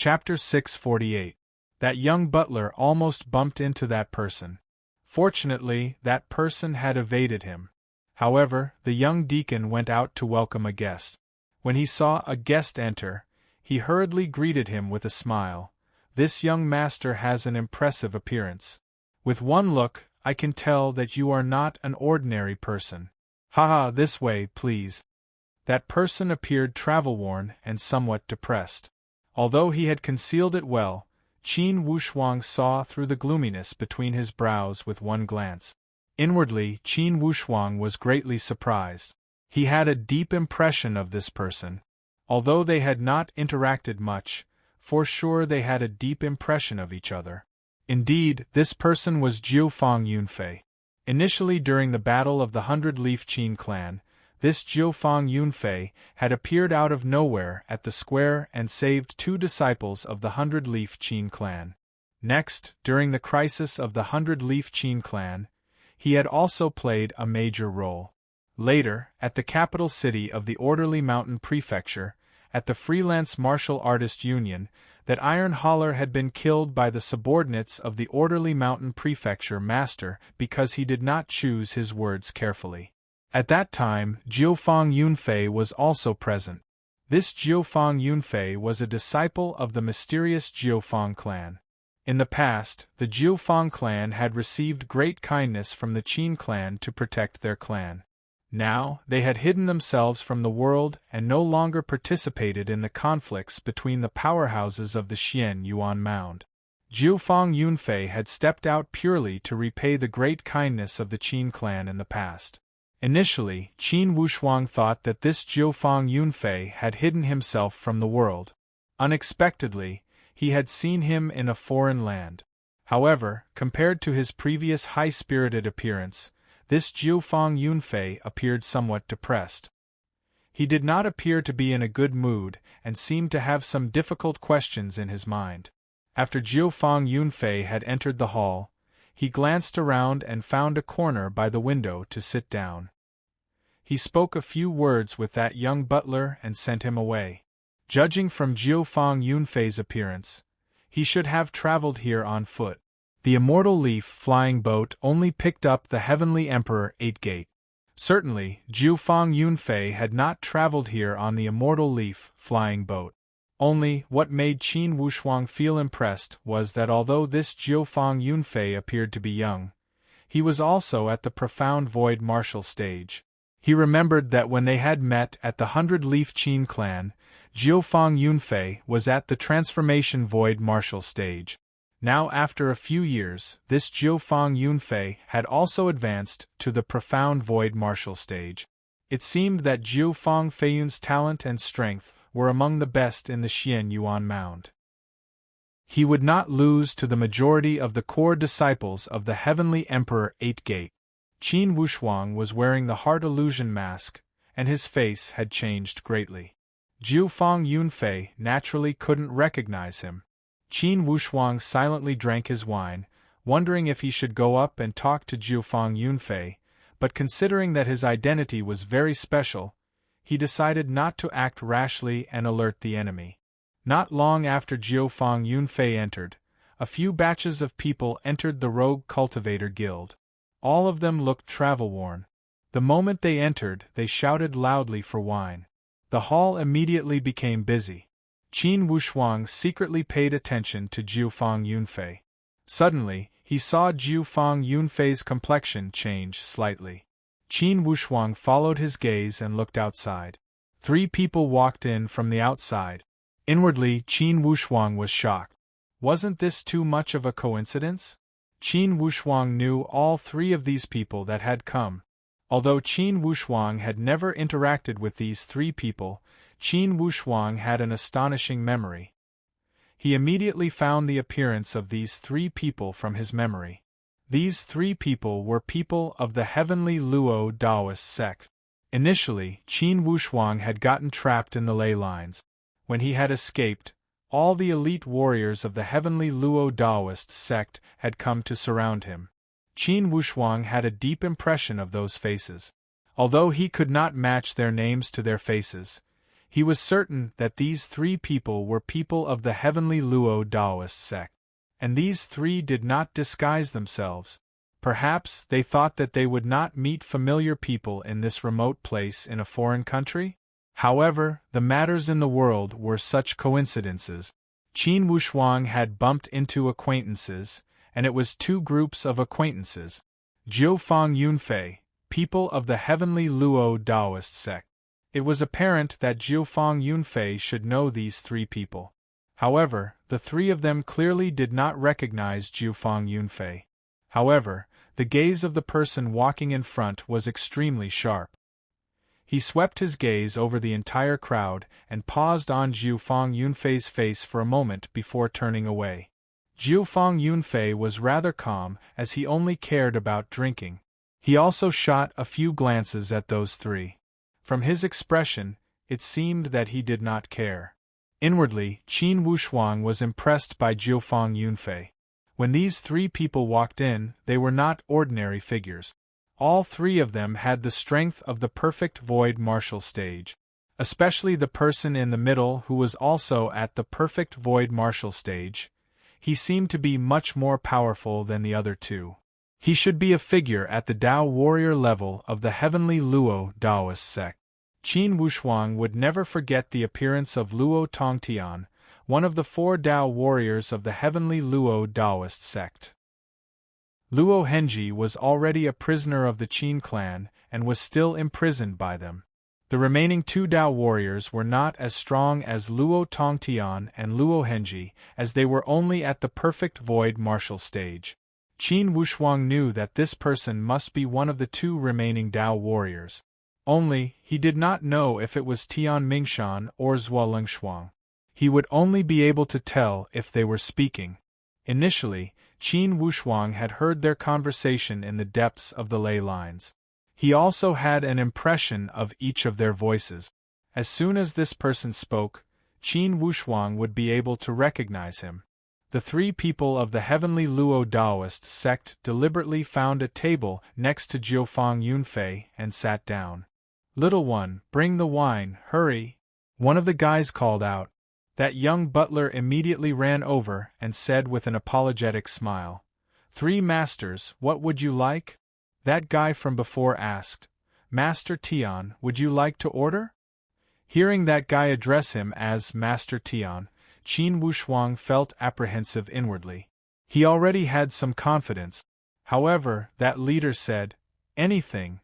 Chapter 648. That young butler almost bumped into that person. Fortunately, that person had evaded him. However, the young deacon went out to welcome a guest. When he saw a guest enter, he hurriedly greeted him with a smile. This young master has an impressive appearance. With one look, I can tell that you are not an ordinary person. Haha, this way, please. That person appeared travel-worn and somewhat depressed. Although he had concealed it well, Qin Wushuang saw through the gloominess between his brows with one glance. Inwardly, Qin Wushuang was greatly surprised. He had a deep impression of this person. Although they had not interacted much, for sure they had a deep impression of each other. Indeed, this person was Jiufang Yunfei. Initially during the Battle of the 100-Leaf Qin clan, this Jiufang Yunfei had appeared out of nowhere at the square and saved 2 disciples of the 100-Leaf Qin clan. Next, during the crisis of the 100-Leaf Qin clan, he had also played a major role. Later, at the capital city of the Orderly Mountain Prefecture, at the Freelance Martial Artist Union, that Iron Holler had been killed by the subordinates of the Orderly Mountain Prefecture master because he did not choose his words carefully. At that time, Jiufang Yunfei was also present. This Jiufang Yunfei was a disciple of the mysterious Jiufang clan. In the past, the Jiufang clan had received great kindness from the Qin clan to protect their clan. Now, they had hidden themselves from the world and no longer participated in the conflicts between the powerhouses of the Xian Yuan Mound. Jiufang Yunfei had stepped out purely to repay the great kindness of the Qin clan in the past. Initially, Qin Wushuang thought that this Jiufang Yunfei had hidden himself from the world. Unexpectedly, he had seen him in a foreign land. However, compared to his previous high-spirited appearance, this Jiufang Yunfei appeared somewhat depressed. He did not appear to be in a good mood and seemed to have some difficult questions in his mind. After Jiufang Yunfei had entered the hall, he glanced around and found a corner by the window to sit down. He spoke a few words with that young butler and sent him away. Judging from Jiufang Yunfei's appearance, he should have traveled here on foot. The Immortal Leaf flying boat only picked up the Heavenly Emperor 8-Gate. Certainly, Jiufang Yunfei had not traveled here on the Immortal Leaf flying boat. Only, what made Qin Wushuang feel impressed was that although this Jiufang Yunfei appeared to be young, he was also at the Profound Void martial stage. He remembered that when they had met at the 100-Leaf Qin clan, Jiufang Yunfei was at the Transformation Void martial stage. Now after a few years, this Jiufang Yunfei had also advanced to the Profound Void martial stage. It seemed that Jiufang Feiyun's talent and strength were among the best in the Xian Yuan Mound. He would not lose to the majority of the core disciples of the Heavenly Emperor 8-Gate. Qin Wushuang was wearing the Heart Illusion mask, and his face had changed greatly. Jiufang Yunfei naturally couldn't recognize him. Qin Wushuang silently drank his wine, wondering if he should go up and talk to Jiufang Yunfei, but considering that his identity was very special, he decided not to act rashly and alert the enemy. Not long after Jiufang Yunfei entered, a few batches of people entered the Rogue Cultivator Guild. All of them looked travel-worn. The moment they entered, they shouted loudly for wine. The hall immediately became busy. Qin Wushuang secretly paid attention to Jiufang Yunfei. Suddenly, he saw Jiufang Yunfei's complexion change slightly. Qin Wushuang followed his gaze and looked outside. 3 people walked in from the outside. Inwardly, Qin Wushuang was shocked. Wasn't this too much of a coincidence? Qin Wushuang knew all 3 of these people that had come. Although Qin Wushuang had never interacted with these 3 people, Qin Wushuang had an astonishing memory. He immediately found the appearance of these 3 people from his memory. These 3 people were people of the Heavenly Luo Daoist sect. Initially, Qin Wushuang had gotten trapped in the ley lines. When he had escaped, all the elite warriors of the Heavenly Luo Daoist sect had come to surround him. Qin Wushuang had a deep impression of those faces. Although he could not match their names to their faces, He was certain that these three people were people of the heavenly Luo Daoist sect. And these three did not disguise themselves. Perhaps they thought that they would not meet familiar people in this remote place in a foreign country? However, the matters in the world were such coincidences. Qin Wushuang had bumped into acquaintances, and it was two groups of acquaintances. Jiufang Yunfei, people of the heavenly Luo Daoist sect. It was apparent that Jiufang Yunfei should know these three people. However, the three of them clearly did not recognize Jiufang Yunfei. However, the gaze of the person walking in front was extremely sharp. He swept his gaze over the entire crowd and paused on Jiufang Yunfei's face for a moment before turning away. Jiufang Yunfei was rather calm, as he only cared about drinking. He also shot a few glances at those three. From his expression, it seemed that he did not care. Inwardly, Qin Wushuang was impressed by Jiufang Yunfei. When these three people walked in, they were not ordinary figures. All three of them had the strength of the perfect void martial stage. Especially the person in the middle, who was also at the perfect void martial stage. He seemed to be much more powerful than the other two. He should be a figure at the Dao warrior level of the heavenly Luo Daoist sect. Qin Wushuang would never forget the appearance of Luo Tongtian, one of the four Dao warriors of the heavenly Luo Daoist sect. Luo Henji was already a prisoner of the Qin clan and was still imprisoned by them. The remaining two Dao warriors were not as strong as Luo Tongtian and Luo Henji, as they were only at the perfect void martial stage. Qin Wushuang knew that this person must be one of the two remaining Dao warriors. Only, he did not know if it was Tian Mingshan or Zhuo Lingshuang. He would only be able to tell if they were speaking. Initially, Qin Wushuang had heard their conversation in the depths of the ley lines. He also had an impression of each of their voices. As soon as this person spoke, Qin Wushuang would be able to recognize him. The three people of the heavenly Luo Daoist sect deliberately found a table next to Jiufang Yunfei and sat down. "Little one, bring the wine, hurry!" one of the guys called out. That young butler immediately ran over and said with an apologetic smile, "Three masters, what would you like?" That guy from before asked, "Master Tian, would you like to order?" Hearing that guy address him as Master Tian, Qin Wushuang felt apprehensive inwardly. He already had some confidence. However, that leader said, "Anything."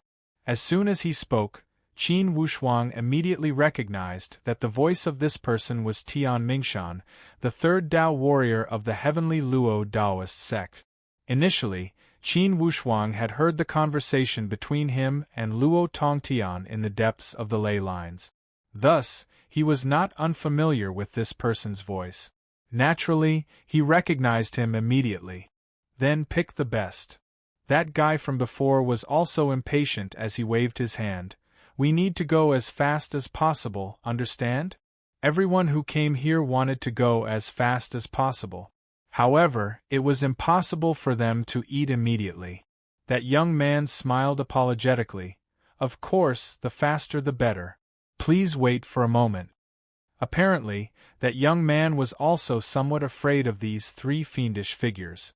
As soon as he spoke, Qin Wushuang immediately recognized that the voice of this person was Tian Mingshan, the third Dao warrior of the heavenly Luo Daoist sect. Initially, Qin Wushuang had heard the conversation between him and Luo Tongtian in the depths of the ley lines. Thus, he was not unfamiliar with this person's voice. Naturally, he recognized him immediately. Then pick the best. That guy from before was also impatient as he waved his hand. "We need to go as fast as possible, understand?" Everyone who came here wanted to go as fast as possible. However, it was impossible for them to eat immediately. That young man smiled apologetically. "Of course, the faster the better. Please wait for a moment." Apparently, that young man was also somewhat afraid of these three fiendish figures.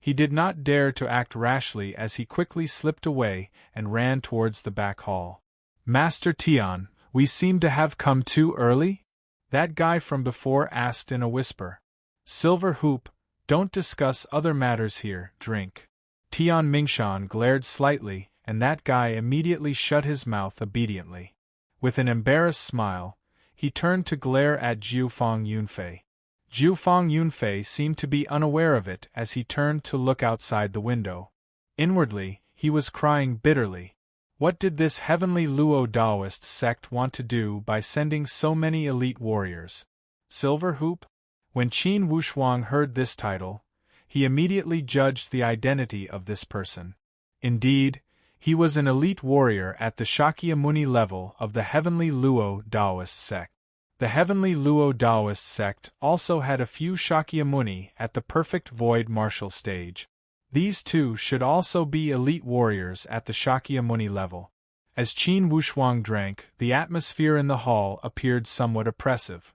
He did not dare to act rashly as he quickly slipped away and ran towards the back hall. "Master Tian, we seem to have come too early?" that guy from before asked in a whisper. "Silver Hoop, don't discuss other matters here, drink." Tian Mingshan glared slightly, and that guy immediately shut his mouth obediently. With an embarrassed smile, he turned to glare at Jiufang Yunfei. Jiufang Yunfei seemed to be unaware of it as he turned to look outside the window. Inwardly, he was crying bitterly. What did this heavenly Luo Daoist sect want to do by sending so many elite warriors? Silver Hoop? When Qin Wushuang heard this title, he immediately judged the identity of this person. Indeed, he was an elite warrior at the Shakyamuni level of the heavenly Luo Daoist sect. The heavenly Luo Daoist sect also had a few Shakyamuni at the perfect void martial stage. These two should also be elite warriors at the Shakyamuni level. As Qin Wushuang drank, the atmosphere in the hall appeared somewhat oppressive.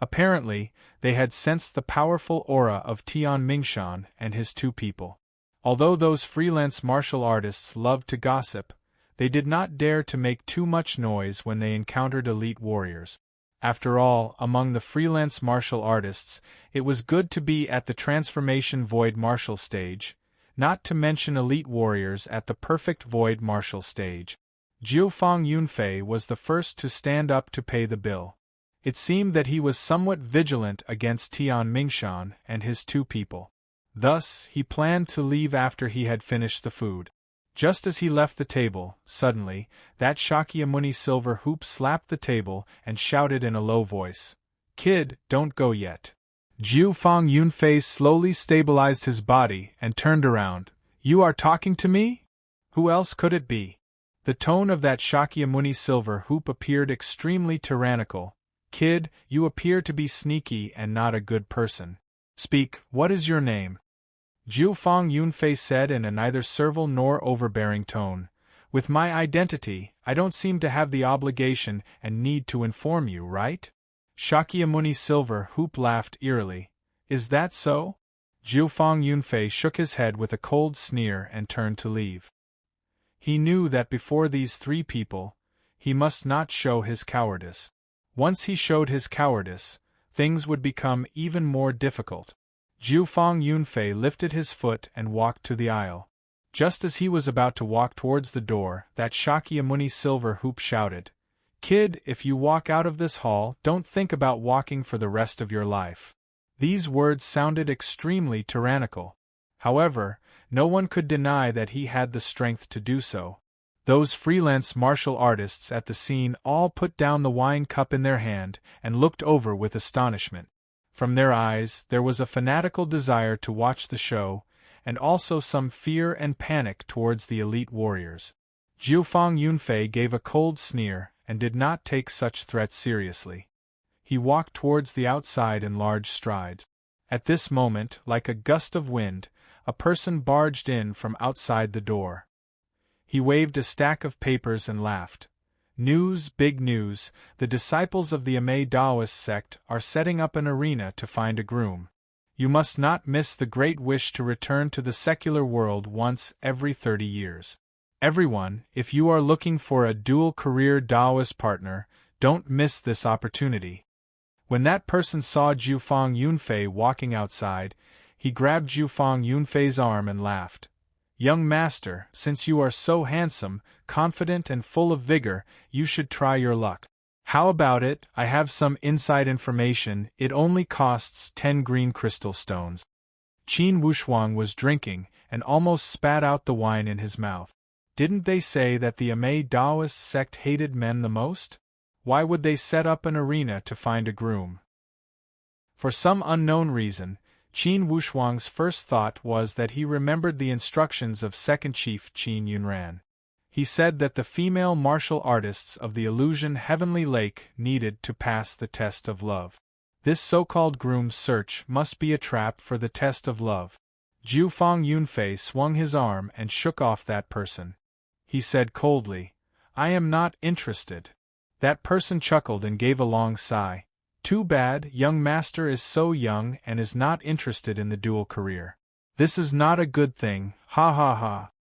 Apparently, they had sensed the powerful aura of Tian Mingshan and his two people. Although those freelance martial artists loved to gossip, they did not dare to make too much noise when they encountered elite warriors. After all, among the freelance martial artists, it was good to be at the transformation void martial stage, not to mention elite warriors at the perfect void martial stage. Jiufang Yunfei was the first to stand up to pay the bill. It seemed that he was somewhat vigilant against Tian Mingshan and his two people. Thus, he planned to leave after he had finished the food. Just as he left the table, suddenly, that Shakyamuni silver hoop slapped the table and shouted in a low voice, "Kid, don't go yet." Jiufang Yunfei slowly stabilized his body and turned around. "You are talking to me? Who else could it be?" The tone of that Shakyamuni silver hoop appeared extremely tyrannical. "Kid, you appear to be sneaky and not a good person. Speak, what is your name?" Jiufang Yunfei said in a neither servile nor overbearing tone. "With my identity, I don't seem to have the obligation and need to inform you, right?" Shakyamuni Silver Hoop laughed eerily. "Is that so?" Jiufang Yunfei shook his head with a cold sneer and turned to leave. He knew that before these three people, he must not show his cowardice. Once he showed his cowardice, things would become even more difficult. Jiufang Yunfei lifted his foot and walked to the aisle. Just as he was about to walk towards the door, that Shakyamuni Silver Hoop shouted, "Kid, if you walk out of this hall, don't think about walking for the rest of your life." These words sounded extremely tyrannical. However, no one could deny that he had the strength to do so. Those freelance martial artists at the scene all put down the wine cup in their hand and looked over with astonishment. From their eyes there was a fanatical desire to watch the show, and also some fear and panic towards the elite warriors. Jiufang Yunfei gave a cold sneer and did not take such threats seriously. He walked towards the outside in large strides. At this moment, like a gust of wind, a person barged in from outside the door. He waved a stack of papers and laughed. "News, big news, the disciples of the Amei Daoist sect are setting up an arena to find a groom. You must not miss the great wish to return to the secular world once every 30 years. Everyone, if you are looking for a dual-career Daoist partner, don't miss this opportunity." When that person saw Jiufang Yunfei walking outside, he grabbed Jiufang Yunfei's arm and laughed. "Young master, since you are so handsome, confident and full of vigor, you should try your luck. How about it? I have some inside information. It only costs 10 green crystal stones." Qin Wushuang was drinking, and almost spat out the wine in his mouth. Didn't they say that the Amei Daoist sect hated men the most? Why would they set up an arena to find a groom? For some unknown reason, Qin Wushuang's first thought was that he remembered the instructions of Second Chief Qin Yunran. He said that the female martial artists of the illusion Heavenly Lake needed to pass the test of love. This so-called groom search must be a trap for the test of love. Jiufang Yunfei swung his arm and shook off that person. He said coldly, "I am not interested." That person chuckled and gave a long sigh. "Too bad, young master is so young and is not interested in the dual career. This is not a good thing, ha ha ha."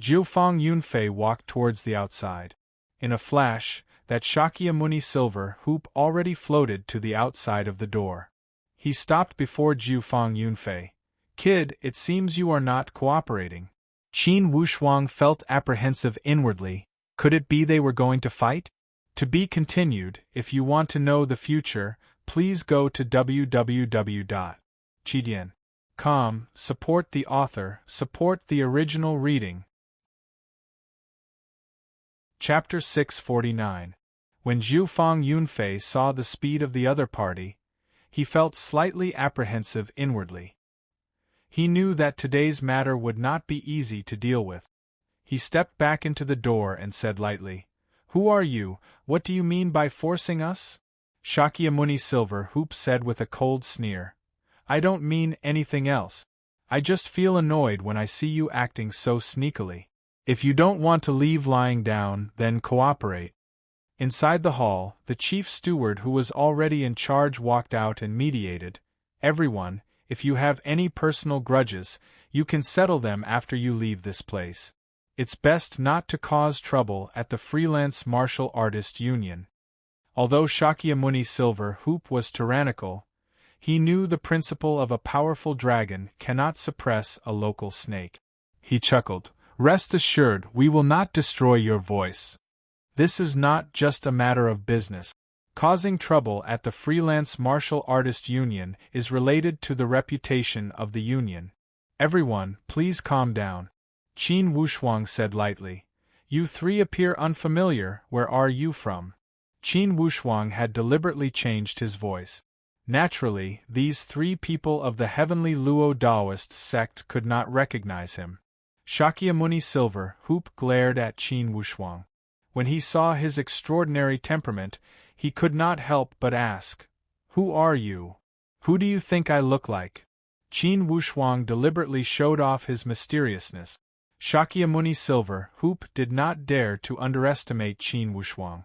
Jiufang Yunfei walked towards the outside. In a flash, that Shakyamuni Silver Hoop already floated to the outside of the door. He stopped before Jiufang Yunfei. "Kid, it seems you are not cooperating." Qin Wushuang felt apprehensive inwardly. Could it be they were going to fight? To be continued. If you want to know the future, please go to www.chidian.com. Support the author, support the original reading. Chapter 649. When Jiufang Yunfei saw the speed of the other party, he felt slightly apprehensive inwardly. He knew that today's matter would not be easy to deal with. He stepped back into the door and said lightly, "Who are you? What do you mean by forcing us?" Shakyamuni Silver Hoop said with a cold sneer, "I don't mean anything else. I just feel annoyed when I see you acting so sneakily." If you don't want to leave lying down, then cooperate. Inside the hall, the chief steward who was already in charge walked out and mediated. Everyone, if you have any personal grudges, you can settle them after you leave this place. It's best not to cause trouble at the Freelance Martial Artist Union. Although Shakyamuni Silverhoop was tyrannical, he knew the principle of a powerful dragon cannot suppress a local snake. He chuckled. Rest assured, we will not destroy your voice. This is not just a matter of business. Causing trouble at the Freelance Martial Artist Union is related to the reputation of the union. Everyone, please calm down. Qin Wushuang said lightly. You three appear unfamiliar, where are you from? Qin Wushuang had deliberately changed his voice. Naturally, these three people of the heavenly Luo Daoist sect could not recognize him. Shakyamuni Silverhoop glared at Qin Wushuang. When he saw his extraordinary temperament, he could not help but ask, Who are you? Who do you think I look like? Qin Wushuang deliberately showed off his mysteriousness. Shakyamuni Silverhoop did not dare to underestimate Qin Wushuang.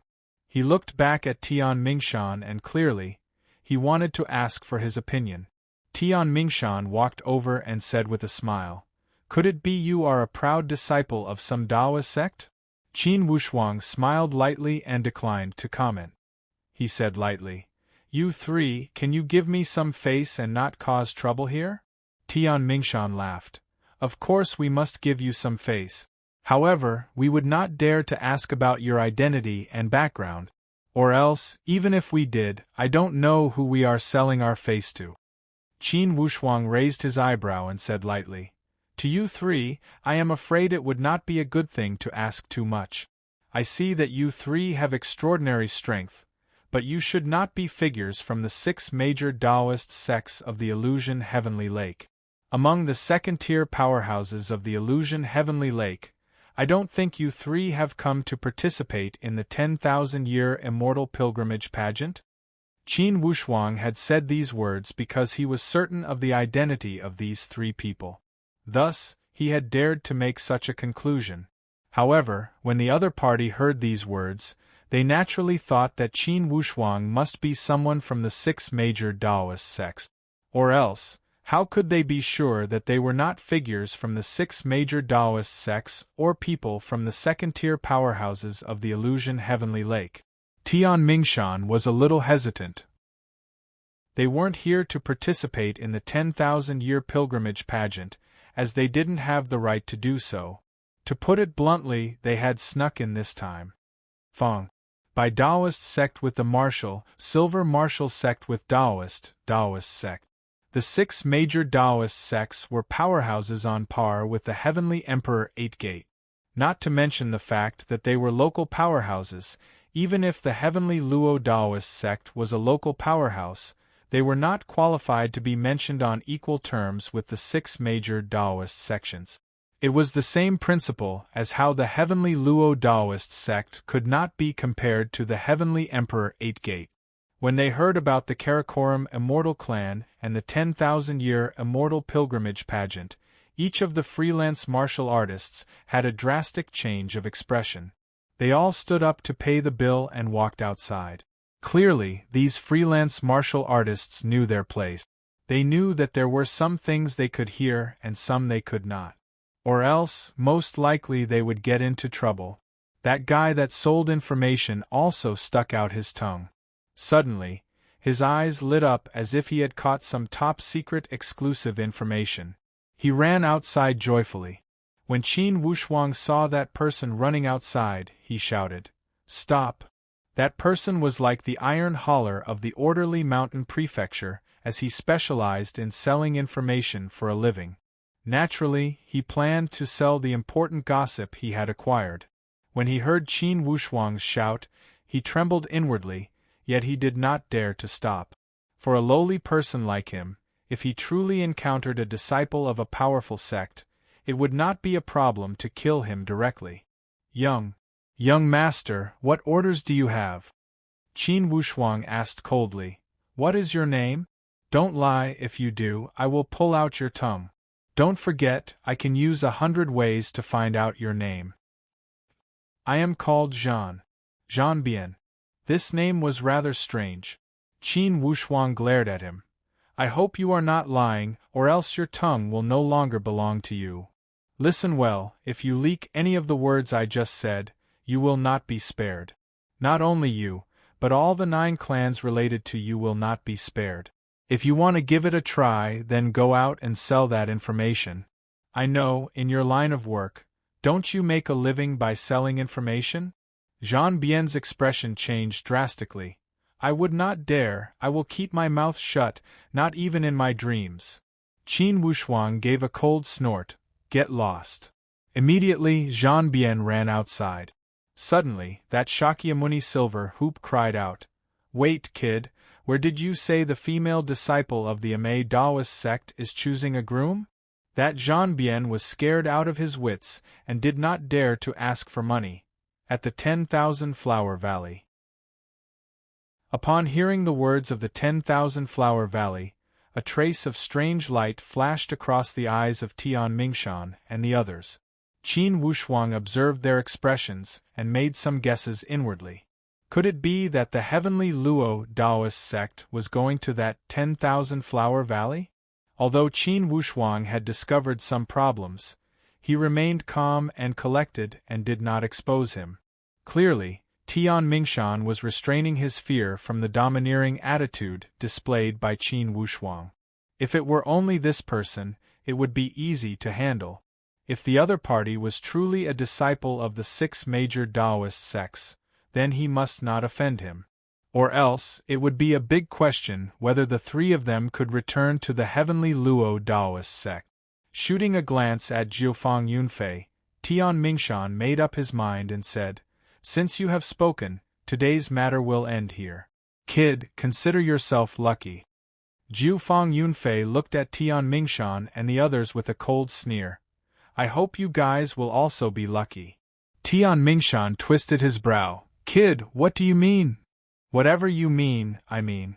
He looked back at Tian Mingshan and clearly, he wanted to ask for his opinion. Tian Mingshan walked over and said with a smile, Could it be you are a proud disciple of some Daoist sect? Qin Wushuang smiled lightly and declined to comment. He said lightly, You three, can you give me some face and not cause trouble here? Tian Mingshan laughed. Of course we must give you some face. However, we would not dare to ask about your identity and background. Or else, even if we did, I don't know who we are selling our face to. Qin Wushuang raised his eyebrow and said lightly, To you three, I am afraid it would not be a good thing to ask too much. I see that you three have extraordinary strength, but you should not be figures from the 6 major Daoist sects of the Illusion Heavenly Lake. Among the second-tier powerhouses of the Illusion Heavenly Lake, I don't think you three have come to participate in the 10,000-year immortal pilgrimage pageant? Qin Wushuang had said these words because he was certain of the identity of these three people. Thus, he had dared to make such a conclusion. However, when the other party heard these words, they naturally thought that Qin Wushuang must be someone from the 6 major Daoist sects. Or else, how could they be sure that they were not figures from the 6 major Daoist sects or people from the second-tier powerhouses of the Illusion Heavenly Lake? Tian Mingshan was a little hesitant. They weren't here to participate in the 10,000-year pilgrimage pageant, as they didn't have the right to do so. To put it bluntly, they had snuck in this time. Feng. By Daoist sect with the Silver Martial sect with Daoist sect. The 6 major Daoist sects were powerhouses on par with the Heavenly Emperor 8-Gate. Not to mention the fact that they were local powerhouses, even if the Heavenly Luo Daoist sect was a local powerhouse, they were not qualified to be mentioned on equal terms with the 6 major Daoist sections. It was the same principle as how the Heavenly Luo Daoist sect could not be compared to the Heavenly Emperor 8-Gate. When they heard about the Karakoram Immortal Clan and the 10,000-year Immortal Pilgrimage Pageant, each of the freelance martial artists had a drastic change of expression. They all stood up to pay the bill and walked outside. Clearly, these freelance martial artists knew their place. They knew that there were some things they could hear and some they could not. Or else, most likely they would get into trouble. That guy that sold information also stuck out his tongue. Suddenly, his eyes lit up as if he had caught some top-secret exclusive information. He ran outside joyfully. When Qin Wushuang saw that person running outside, he shouted, Stop! That person was like the iron hauler of the Orderly Mountain Prefecture, as he specialized in selling information for a living. Naturally, he planned to sell the important gossip he had acquired. When he heard Qin Wushuang's shout, he trembled inwardly, yet he did not dare to stop. For a lowly person like him, if he truly encountered a disciple of a powerful sect, it would not be a problem to kill him directly. Young master, what orders do you have? Qin Wushuang asked coldly. What is your name? Don't lie, if you do, I will pull out your tongue. Don't forget, I can use 100 ways to find out your name. I am called Jean. Jean Bien. This name was rather strange. Qin Wushuang glared at him. I hope you are not lying, or else your tongue will no longer belong to you. Listen well, if you leak any of the words I just said, you will not be spared. Not only you, but all the 9 clans related to you will not be spared. If you want to give it a try, then go out and sell that information. I know, in your line of work, don't you make a living by selling information? Jean Bien's expression changed drastically. I would not dare, I will keep my mouth shut, not even in my dreams. Qin Wushuang gave a cold snort. Get lost. Immediately, Jean Bien ran outside. Suddenly, that Shakyamuni Silver Hoop cried out, Wait, kid, where did you say the female disciple of the Amei Daoist sect is choosing a groom? That Jean Bien was scared out of his wits, and did not dare to ask for money. At the 10,000 Flower Valley. Upon hearing the words of the 10,000 Flower Valley, a trace of strange light flashed across the eyes of Tian Mingshan and the others. Qin Wushuang observed their expressions and made some guesses inwardly. Could it be that the heavenly Luo Daoist sect was going to that 10,000 Flower Valley? Although Qin Wushuang had discovered some problems, he remained calm and collected and did not expose him. Clearly, Tian Mingshan was restraining his fear from the domineering attitude displayed by Qin Wushuang. If it were only this person, it would be easy to handle. If the other party was truly a disciple of the 6 major Daoist sects, then he must not offend him. Or else, it would be a big question whether the 3 of them could return to the heavenly Luo Daoist sect. Shooting a glance at Jiufang Yunfei, Tian Mingshan made up his mind and said, Since you have spoken, today's matter will end here. Kid, consider yourself lucky. Jiufang Yunfei looked at Tian Mingshan and the others with a cold sneer. I hope you guys will also be lucky. Tian Mingshan twisted his brow. Kid, what do you mean? Whatever you mean, I mean.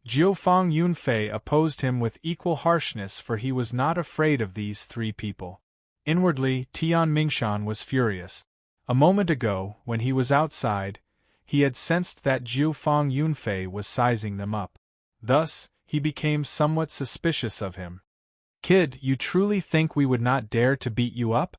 Jiufang Yunfei opposed him with equal harshness, for he was not afraid of these 3 people. Inwardly, Tian Mingshan was furious. A moment ago, when he was outside, he had sensed that Jiufang Yunfei was sizing them up. Thus, he became somewhat suspicious of him. Kid, you truly think we would not dare to beat you up?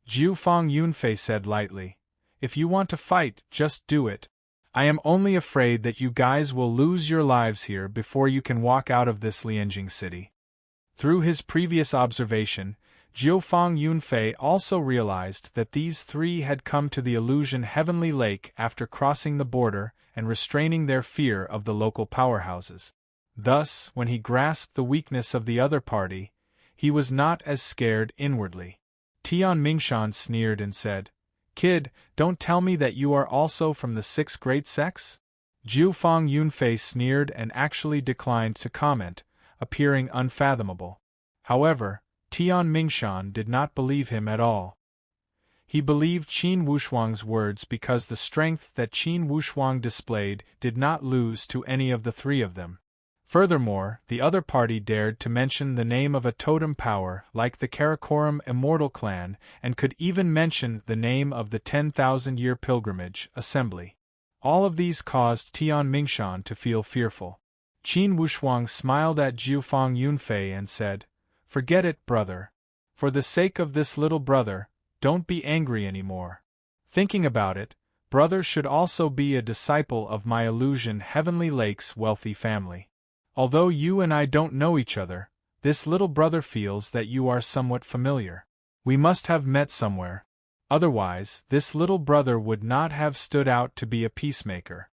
Jiufang Yunfei said lightly. If you want to fight, just do it. I am only afraid that you guys will lose your lives here before you can walk out of this Lianjing city. Through his previous observation, Jiufang Yunfei also realized that these 3 had come to the illusion Heavenly Lake after crossing the border and restraining their fear of the local powerhouses. Thus, when he grasped the weakness of the other party, he was not as scared inwardly. Tian Mingshan sneered and said, Kid, don't tell me that you are also from the 6 great sects? Jiufang Yunfei sneered and actually declined to comment, appearing unfathomable. However, Tian Mingshan did not believe him at all. He believed Qin Wushuang's words because the strength that Qin Wushuang displayed did not lose to any of the 3 of them. Furthermore, the other party dared to mention the name of a totem power like the Karakoram Immortal Clan, and could even mention the name of the 10,000-year pilgrimage assembly. All of these caused Tian Mingshan to feel fearful. Qin Wushuang smiled at Jiufang Yunfei and said, Forget it, brother. For the sake of this little brother, don't be angry anymore. Thinking about it, brother should also be a disciple of my illusion Heavenly Lake's wealthy family. Although you and I don't know each other, this little brother feels that you are somewhat familiar. We must have met somewhere. Otherwise, this little brother would not have stood out to be a peacemaker.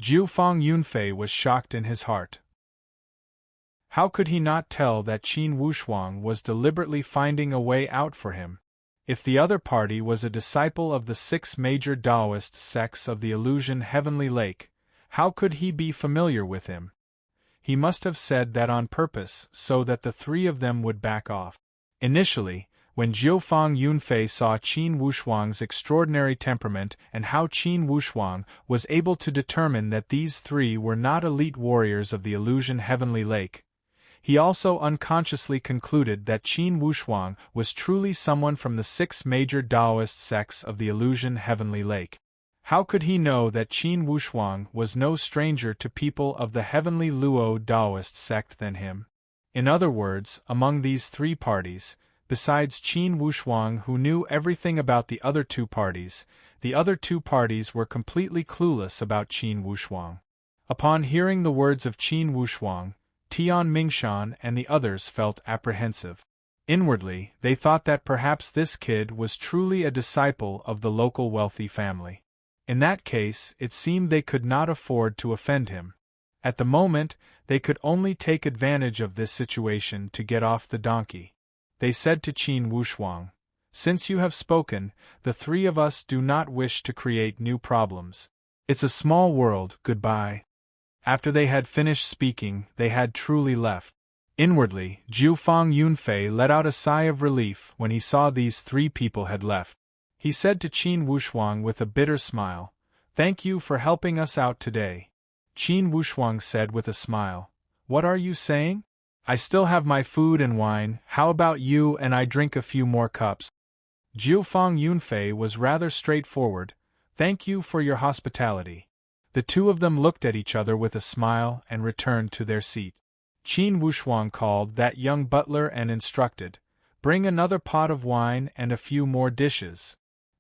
Jiufang Yunfei was shocked in his heart. How could he not tell that Qin Wushuang was deliberately finding a way out for him? If the other party was a disciple of the 6 major Daoist sects of the illusion Heavenly Lake, how could he be familiar with him? He must have said that on purpose so that the 3 of them would back off. Initially, when Jiufang Yunfei saw Qin Wushuang's extraordinary temperament and how Qin Wushuang was able to determine that these 3 were not elite warriors of the illusion Heavenly Lake, He also unconsciously concluded that Qin Wushuang was truly someone from the 6 major Taoist sects of the illusion Heavenly Lake. How could he know that Qin Wushuang was no stranger to people of the Heavenly Luo Taoist sect than him? In other words, among these 3 parties, besides Qin Wushuang who knew everything about the other 2 parties, the other 2 parties were completely clueless about Qin Wushuang. Upon hearing the words of Qin Wushuang, Tian Mingshan and the others felt apprehensive. Inwardly, they thought that perhaps this kid was truly a disciple of the local wealthy family. In that case, it seemed they could not afford to offend him. At the moment, they could only take advantage of this situation to get off the donkey. They said to Qin Wushuang, "Since you have spoken, the 3 of us do not wish to create new problems. It's a small world, goodbye." After they had finished speaking, they had truly left. Inwardly, Jiufang Yunfei let out a sigh of relief when he saw these 3 people had left. He said to Qin Wushuang with a bitter smile, "Thank you for helping us out today." Qin Wushuang said with a smile, "What are you saying? I still have my food and wine, how about you and I drink a few more cups?" Jiufang Yunfei was rather straightforward, "Thank you for your hospitality." The 2 of them looked at each other with a smile and returned to their seat. Qin Wushuang called that young butler and instructed, "Bring another pot of wine and a few more dishes."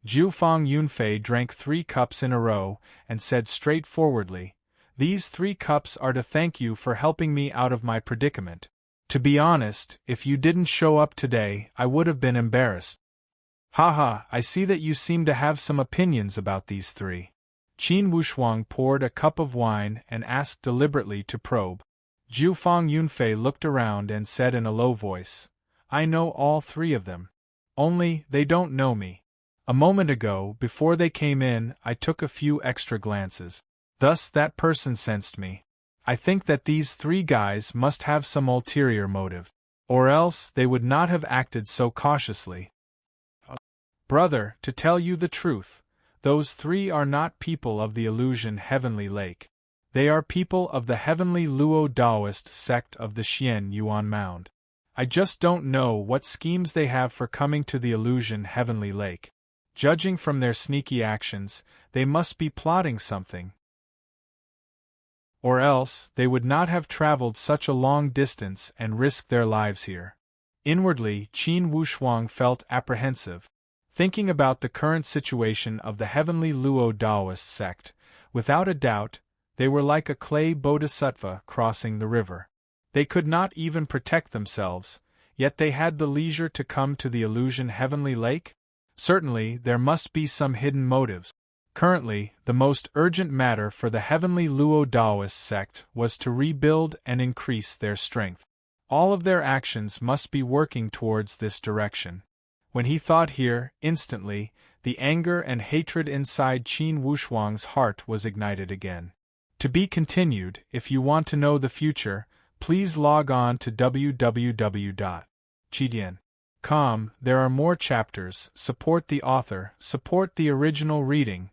Jiufang Yunfei drank 3 cups in a row and said straightforwardly, "These 3 cups are to thank you for helping me out of my predicament. To be honest, if you didn't show up today, I would have been embarrassed." "Haha, I see that you seem to have some opinions about these 3. Qin Wushuang poured a cup of wine and asked deliberately to probe. Jiufang Yunfei looked around and said in a low voice, "I know all 3 of them. Only, they don't know me. A moment ago, before they came in, I took a few extra glances. Thus that person sensed me. I think that these 3 guys must have some ulterior motive. Or else they would not have acted so cautiously. Brother, to tell you the truth, those 3 are not people of the illusion Heavenly Lake. They are people of the Heavenly Luo Taoist sect of the Xian Yuan Mound. I just don't know what schemes they have for coming to the illusion Heavenly Lake. Judging from their sneaky actions, they must be plotting something. Or else, they would not have traveled such a long distance and risked their lives here." Inwardly, Qin Wushuang felt apprehensive. Thinking about the current situation of the Heavenly Luo Taoist sect, without a doubt, they were like a clay bodhisattva crossing the river. They could not even protect themselves, yet they had the leisure to come to the illusion Heavenly Lake? Certainly, there must be some hidden motives. Currently, the most urgent matter for the Heavenly Luo Taoist sect was to rebuild and increase their strength. All of their actions must be working towards this direction. When he thought here, instantly, the anger and hatred inside Qin Wushuang's heart was ignited again. To be continued. If you want to know the future, please log on to www.chidian.com. There are more chapters. Support the author, support the original reading.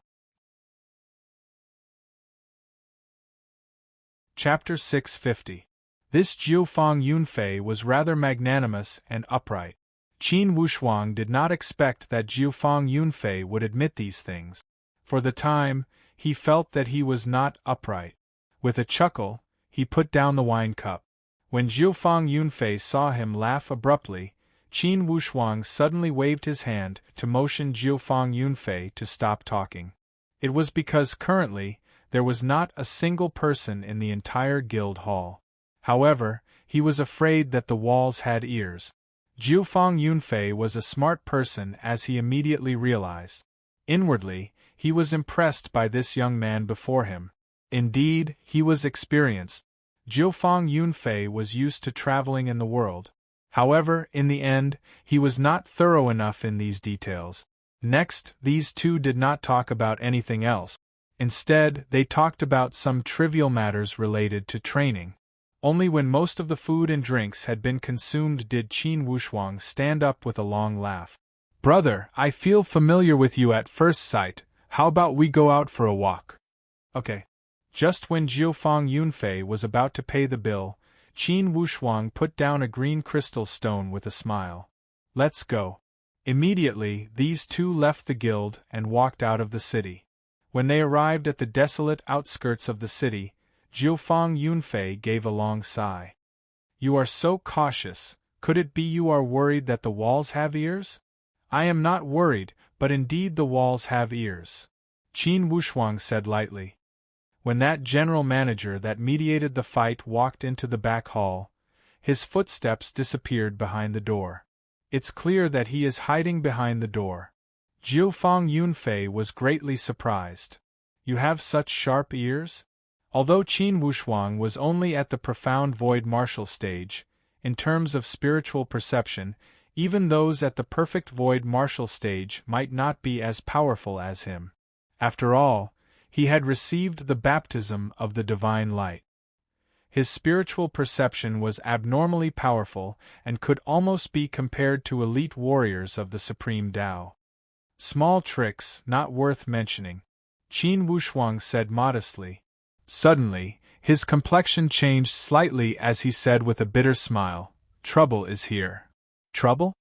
Chapter 650. This Jiufang Yunfei was rather magnanimous and upright. Qin Wushuang did not expect that Jiufang Yunfei would admit these things. For the time, he felt that he was not upright. With a chuckle, he put down the wine cup. When Jiufang Yunfei saw him laugh abruptly, Qin Wushuang suddenly waved his hand to motion Jiufang Yunfei to stop talking. It was because currently, there was not a single person in the entire guild hall. However, he was afraid that the walls had ears. Jiufang Yunfei was a smart person, as he immediately realized. Inwardly, he was impressed by this young man before him. Indeed, he was experienced. Jiufang Yunfei was used to traveling in the world. However, in the end, he was not thorough enough in these details. Next, these 2 did not talk about anything else. Instead, they talked about some trivial matters related to training. Only when most of the food and drinks had been consumed did Qin Wushuang stand up with a long laugh. "Brother, I feel familiar with you at first sight. How about we go out for a walk?" "Okay." Just when Jiufang Yunfei was about to pay the bill, Qin Wushuang put down a green crystal stone with a smile. Let's go. Immediately, these two left the guild and walked out of the city. When they arrived at the desolate outskirts of the city, Jiufang Yunfei gave a long sigh. You are so cautious, could it be you are worried that the walls have ears? I am not worried, but indeed the walls have ears. Qin Wushuang said lightly. When that general manager that mediated the fight walked into the back hall, his footsteps disappeared behind the door. It's clear that he is hiding behind the door. Jiufang Yunfei was greatly surprised. You have such sharp ears? Although Qin Wushuang was only at the profound void martial stage, in terms of spiritual perception, even those at the perfect void martial stage might not be as powerful as him. After all, he had received the baptism of the divine light. His spiritual perception was abnormally powerful and could almost be compared to elite warriors of the supreme Tao. Small tricks, not worth mentioning, Qin Wushuang said modestly. Suddenly, his complexion changed slightly as he said with a bitter smile, "Trouble is here." Trouble?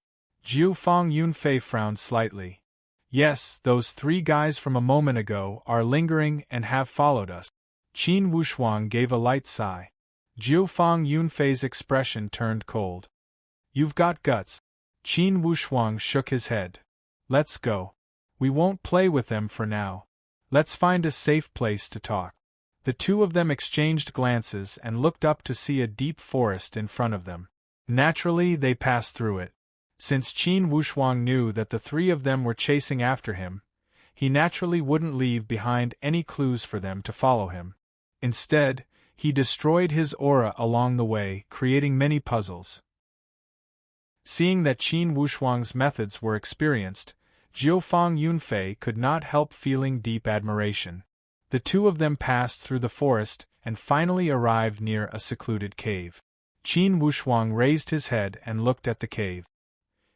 Jiufang Yunfei frowned slightly. Yes, those three guys from a moment ago are lingering and have followed us. Qin Wushuang gave a light sigh. Jiufang Yunfei's expression turned cold. You've got guts. Qin Wushuang shook his head. Let's go. We won't play with them for now. Let's find a safe place to talk. The two of them exchanged glances and looked up to see a deep forest in front of them. Naturally, they passed through it. Since Qin Wushuang knew that the three of them were chasing after him, he naturally wouldn't leave behind any clues for them to follow him. Instead, he destroyed his aura along the way, creating many puzzles. Seeing that Qin Wushuang's methods were experienced, Jiufang Yunfei could not help feeling deep admiration. The two of them passed through the forest and finally arrived near a secluded cave. Qin Wushuang raised his head and looked at the cave.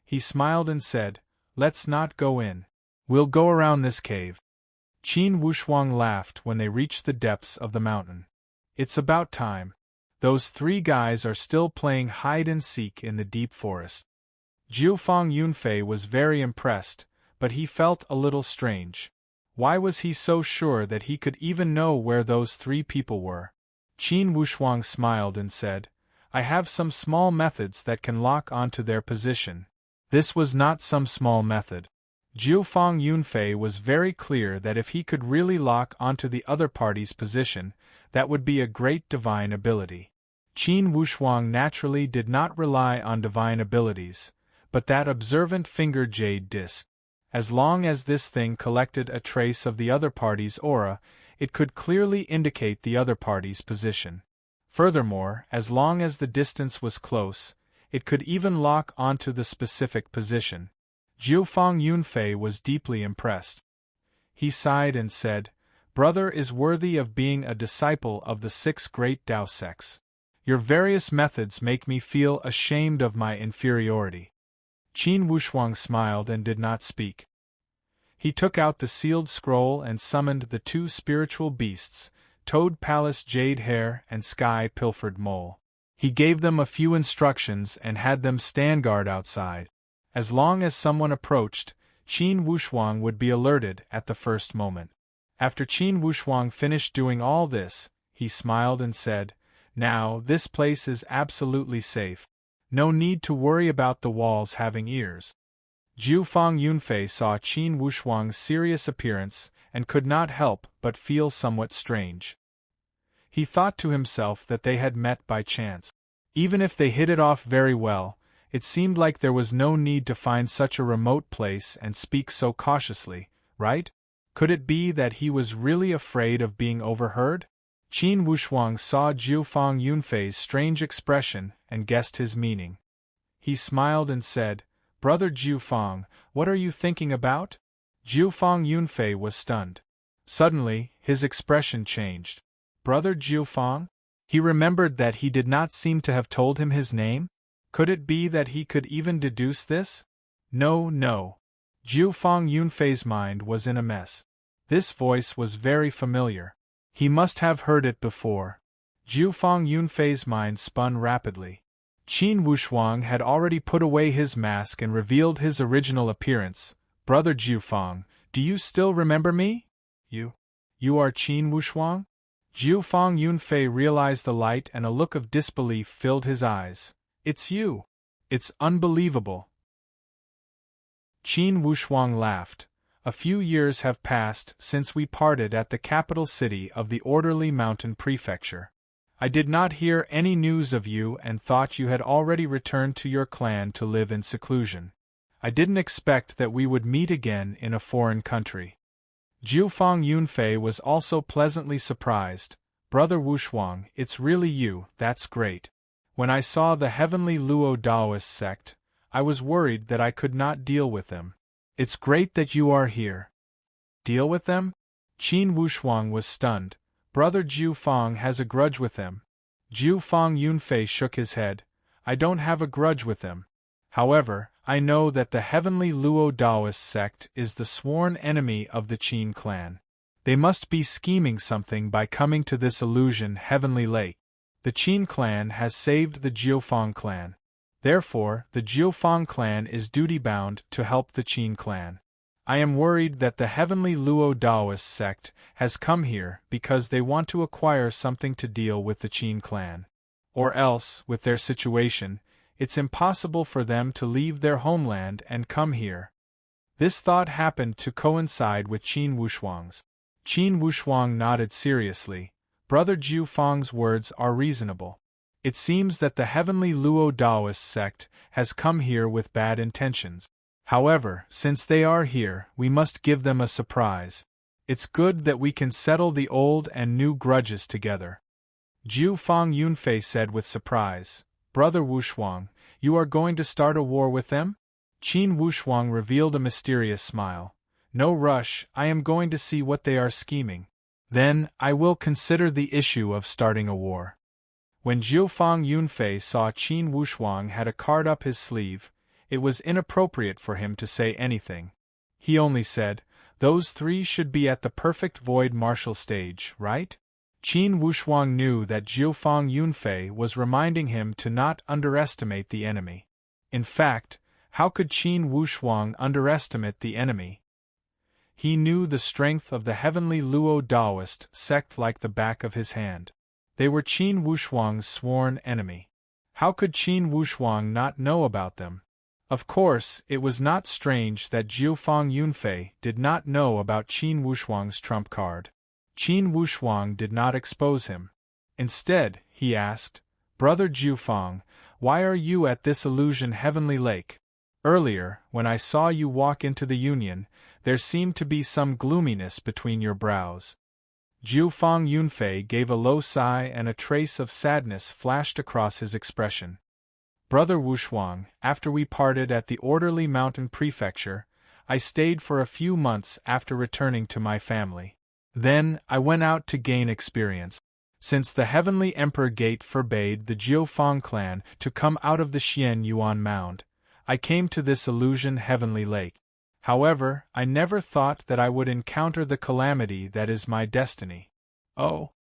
He smiled and said, "Let's not go in. We'll go around this cave." Qin Wushuang laughed when they reached the depths of the mountain. It's about time. Those three guys are still playing hide-and-seek in the deep forest. Jiufang Yunfei was very impressed, but he felt a little strange. Why was he so sure that he could even know where those three people were? Qin Wushuang smiled and said, I have some small methods that can lock onto their position. This was not some small method. Jiufang Yunfei was very clear that if he could really lock onto the other party's position, that would be a great divine ability. Qin Wushuang naturally did not rely on divine abilities, but that observant finger jade disc. As long as this thing collected a trace of the other party's aura, it could clearly indicate the other party's position. Furthermore, as long as the distance was close, it could even lock onto the specific position. Jiufang Yunfei was deeply impressed. He sighed and said, Brother is worthy of being a disciple of the six great Tao sects. Your various methods make me feel ashamed of my inferiority. Qin Wushuang smiled and did not speak. He took out the sealed scroll and summoned the two spiritual beasts, Toad Palace Jade Hair and Sky Pilfered Mole. He gave them a few instructions and had them stand guard outside. As long as someone approached, Qin Wushuang would be alerted at the first moment. After Qin Wushuang finished doing all this, he smiled and said, Now, this place is absolutely safe. No need to worry about the walls having ears. Jiufang Yunfei saw Qin Wushuang's serious appearance and could not help but feel somewhat strange. He thought to himself that they had met by chance. Even if they hit it off very well, it seemed like there was no need to find such a remote place and speak so cautiously, right? Could it be that he was really afraid of being overheard? Qin Wushuang saw Jiufang Yunfei's strange expression and guessed his meaning. He smiled and said, Brother Jiufang, what are you thinking about? Jiufang Yunfei was stunned. Suddenly, his expression changed. Brother Jiufang? He remembered that he did not seem to have told him his name? Could it be that he could even deduce this? No. Jiufang Yunfei's mind was in a mess. This voice was very familiar. He must have heard it before. Jiufang Yunfei's mind spun rapidly. Qin Wushuang had already put away his mask and revealed his original appearance. Brother Jiufang, do you still remember me? You are Qin Wushuang? Jiufang Yunfei realized the light and a look of disbelief filled his eyes. It's you. It's unbelievable. Qin Wushuang laughed. A few years have passed since we parted at the capital city of the Orderly Mountain Prefecture. I did not hear any news of you and thought you had already returned to your clan to live in seclusion. I didn't expect that we would meet again in a foreign country. Jiufang Yunfei was also pleasantly surprised. Brother Wushuang, it's really you, that's great. When I saw the heavenly Luo Daoist sect, I was worried that I could not deal with them. It's great that you are here. Deal with them? Qin Wushuang was stunned. Brother Jiufang has a grudge with them. Jiufang Yunfei shook his head. I don't have a grudge with them. However, I know that the heavenly Luo Daoist sect is the sworn enemy of the Qin clan. They must be scheming something by coming to this illusion Heavenly Lake. The Qin clan has saved the Jiufang clan. Therefore, the Jiufang clan is duty-bound to help the Qin clan. I am worried that the heavenly Luo Daoist sect has come here because they want to acquire something to deal with the Qin clan. Or else, with their situation, it's impossible for them to leave their homeland and come here. This thought happened to coincide with Qin Wushuang's. Qin Wushuang nodded seriously. Brother Jiufang's words are reasonable. It seems that the heavenly Luo Daoist sect has come here with bad intentions. However, since they are here, we must give them a surprise. It's good that we can settle the old and new grudges together. Jiufang Yunfei said with surprise. Brother Wushuang, you are going to start a war with them? Qin Wushuang revealed a mysterious smile. No rush, I am going to see what they are scheming. Then, I will consider the issue of starting a war. When Jiufang Yunfei saw Qin Wushuang had a card up his sleeve, it was inappropriate for him to say anything. He only said, those three should be at the perfect void martial stage, right? Qin Wushuang knew that Jiufang Yunfei was reminding him to not underestimate the enemy. In fact, how could Qin Wushuang underestimate the enemy? He knew the strength of the heavenly Luo Daoist sect like the back of his hand. They were Qin Wushuang's sworn enemy. How could Qin Wushuang not know about them? Of course, it was not strange that Jiufang Yunfei did not know about Qin Wushuang's trump card. Qin Wushuang did not expose him. Instead, he asked, Brother Jiufang, why are you at this illusion Heavenly Lake? Earlier, when I saw you walk into the Union, there seemed to be some gloominess between your brows. Jiufang Yunfei gave a low sigh and a trace of sadness flashed across his expression. Brother Wushuang, after we parted at the Orderly Mountain Prefecture, I stayed for a few months after returning to my family. Then, I went out to gain experience. Since the Heavenly Emperor Gate forbade the Jiufang clan to come out of the Xian Yuan Mound, I came to this illusion Heavenly Lake. However, I never thought that I would encounter the calamity that is my destiny. Oh.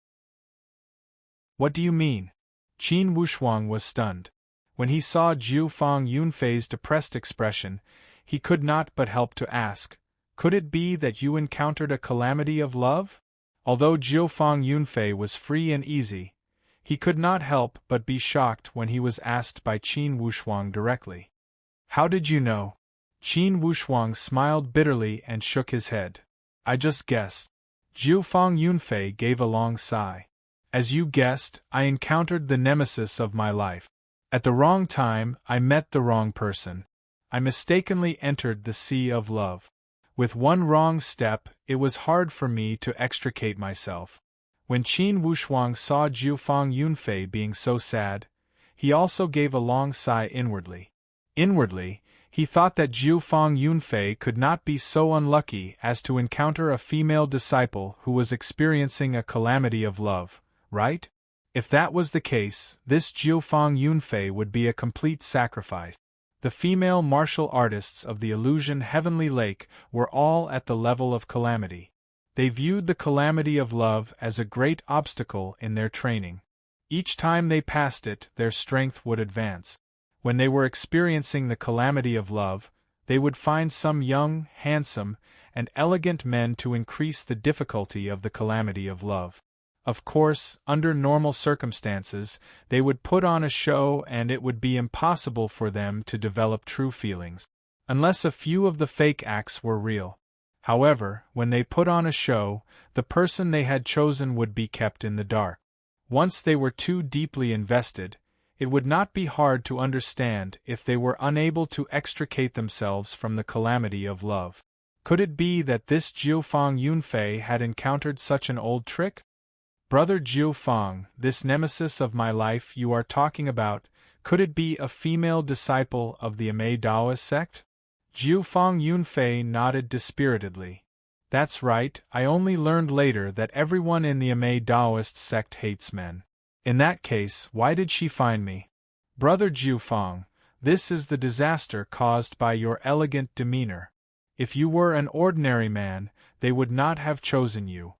What do you mean? Qin Wushuang was stunned. When he saw Jiufang Yunfei's depressed expression, he could not but help to ask, could it be that you encountered a calamity of love? Although Jiufang Yunfei was free and easy, he could not help but be shocked when he was asked by Qin Wushuang directly. How did you know? Qin Wushuang smiled bitterly and shook his head. I just guessed. Jiufang Yunfei gave a long sigh. As you guessed, I encountered the nemesis of my life. At the wrong time, I met the wrong person. I mistakenly entered the sea of love. With one wrong step, it was hard for me to extricate myself. When Qin Wushuang saw Jiufang Yunfei being so sad, he also gave a long sigh inwardly. Inwardly, he thought that Jiufang Yunfei could not be so unlucky as to encounter a female disciple who was experiencing a calamity of love, right? If that was the case, this Jiufang Yunfei would be a complete sacrifice. The female martial artists of the illusion Heavenly Lake were all at the level of calamity. They viewed the calamity of love as a great obstacle in their training. Each time they passed it, their strength would advance. When they were experiencing the calamity of love, they would find some young, handsome, and elegant men to increase the difficulty of the calamity of love. Of course, under normal circumstances, they would put on a show and it would be impossible for them to develop true feelings, unless a few of the fake acts were real. However, when they put on a show, the person they had chosen would be kept in the dark. Once they were too deeply invested, it would not be hard to understand if they were unable to extricate themselves from the calamity of love. Could it be that this Jiufang Yunfei had encountered such an old trick? Brother Jiufang, this nemesis of my life you are talking about, could it be a female disciple of the Amei Daoist sect? Jiufang Yunfei nodded dispiritedly. That's right, I only learned later that everyone in the Amei Daoist sect hates men. In that case, why did she find me? Brother Jiufang, this is the disaster caused by your elegant demeanor. If you were an ordinary man, they would not have chosen you.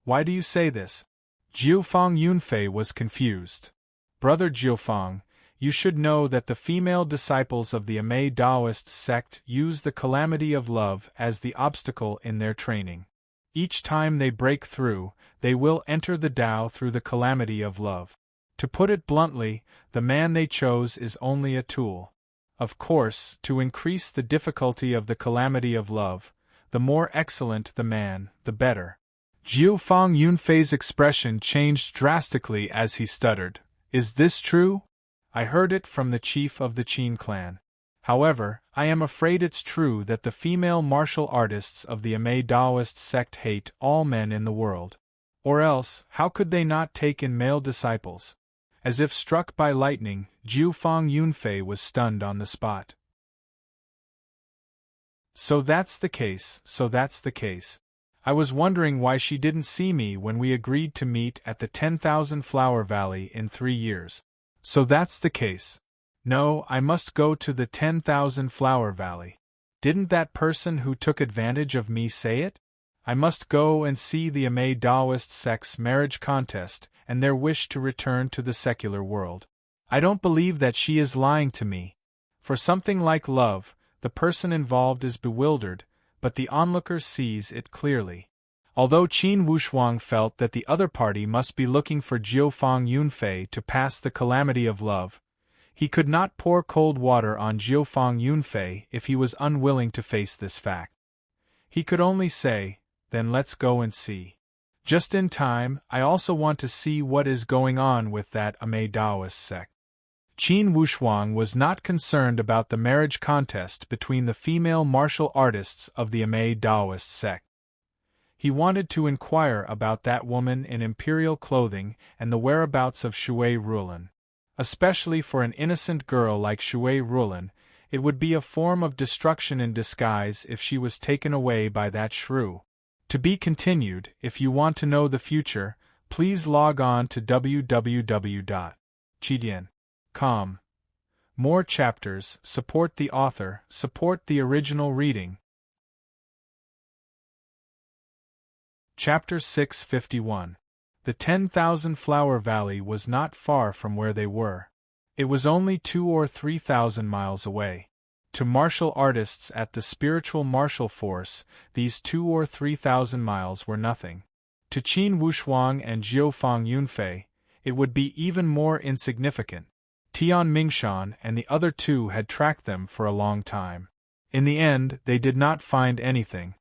Why do you say this? Jiufang Yunfei was confused. Brother Jiufang, you should know that the female disciples of the Amei Daoist sect use the calamity of love as the obstacle in their training. Each time they break through, they will enter the Tao through the calamity of love. To put it bluntly, the man they chose is only a tool. Of course, to increase the difficulty of the calamity of love, the more excellent the man, the better. Jiufang Yunfei's expression changed drastically as he stuttered. Is this true? I heard it from the chief of the Qin clan. However, I am afraid it's true that the female martial artists of the Amei Daoist sect hate all men in the world. Or else, how could they not take in male disciples? As if struck by lightning, Jiufang Yunfei was stunned on the spot. So that's the case. I was wondering why she didn't see me when we agreed to meet at the 10,000 Flower Valley in 3 years. So that's the case. No, I must go to the 10,000 Flower Valley. Didn't that person who took advantage of me say it? I must go and see the Amei Daoist sect's marriage contest and their wish to return to the secular world. I don't believe that she is lying to me. For something like love, the person involved is bewildered, but the onlooker sees it clearly. Although Qin Wushuang felt that the other party must be looking for Jiufang Yunfei to pass the calamity of love, he could not pour cold water on Jiufang Yunfei if he was unwilling to face this fact. He could only say, then let's go and see. Just in time, I also want to see what is going on with that Amei Daoist sect. Qin Wushuang was not concerned about the marriage contest between the female martial artists of the Amei Daoist sect. He wanted to inquire about that woman in imperial clothing and the whereabouts of Shui Rulan. Especially for an innocent girl like Shui Rulan, it would be a form of destruction in disguise if she was taken away by that shrew. To be continued. If you want to know the future, please log on to www.chidian.com. More chapters. Support the author. Support the original reading. Chapter 651. The 10,000 Flower Valley was not far from where they were. It was only 2,000 or 3,000 miles away. To martial artists at the spiritual martial force, these 2,000 or 3,000 miles were nothing. To Qin Wushuang and Jiufang Yunfei, it would be even more insignificant. Tian Mingshan and the other two had tracked them for a long time. In the end, they did not find anything.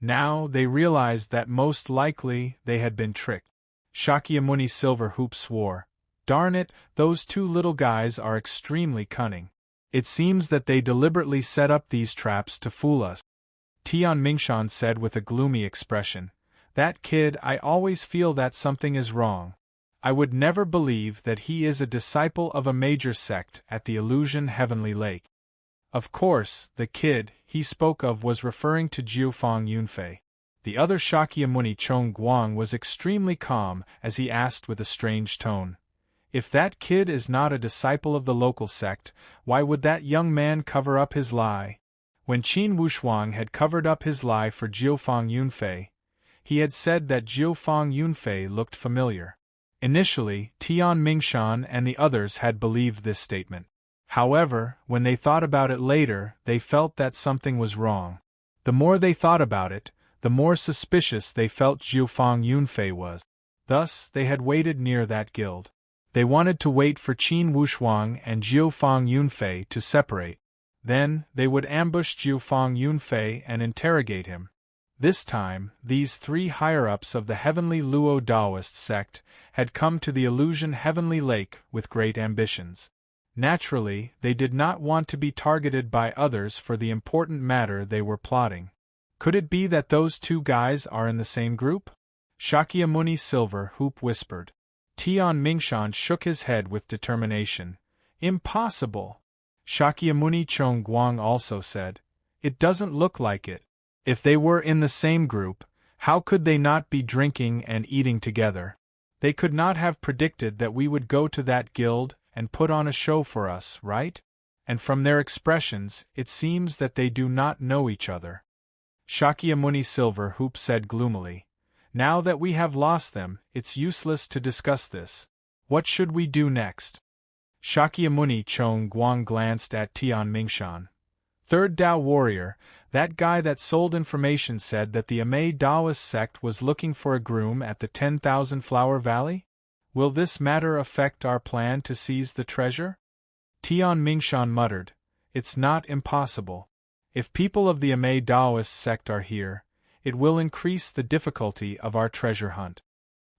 Now they realized that most likely they had been tricked. Shakyamuni Silverhoop swore, "Darn it, those two little guys are extremely cunning. It seems that they deliberately set up these traps to fool us." Tian Mingshan said with a gloomy expression, "That kid, I always feel that something is wrong. I would never believe that he is a disciple of a major sect at the Illusion Heavenly Lake." Of course, the kid he spoke of was referring to Jiufang Yunfei. The other Shakyamuni Chong Guang was extremely calm as he asked with a strange tone, "If that kid is not a disciple of the local sect, why would that young man cover up his lie?" When Qin Wushuang had covered up his lie for Jiufang Yunfei, he had said that Jiufang Yunfei looked familiar. Initially, Tian Mingshan and the others had believed this statement. However, when they thought about it later, they felt that something was wrong. The more they thought about it, the more suspicious they felt Jiufang Yunfei was. Thus, they had waited near that guild. They wanted to wait for Qin Wushuang and Jiufang Yunfei to separate. Then, they would ambush Jiufang Yunfei and interrogate him. This time, these three higher-ups of the Heavenly Luo Taoist sect had come to the Illusion Heavenly Lake with great ambitions. Naturally, they did not want to be targeted by others for the important matter they were plotting. Could it be that those two guys are in the same group? Shakyamuni Silver Hoop whispered. Tian Mingshan shook his head with determination. Impossible! Shakyamuni Chongguang also said. It doesn't look like it. If they were in the same group, how could they not be drinking and eating together? They could not have predicted that we would go to that guild and put on a show for us, right? And from their expressions, it seems that they do not know each other. Shakyamuni Silver Hoop said gloomily. Now that we have lost them, it's useless to discuss this. What should we do next? Shakyamuni Chongguang glanced at Tian Mingshan. Third Dao warrior, that guy that sold information said that the Amei Daoist sect was looking for a groom at the 10,000 Flower Valley? Will this matter affect our plan to seize the treasure? Tian Mingshan muttered. It's not impossible. If people of the Amei Daoist sect are here, it will increase the difficulty of our treasure hunt.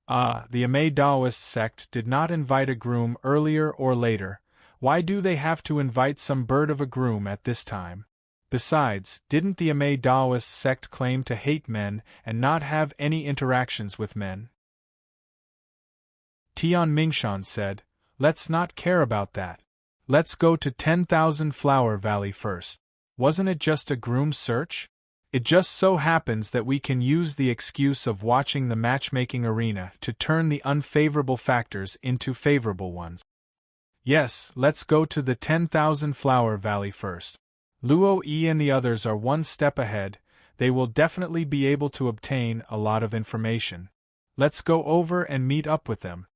The Amei Daoist sect did not invite a groom earlier or later. Why do they have to invite some bird of a groom at this time? Besides, didn't the Amei Daoist sect claim to hate men and not have any interactions with men? Tian Mingshan said, let's not care about that. Let's go to 10,000 Flower Valley first. Wasn't it just a groom search? It just so happens that we can use the excuse of watching the matchmaking arena to turn the unfavorable factors into favorable ones. Yes, let's go to the 10,000 Flower Valley first. Luo Yi and the others are one step ahead. They will definitely be able to obtain a lot of information. Let's go over and meet up with them.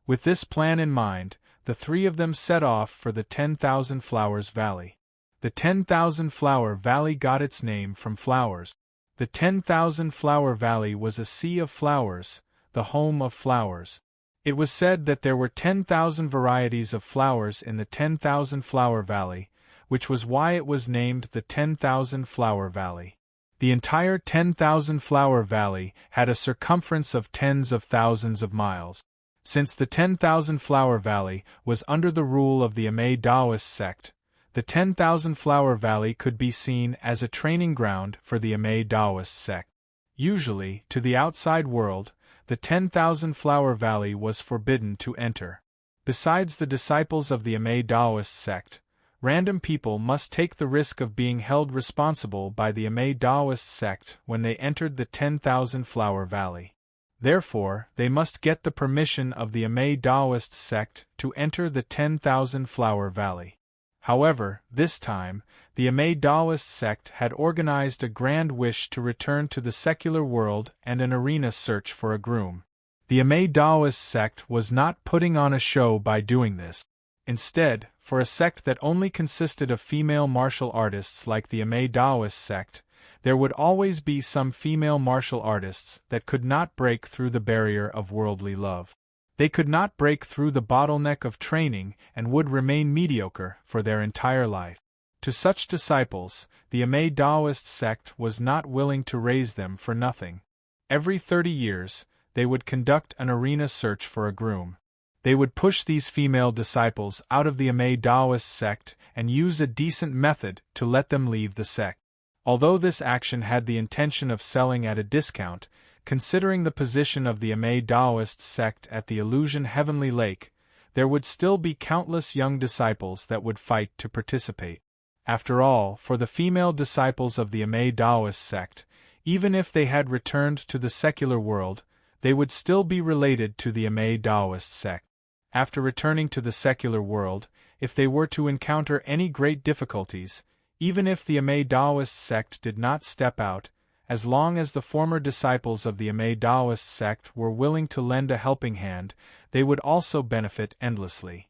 With this plan in mind, the three of them set off for the 10,000 Flowers Valley. The 10,000 Flower Valley got its name from flowers. The 10,000 Flower Valley was a sea of flowers, the home of flowers. It was said that there were 10,000 varieties of flowers in the 10,000 Flower Valley, which was why it was named the 10,000 Flower Valley. The entire 10,000 Flower Valley had a circumference of tens of thousands of miles. Since the 10,000 Flower Valley was under the rule of the Amei Daoist sect, the 10,000 Flower Valley could be seen as a training ground for the Amei Daoist sect. Usually, to the outside world, the 10,000 Flower Valley was forbidden to enter. Besides the disciples of the Amei Daoist sect, random people must take the risk of being held responsible by the Amei Daoist sect when they entered the 10,000 Flower Valley. Therefore, they must get the permission of the Amei Daoist sect to enter the 10,000 Flower Valley. However, this time, the Amei Daoist sect had organized a grand wish to return to the secular world and an arena search for a groom. The Amei Daoist sect was not putting on a show by doing this. Instead, for a sect that only consisted of female martial artists like the Amei Daoist sect, there would always be some female martial artists that could not break through the barrier of worldly love. They could not break through the bottleneck of training and would remain mediocre for their entire life. To such disciples, the Amei Daoist sect was not willing to raise them for nothing. Every 30 years, they would conduct an arena search for a groom. They would push these female disciples out of the Amei Daoist sect and use a decent method to let them leave the sect. Although this action had the intention of selling at a discount, considering the position of the Amei Daoist sect at the Illusion Heavenly Lake, there would still be countless young disciples that would fight to participate. After all, for the female disciples of the Amei Daoist sect, even if they had returned to the secular world, they would still be related to the Amei Daoist sect. After returning to the secular world, if they were to encounter any great difficulties, even if the Amei Daoist sect did not step out, as long as the former disciples of the Amei Taoist sect were willing to lend a helping hand, they would also benefit endlessly.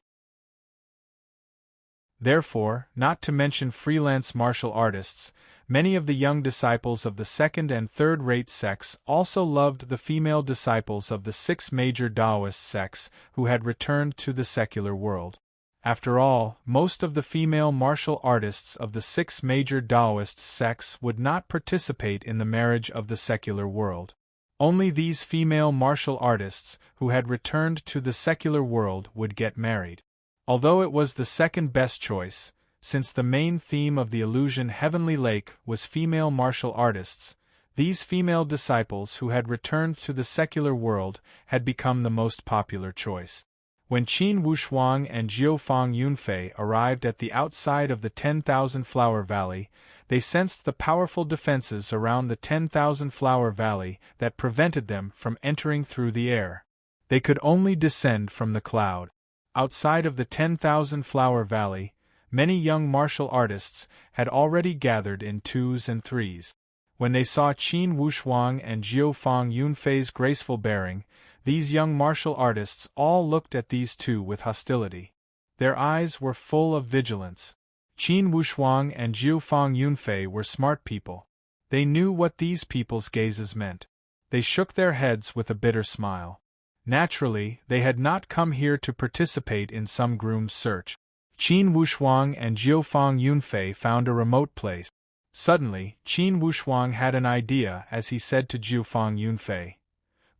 Therefore, not to mention freelance martial artists, many of the young disciples of the second and third-rate sects also loved the female disciples of the 6 major Taoist sects who had returned to the secular world. After all, most of the female martial artists of the 6 major Taoist sects would not participate in the marriage of the secular world. Only these female martial artists who had returned to the secular world would get married. Although it was the second best choice, since the main theme of the illusion Heavenly Lake was female martial artists, these female disciples who had returned to the secular world had become the most popular choice. When Qin Wushuang and Jiufang Yunfei arrived at the outside of the 10,000 Flower Valley, they sensed the powerful defenses around the 10,000 Flower Valley that prevented them from entering through the air. They could only descend from the cloud. Outside of the 10,000 Flower Valley, many young martial artists had already gathered in 2s and 3s. When they saw Qin Wushuang and Jiufang Yunfei's graceful bearing, these young martial artists all looked at these two with hostility. Their eyes were full of vigilance. Qin Wushuang and Jiufang Yunfei were smart people. They knew what these people's gazes meant. They shook their heads with a bitter smile. Naturally, they had not come here to participate in some groom's search. Qin Wushuang and Jiufang Yunfei found a remote place. Suddenly, Qin Wushuang had an idea as he said to Jiufang Yunfei,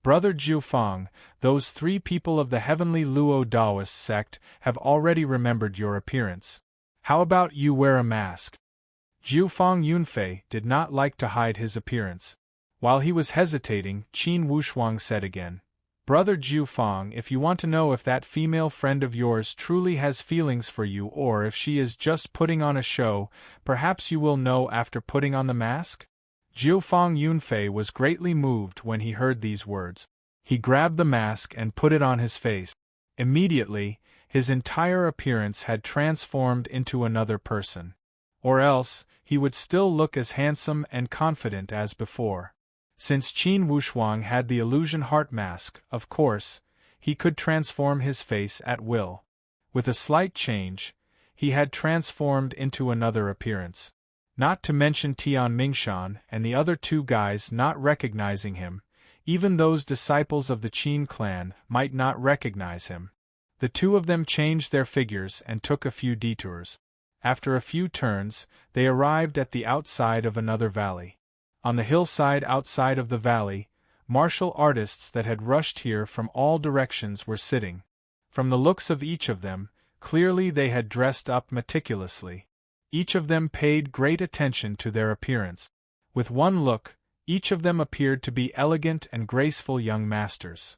"Brother Jiufang, those 3 people of the Heavenly Luo Taoist sect have already remembered your appearance. How about you wear a mask?" Jiufang Yunfei did not like to hide his appearance. While he was hesitating, Qin Wushuang said again, "Brother Jiufang, if you want to know if that female friend of yours truly has feelings for you or if she is just putting on a show, perhaps you will know after putting on the mask?" Jiufang Yunfei was greatly moved when he heard these words. He grabbed the mask and put it on his face. Immediately, his entire appearance had transformed into another person. Or else, he would still look as handsome and confident as before. Since Qin Wushuang had the illusion heart mask, of course, he could transform his face at will. With a slight change, he had transformed into another appearance. Not to mention Tian Mingshan and the other 2 guys not recognizing him, even those disciples of the Qin clan might not recognize him. The 2 of them changed their figures and took a few detours. After a few turns, they arrived at the outside of another valley. On the hillside outside of the valley, martial artists that had rushed here from all directions were sitting. From the looks of each of them, clearly they had dressed up meticulously. Each of them paid great attention to their appearance. With one look, each of them appeared to be elegant and graceful young masters.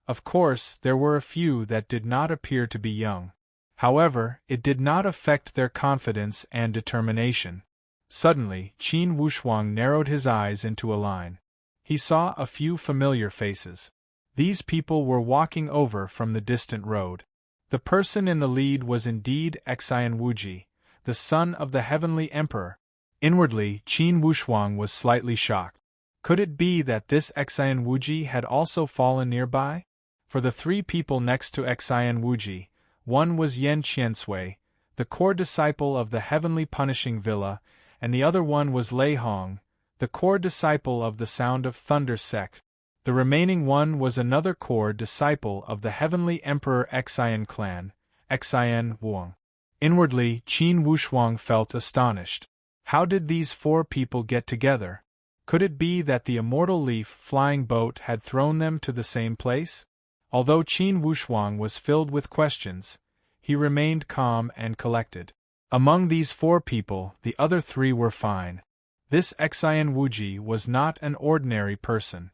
Of course, there were a few that did not appear to be young. However, it did not affect their confidence and determination. Suddenly, Qin Wushuang narrowed his eyes into a line. He saw a few familiar faces. These people were walking over from the distant road. The person in the lead was indeed Xian Wuji, the son of the Heavenly Emperor. Inwardly, Qin Wushuang was slightly shocked. Could it be that this Xian Wuji had also fallen nearby? For the 3 people next to Xian Wuji, one was Yan Qiansui, the core disciple of the Heavenly Punishing Villa, and the other one was Lei Hong, the core disciple of the Sound of Thunder sect. The remaining one was another core disciple of the Heavenly Emperor Xian clan, Xian Wuang. Inwardly, Qin Wushuang felt astonished. How did these 4 people get together? Could it be that the immortal leaf flying boat had thrown them to the same place? Although Qin Wushuang was filled with questions, he remained calm and collected. Among these 4 people, the other 3 were fine. This Xian Wuji was not an ordinary person.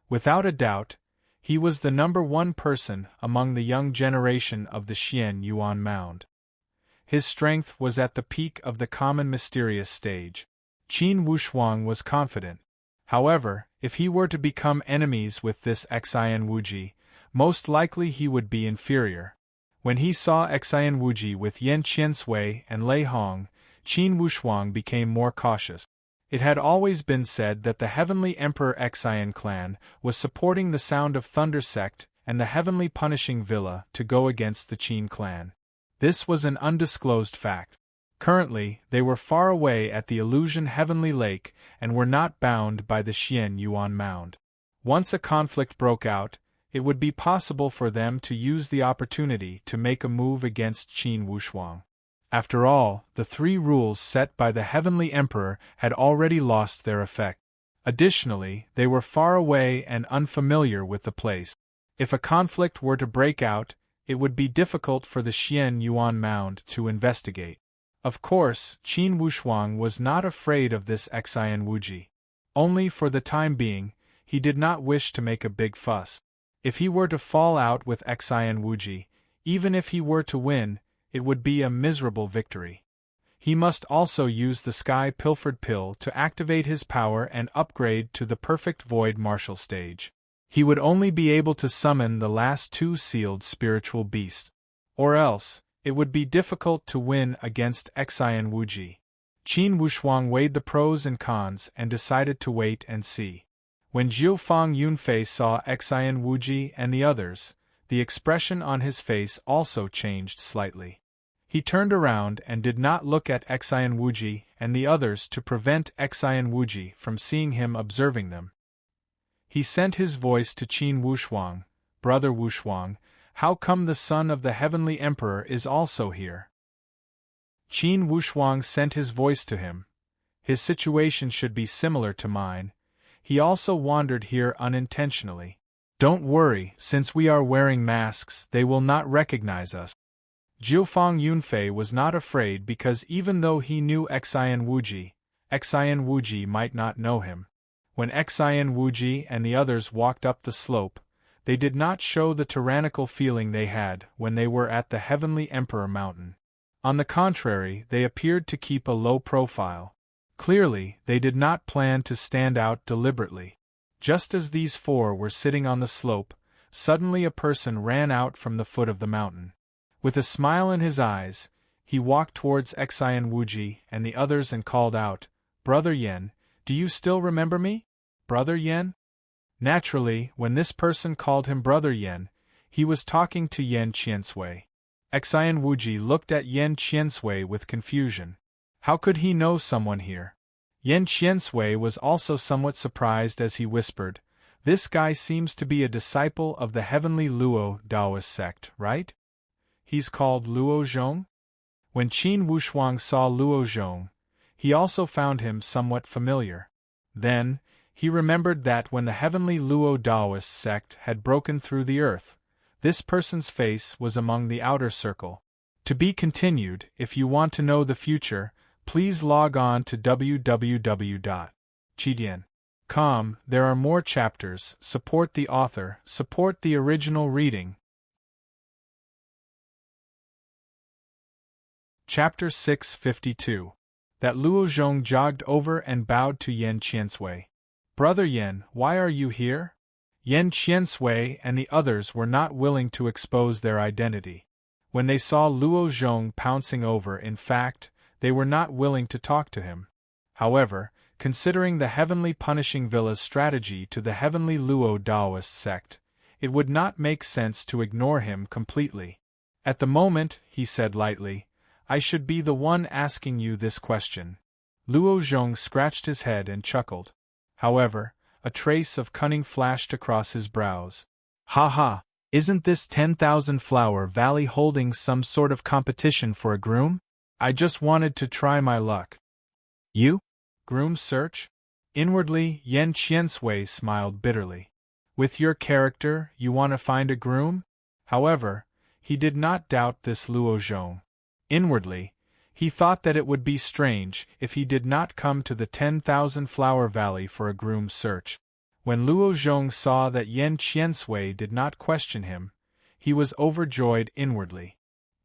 Without a doubt, he was the #1 person among the young generation of the Xian Yuan Mound. His strength was at the peak of the common mysterious stage. Qin Wushuang was confident. However, if he were to become enemies with this Xian Wuji, most likely he would be inferior. When he saw Xian Wuji with Yan Qiansui and Lei Hong, Qin Wushuang became more cautious. It had always been said that the heavenly Emperor Xian clan was supporting the Sound of Thunder sect and the heavenly punishing villa to go against the Qin clan. This was an undisclosed fact. Currently, they were far away at the Illusion Heavenly Lake and were not bound by the Xian Yuan Mound. Once a conflict broke out, it would be possible for them to use the opportunity to make a move against Qin Wushuang. After all, the 3 rules set by the Heavenly Emperor had already lost their effect. Additionally, they were far away and unfamiliar with the place. If a conflict were to break out, it would be difficult for the Xian Yuan Mound to investigate. Of course, Qin Wushuang was not afraid of this Xian Wuji. Only for the time being, he did not wish to make a big fuss. If he were to fall out with Xian Wuji, even if he were to win, it would be a miserable victory. He must also use the Sky Pilfered Pill to activate his power and upgrade to the Perfect Void Martial stage. He would only be able to summon the last 2 sealed spiritual beasts. Or else, it would be difficult to win against Xian Wuji. Qin Wushuang weighed the pros and cons and decided to wait and see. When Jiufang Yunfei saw Xian Wuji and the others, the expression on his face also changed slightly. He turned around and did not look at Xian Wuji and the others to prevent Xian Wuji from seeing him observing them. He sent his voice to Qin Wushuang, "Brother Wushuang, how come the son of the Heavenly Emperor is also here?" Qin Wushuang sent his voice to him. "His situation should be similar to mine. He also wandered here unintentionally. Don't worry, since we are wearing masks, they will not recognize us." Jiufang Yunfei was not afraid because even though he knew Xian Wuji might not know him. When Xian Wuji and the others walked up the slope, they did not show the tyrannical feeling they had when they were at the Heavenly Emperor Mountain. On the contrary, they appeared to keep a low profile. Clearly, they did not plan to stand out deliberately. Just as these 4 were sitting on the slope, suddenly a person ran out from the foot of the mountain. With a smile in his eyes, he walked towards Xian Wuji and the others and called out, "Brother Yen, do you still remember me? Brother Yen?" Naturally, when this person called him Brother Yen, he was talking to Yen Qiansui. Xian Wuji looked at Yen Qiansui with confusion. How could he know someone here? Yen Qiansui was also somewhat surprised as he whispered, "This guy seems to be a disciple of the Heavenly Luo Daoist sect, right? He's called Luo Zhong?" When Qin Wushuang saw Luo Zhong, he also found him somewhat familiar. Then, he remembered that when the Heavenly Luo Daoist sect had broken through the earth, this person's face was among the outer circle. To be continued. If you want to know the future, please log on to www.chidian.com. There are more chapters. Support the author, support the original reading. Chapter 652. That Luo Zhong jogged over and bowed to Yen Qiansui. "Brother Yen, why are you here?" Yen Qiansui and the others were not willing to expose their identity. When they saw Luo Zhong pouncing over, in fact, they were not willing to talk to him. However, considering the Heavenly Punishing Villa's strategy to the Heavenly Luo Daoist sect, it would not make sense to ignore him completely. "At the moment," he said lightly, "I should be the one asking you this question." Luo Zhong scratched his head and chuckled. However, a trace of cunning flashed across his brows. "Ha ha, isn't this 10,000 Flower Valley holding some sort of competition for a groom? I just wanted to try my luck." "You? Groom search?" Inwardly, Yen Qiansui smiled bitterly. "With your character, you want to find a groom?" However, he did not doubt this Luo Zhong. Inwardly, he thought that it would be strange if he did not come to the 10,000 Flower Valley for a groom search. When Luo Zhong saw that Yen Qiansui did not question him, he was overjoyed inwardly.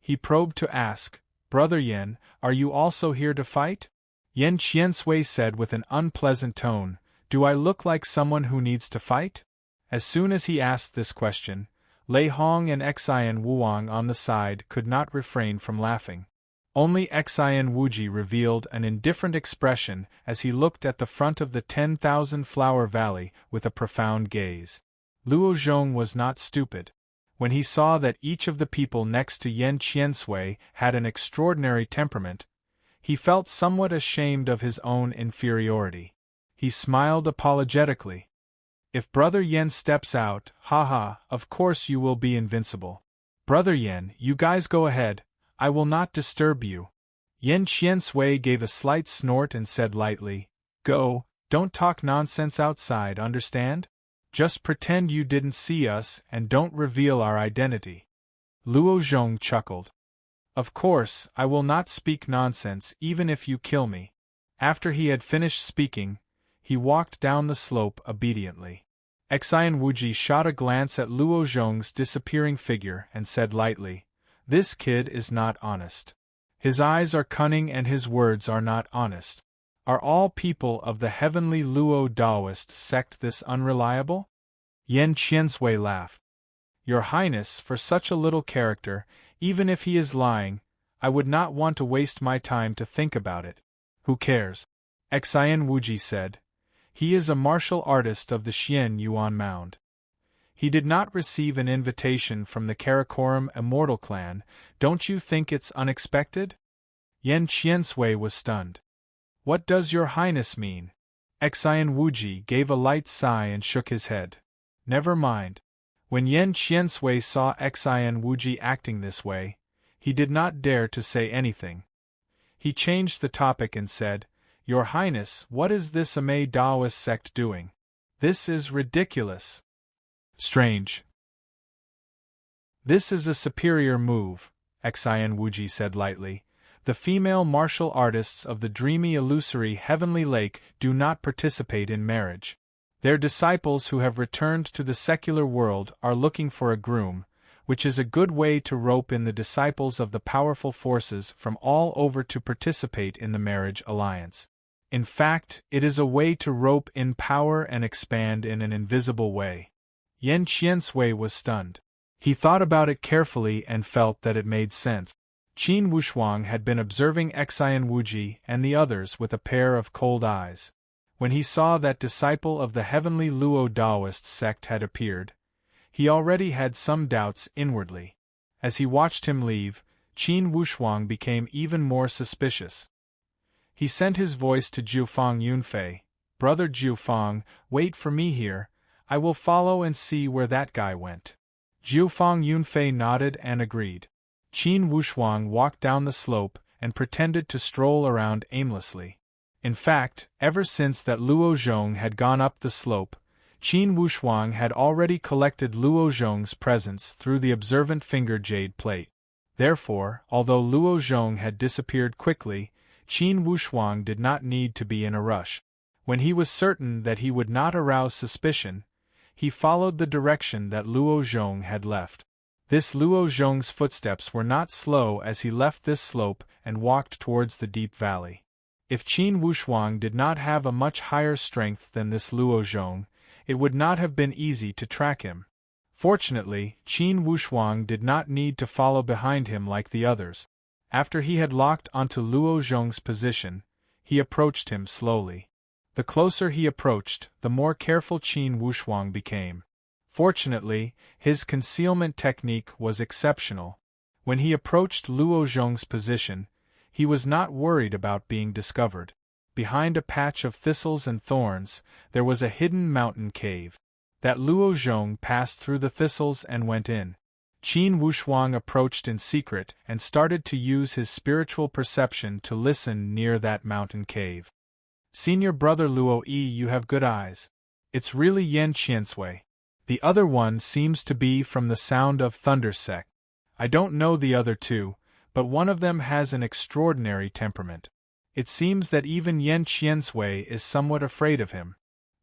He probed to ask, "Brother Yen, are you also here to fight?" Yen Qiansui said with an unpleasant tone, "Do I look like someone who needs to fight?" As soon as he asked this question, Lei Hong and Xian Wuang on the side could not refrain from laughing. Only Xian Wuji revealed an indifferent expression as he looked at the front of the 10,000 flower valley with a profound gaze. Luo Zhong was not stupid. When he saw that each of the people next to Yen Qiansui had an extraordinary temperament, he felt somewhat ashamed of his own inferiority. He smiled apologetically. If Brother Yen steps out, haha, of course you will be invincible. Brother Yen, you guys go ahead, I will not disturb you. Yen Qiansui gave a slight snort and said lightly, Go, don't talk nonsense outside, understand? Just pretend you didn't see us and don't reveal our identity. Luo Zhong chuckled. Of course, I will not speak nonsense even if you kill me. After he had finished speaking, he walked down the slope obediently. Xian Wuji shot a glance at Luo Zhong's disappearing figure and said lightly, This kid is not honest. His eyes are cunning and his words are not honest. Are all people of the heavenly Luo Daoist sect this unreliable? Yen Qiansui laughed. Your Highness, for such a little character, even if he is lying, I would not want to waste my time to think about it. Who cares? Xian Wuji said. He is a martial artist of the Xian Yuan Mound. He did not receive an invitation from the Karakoram Immortal Clan, don't you think it's unexpected? Yen Qiansui was stunned. What does your Highness mean? Xian Wuji gave a light sigh and shook his head. Never mind. When Yen Qiansui saw Xian Wuji acting this way, he did not dare to say anything. He changed the topic and said, Your Highness, what is this Amei Daoist sect doing? This is ridiculous. Strange. This is a superior move, Xian Wuji said lightly. The female martial artists of the dreamy illusory heavenly lake do not participate in marriage. Their disciples who have returned to the secular world are looking for a groom, which is a good way to rope in the disciples of the powerful forces from all over to participate in the marriage alliance. In fact, it is a way to rope in power and expand in an invisible way. Yen Qiansui was stunned. He thought about it carefully and felt that it made sense. Qin Wushuang had been observing Xian Wuji and the others with a pair of cold eyes. When he saw that disciple of the heavenly Luo Daoist sect had appeared, he already had some doubts inwardly. As he watched him leave, Qin Wushuang became even more suspicious. He sent his voice to Jiufang Yunfei, Brother Jiufang, wait for me here, I will follow and see where that guy went. Jiufang Yunfei nodded and agreed. Qin Wushuang walked down the slope and pretended to stroll around aimlessly. In fact, ever since that Luo Zhong had gone up the slope, Qin Wushuang had already collected Luo Zhong's presence through the observant finger jade plate. Therefore, although Luo Zhong had disappeared quickly, Qin Wushuang did not need to be in a rush. When he was certain that he would not arouse suspicion, he followed the direction that Luo Zhong had left. This Luo Zhong's footsteps were not slow as he left this slope and walked towards the deep valley. If Qin Wushuang did not have a much higher strength than this Luo Zhong, it would not have been easy to track him. Fortunately, Qin Wushuang did not need to follow behind him like the others. After he had locked onto Luo Zhong's position, he approached him slowly. The closer he approached, the more careful Qin Wushuang became. Fortunately, his concealment technique was exceptional. When he approached Luo Zhong's position, he was not worried about being discovered. Behind a patch of thistles and thorns, there was a hidden mountain cave. That Luo Zhong passed through the thistles and went in. Qin Wushuang approached in secret and started to use his spiritual perception to listen near that mountain cave. Senior brother Luo Yi, you have good eyes. It's really Yen Qiansui. The other one seems to be from the Sound of Thunder sect. I don't know the other two, but one of them has an extraordinary temperament. It seems that even Yen Qiansui is somewhat afraid of him.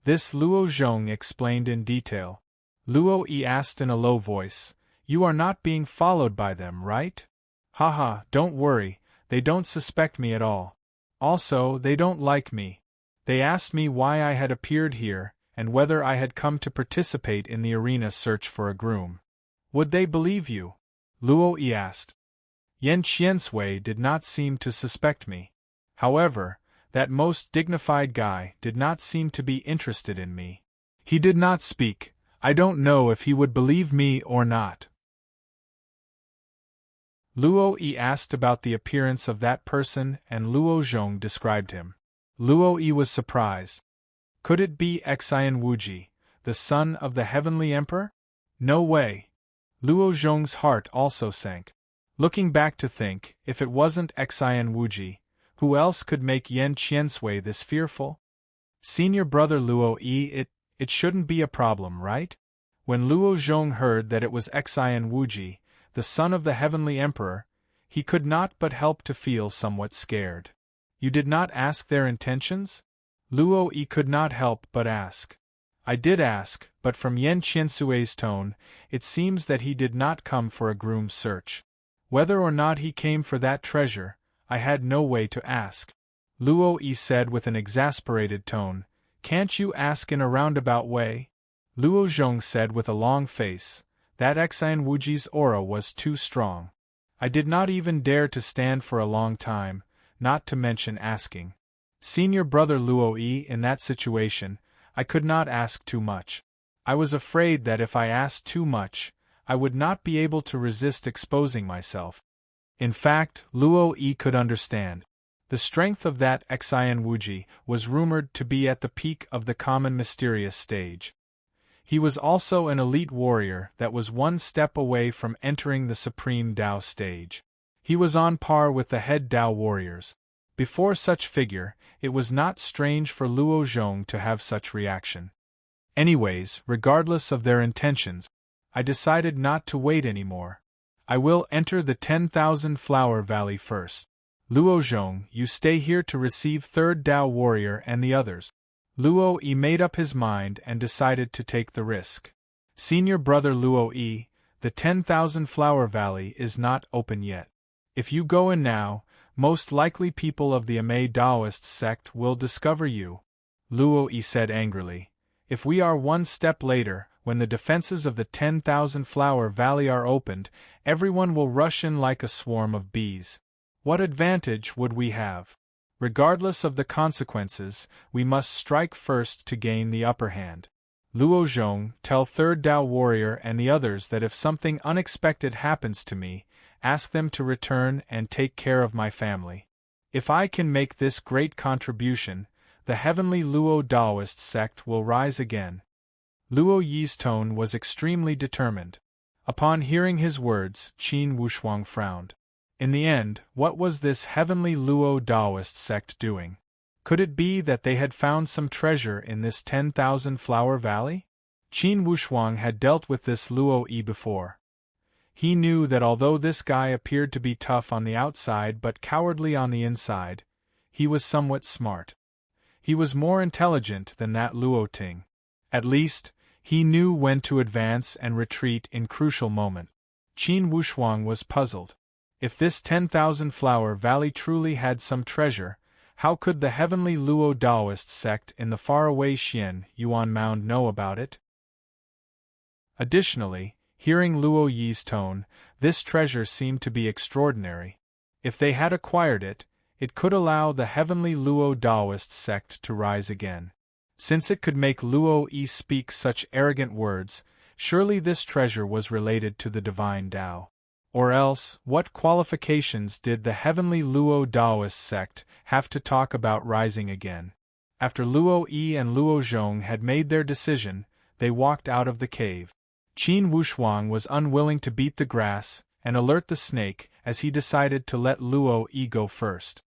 This Luo Zhong explained in detail. Luo Yi asked in a low voice, You are not being followed by them, right? Haha, don't worry, they don't suspect me at all. Also, they don't like me. They asked me why I had appeared here, and whether I had come to participate in the arena search for a groom. Would they believe you? Luo Yi asked. Yen Qiansui did not seem to suspect me. However, that most dignified guy did not seem to be interested in me. He did not speak. I don't know if he would believe me or not. Luo Yi asked about the appearance of that person and Luo Zhong described him. Luo Yi was surprised. Could it be Xian Wuji, the son of the Heavenly Emperor? No way. Luo Zhong's heart also sank. Looking back to think, if it wasn't Xian Wuji, who else could make Yen Qiansui this fearful? Senior brother Luo Yi, it shouldn't be a problem, right? When Luo Zhong heard that it was Xian Wuji, the son of the Heavenly Emperor, he could not but help to feel somewhat scared. You did not ask their intentions? Luo Yi could not help but ask. I did ask, but from Yen Qiansui's tone, it seems that he did not come for a groom search. Whether or not he came for that treasure, I had no way to ask. Luo Yi said with an exasperated tone, "Can't you ask in a roundabout way?" Luo Zhong said with a long face, that Xian Wuji's aura was too strong. I did not even dare to stand for a long time, not to mention asking. Senior brother Luo Yi, in that situation, I could not ask too much. I was afraid that if I asked too much, I would not be able to resist exposing myself. In fact, Luo Yi could understand. The strength of that Xian Wuji was rumored to be at the peak of the common mysterious stage. He was also an elite warrior that was one step away from entering the supreme Dao stage. He was on par with the head Dao warriors. Before such figure, it was not strange for Luo Zhong to have such reaction. Anyways, regardless of their intentions, I decided not to wait anymore. I will enter the 10,000 Flower Valley first. Luo Zhong, you stay here to receive third Dao warrior and the others. Luo Yi made up his mind and decided to take the risk. Senior brother Luo Yi, the 10,000 Flower Valley is not open yet. If you go in now, most likely people of the Amei Daoist sect will discover you. Luo Yi said angrily. If we are one step later, when the defenses of the 10,000 Flower Valley are opened, everyone will rush in like a swarm of bees. What advantage would we have? Regardless of the consequences, we must strike first to gain the upper hand. Luo Zhong, tell third Dao warrior and the others that if something unexpected happens to me, ask them to return and take care of my family. If I can make this great contribution, the heavenly Luo Daoist sect will rise again. Luo Yi's tone was extremely determined. Upon hearing his words, Qin Wushuang frowned. In the end, what was this heavenly Luo Daoist sect doing? Could it be that they had found some treasure in this 10,000 Flower Valley? Qin Wushuang had dealt with this Luo Yi before. He knew that although this guy appeared to be tough on the outside but cowardly on the inside, he was somewhat smart. He was more intelligent than that Luo Ting. At least, he knew when to advance and retreat in crucial moments. Qin Wushuang was puzzled. If this 10,000 Flower Valley truly had some treasure, how could the heavenly Luo Daoist sect in the faraway Xian Yuan Mound know about it? Additionally, hearing Luo Yi's tone, this treasure seemed to be extraordinary. If they had acquired it, it could allow the heavenly Luo Daoist sect to rise again. Since it could make Luo Yi speak such arrogant words, surely this treasure was related to the divine Dao. Or else, what qualifications did the heavenly Luo Daoist sect have to talk about rising again? After Luo Yi and Luo Zhong had made their decision, they walked out of the cave. Qin Wushuang was unwilling to beat the grass and alert the snake as he decided to let Luo Yi go first.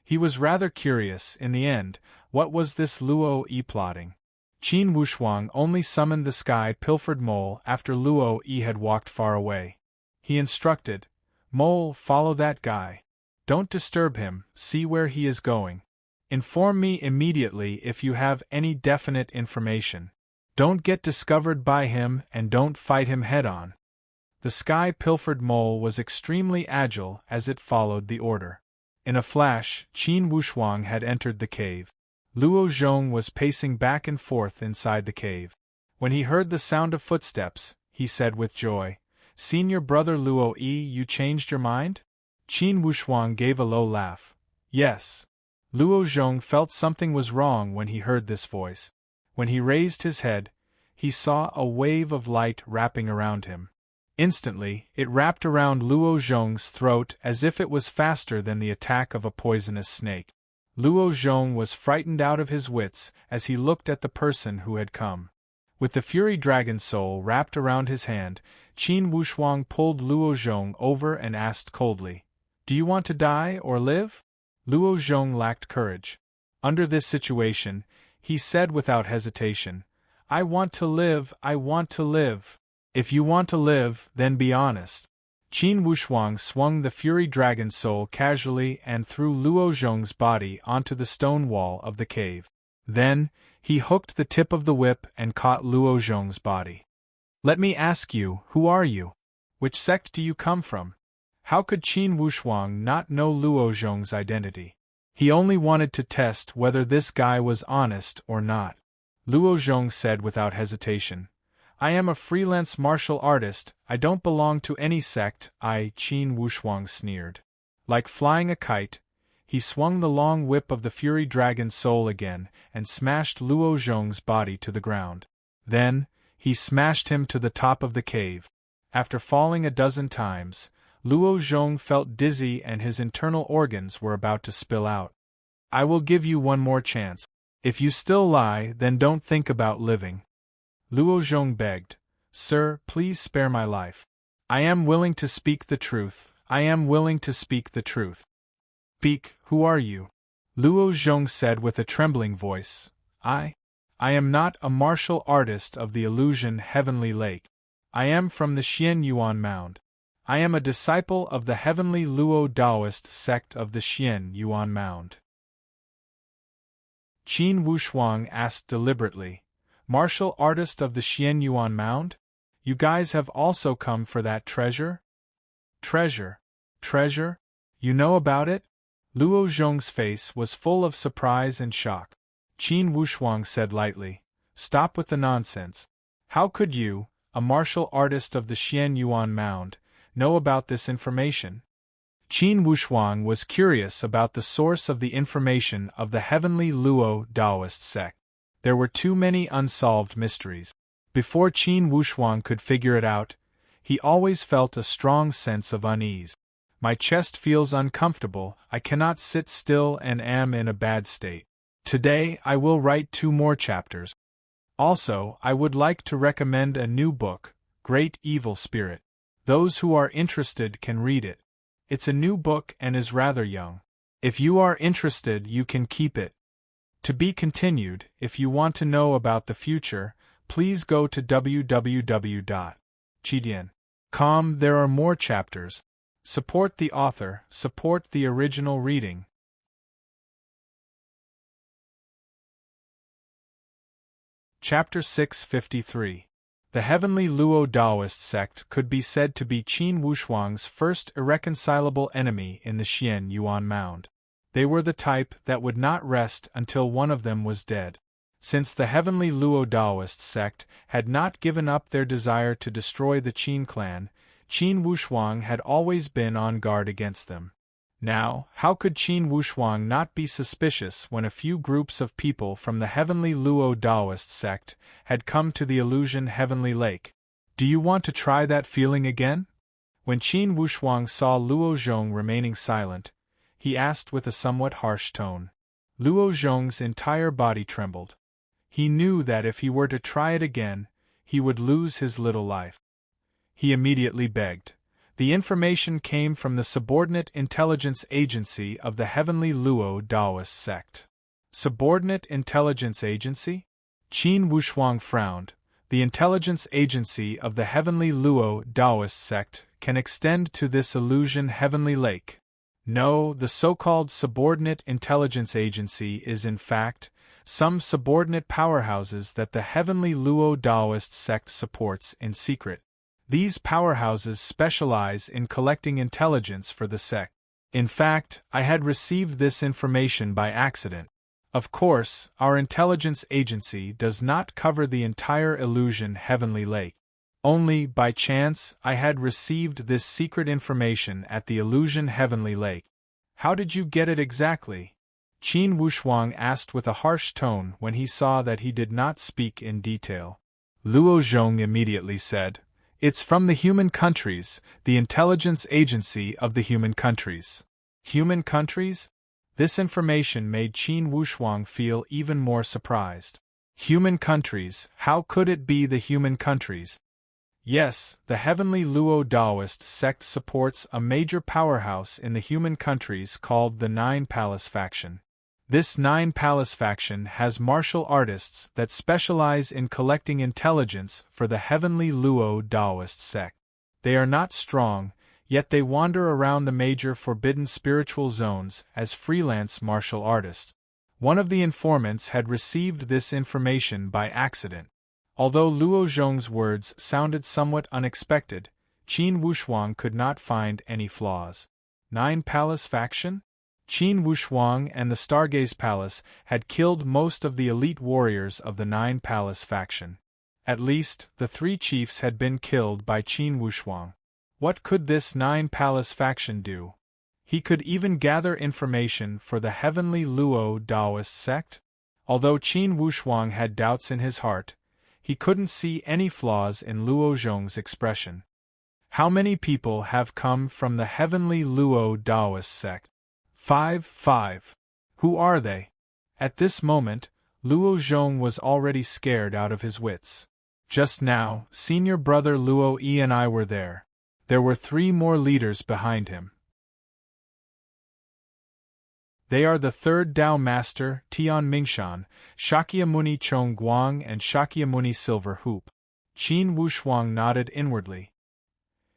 He was rather curious, in the end, what was this Luo Yi plotting? Qin Wushuang only summoned the sky-pilfered mole after Luo Yi had walked far away. He instructed, "Mole, follow that guy. Don't disturb him, see where he is going. Inform me immediately if you have any definite information. Don't get discovered by him and don't fight him head-on." The sky-pilfered mole was extremely agile as it followed the order. In a flash, Qin Wushuang had entered the cave. Luo Zhong was pacing back and forth inside the cave. When he heard the sound of footsteps, he said with joy, "Senior brother Luo Yi, you changed your mind?" Qin Wushuang gave a low laugh. Yes. Luo Zhong felt something was wrong when he heard this voice. When he raised his head, he saw a wave of light wrapping around him. Instantly, it wrapped around Luo Zhong's throat as if it was faster than the attack of a poisonous snake. Luo Zhong was frightened out of his wits as he looked at the person who had come. With the Fury Dragon Soul wrapped around his hand, Qin Wushuang pulled Luo Zhong over and asked coldly, "Do you want to die or live?" Luo Zhong lacked courage. Under this situation, he said without hesitation, "I want to live, I want to live." "If you want to live, then be honest." Qin Wushuang swung the Fury Dragon Soul casually and threw Luo Zhong's body onto the stone wall of the cave. Then, he hooked the tip of the whip and caught Luo Zhong's body. "Let me ask you, who are you? Which sect do you come from?" How could Qin Wushuang not know Luo Zhong's identity? He only wanted to test whether this guy was honest or not. Luo Zhong said without hesitation, "I am a freelance martial artist, I don't belong to any sect." Qin Wushuang sneered. Like flying a kite, he swung the long whip of the Fury Dragon Soul again and smashed Luo Zhong's body to the ground. Then, he smashed him to the top of the cave. After falling a dozen times, Luo Zhong felt dizzy and his internal organs were about to spill out. "I will give you one more chance. If you still lie, then don't think about living." Luo Zhong begged, "Sir, please spare my life. I am willing to speak the truth, I am willing to speak the truth." "Speak, who are you?" Luo Zhong said with a trembling voice. I am not a martial artist of the illusion Heavenly Lake. I am from the Xian Yuan Mound. I am a disciple of the Heavenly Luo Taoist sect of the Xian Yuan Mound." Qin Wushuang asked deliberately, "Martial artist of the Xian Yuan Mound? You guys have also come for that treasure?" "Treasure? Treasure? You know about it?" Luo Zhong's face was full of surprise and shock. Qin Wushuang said lightly, "Stop with the nonsense. How could you, a martial artist of the Xian Yuan Mound, know about this information?" Qin Wushuang was curious about the source of the information of the Heavenly Luo Taoist sect. There were too many unsolved mysteries. Before Qin Wushuang could figure it out, he always felt a strong sense of unease. "My chest feels uncomfortable, I cannot sit still and am in a bad state. Today I will write 2 more chapters. Also, I would like to recommend a new book, Great Evil Spirit. Those who are interested can read it. It's a new book and is rather young. If you are interested, you can keep it. To be continued. If you want to know about the future, please go to www.chidian.com. There are more chapters. Support the author, support the original reading. Chapter 653. The Heavenly Luo Taoist sect could be said to be Qin Wushuang's first irreconcilable enemy in the Xian Yuan Mound. They were the type that would not rest until one of them was dead. Since the Heavenly Luo Taoist sect had not given up their desire to destroy the Qin clan, Qin Wushuang had always been on guard against them. Now, how could Qin Wushuang not be suspicious when a few groups of people from the Heavenly Luo Taoist sect had come to the illusion Heavenly Lake? Do you want to try that feeling again? When Qin Wushuang saw Luo Zhong remaining silent, he asked with a somewhat harsh tone. Luo Zhong's entire body trembled. He knew that if he were to try it again, he would lose his little life. He immediately begged. The information came from the Subordinate Intelligence Agency of the Heavenly Luo Taoist sect. Subordinate Intelligence Agency? Qin Wushuang frowned. The intelligence agency of the Heavenly Luo Taoist sect can extend to this illusion Heavenly Lake. No, the so-called Subordinate Intelligence Agency is in fact some subordinate powerhouses that the Heavenly Luo Taoist sect supports in secret. These powerhouses specialize in collecting intelligence for the sect. In fact, I had received this information by accident. Of course, our intelligence agency does not cover the entire illusion Heavenly Lake. Only, by chance, I had received this secret information at the Illusion Heavenly Lake. How did you get it exactly? Qin Wushuang asked with a harsh tone when he saw that he did not speak in detail. Luo Zhong immediately said, "It's from the human countries, the intelligence agency of the human countries." Human countries? This information made Qin Wushuang feel even more surprised. Human countries, how could it be the human countries? Yes, the Heavenly Luo Taoist sect supports a major powerhouse in the human countries called the Nine Palace faction. This Nine Palace faction has martial artists that specialize in collecting intelligence for the Heavenly Luo Taoist sect. They are not strong, yet they wander around the major forbidden spiritual zones as freelance martial artists. One of the informants had received this information by accident. Although Luo Zhong's words sounded somewhat unexpected, Qin Wushuang could not find any flaws. Nine Palace faction? Qin Wushuang and the Stargaze Palace had killed most of the elite warriors of the Nine Palace faction. At least, the three chiefs had been killed by Qin Wushuang. What could this Nine Palace faction do? He could even gather information for the Heavenly Luo Taoist sect? Although Qin Wushuang had doubts in his heart, he couldn't see any flaws in Luo Zhong's expression. How many people have come from the Heavenly Luo Taoist sect? 5. Who are they? At this moment, Luo Zhong was already scared out of his wits. Just now, senior brother Luo Yi and I were there. There were 3 more leaders behind him. They are the third Tao Master, Tian Mingshan, Shakyamuni Chong Guang and Shakyamuni Silver Hoop. Qin Wushuang nodded inwardly.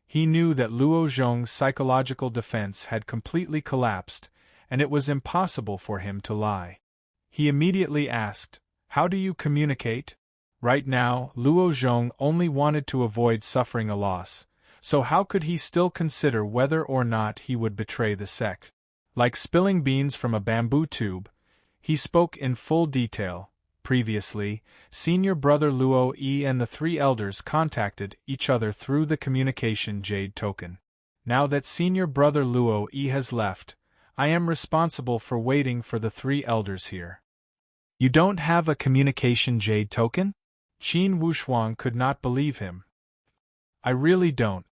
He knew that Luo Zhong's psychological defense had completely collapsed, and it was impossible for him to lie. He immediately asked, "How do you communicate?" Right now, Luo Zhong only wanted to avoid suffering a loss, so how could he still consider whether or not he would betray the sect? Like spilling beans from a bamboo tube, he spoke in full detail. Previously, senior brother Luo Yi and the 3 elders contacted each other through the communication jade token. Now that senior brother Luo Yi has left, I am responsible for waiting for the 3 elders here. You don't have a communication jade token? Qin Wushuang could not believe him. I really don't.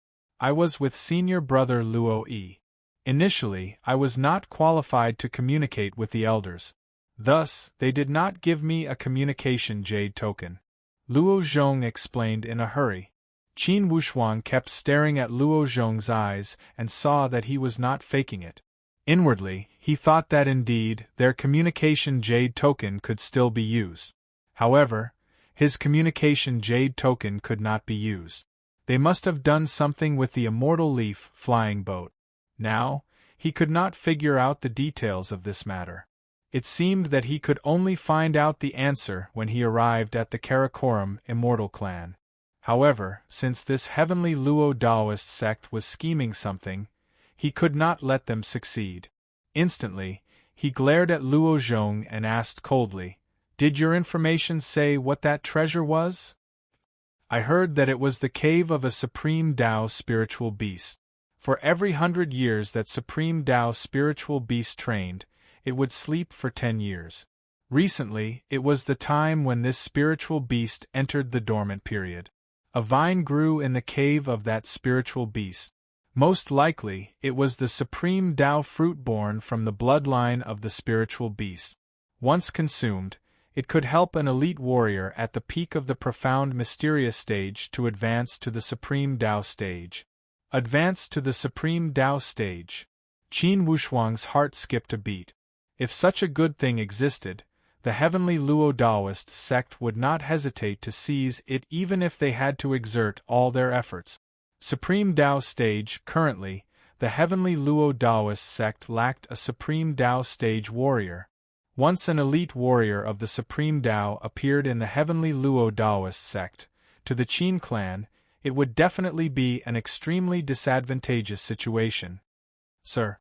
I was with senior brother Luo Yi. Initially, I was not qualified to communicate with the elders. Thus, they did not give me a communication jade token. Luo Zhong explained in a hurry. Qin Wushuang kept staring at Luo Zhong's eyes and saw that he was not faking it. Inwardly, he thought that indeed, their communication jade token could still be used. However, his communication jade token could not be used. They must have done something with the immortal leaf flying boat. Now, he could not figure out the details of this matter. It seemed that he could only find out the answer when he arrived at the Karakoram Immortal Clan. However, since this Heavenly Luo Taoist sect was scheming something, he could not let them succeed. Instantly, he glared at Luo Zhong and asked coldly, "Did your information say what that treasure was?" "I heard that it was the cave of a Supreme Tao spiritual beast. For every 100 years that Supreme Tao spiritual beast trained, it would sleep for 10 years. Recently, it was the time when this spiritual beast entered the dormant period. A vine grew in the cave of that spiritual beast. Most likely, it was the Supreme Tao fruit born from the bloodline of the spiritual beast. Once consumed, it could help an elite warrior at the peak of the profound mysterious stage to advance to the Supreme Tao stage. Advance to the Supreme Tao stage. Qin Wushuang's heart skipped a beat. If such a good thing existed, the Heavenly Luo Taoist sect would not hesitate to seize it even if they had to exert all their efforts. Supreme Tao stage. Currently, the Heavenly Luo Taoist sect lacked a Supreme Tao stage warrior. Once an elite warrior of the Supreme Tao appeared in the Heavenly Luo Taoist sect, to the Qin clan, it would definitely be an extremely disadvantageous situation. Sir,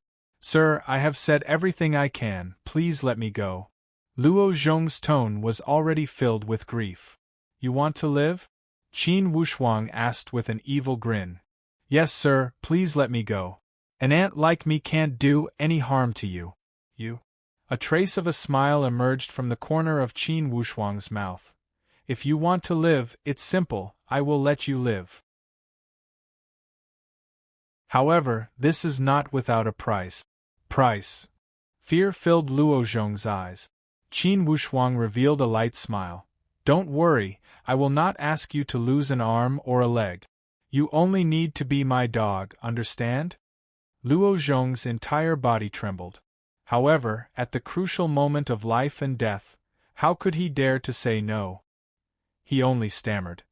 I have said everything I can, please let me go. Luo Zhong's tone was already filled with grief. You want to live? Qin Wushuang asked with an evil grin. Yes, sir, please let me go. An ant like me can't do any harm to you. You? A trace of a smile emerged from the corner of Qin Wushuang's mouth. If you want to live, it's simple, I will let you live. However, this is not without a price. Price? Fear filled Luo Zhong's eyes. Qin Wushuang revealed a light smile. Don't worry, I will not ask you to lose an arm or a leg. You only need to be my dog, understand? Luo Zhong's entire body trembled. However, at the crucial moment of life and death, how could he dare to say no? He only stammered.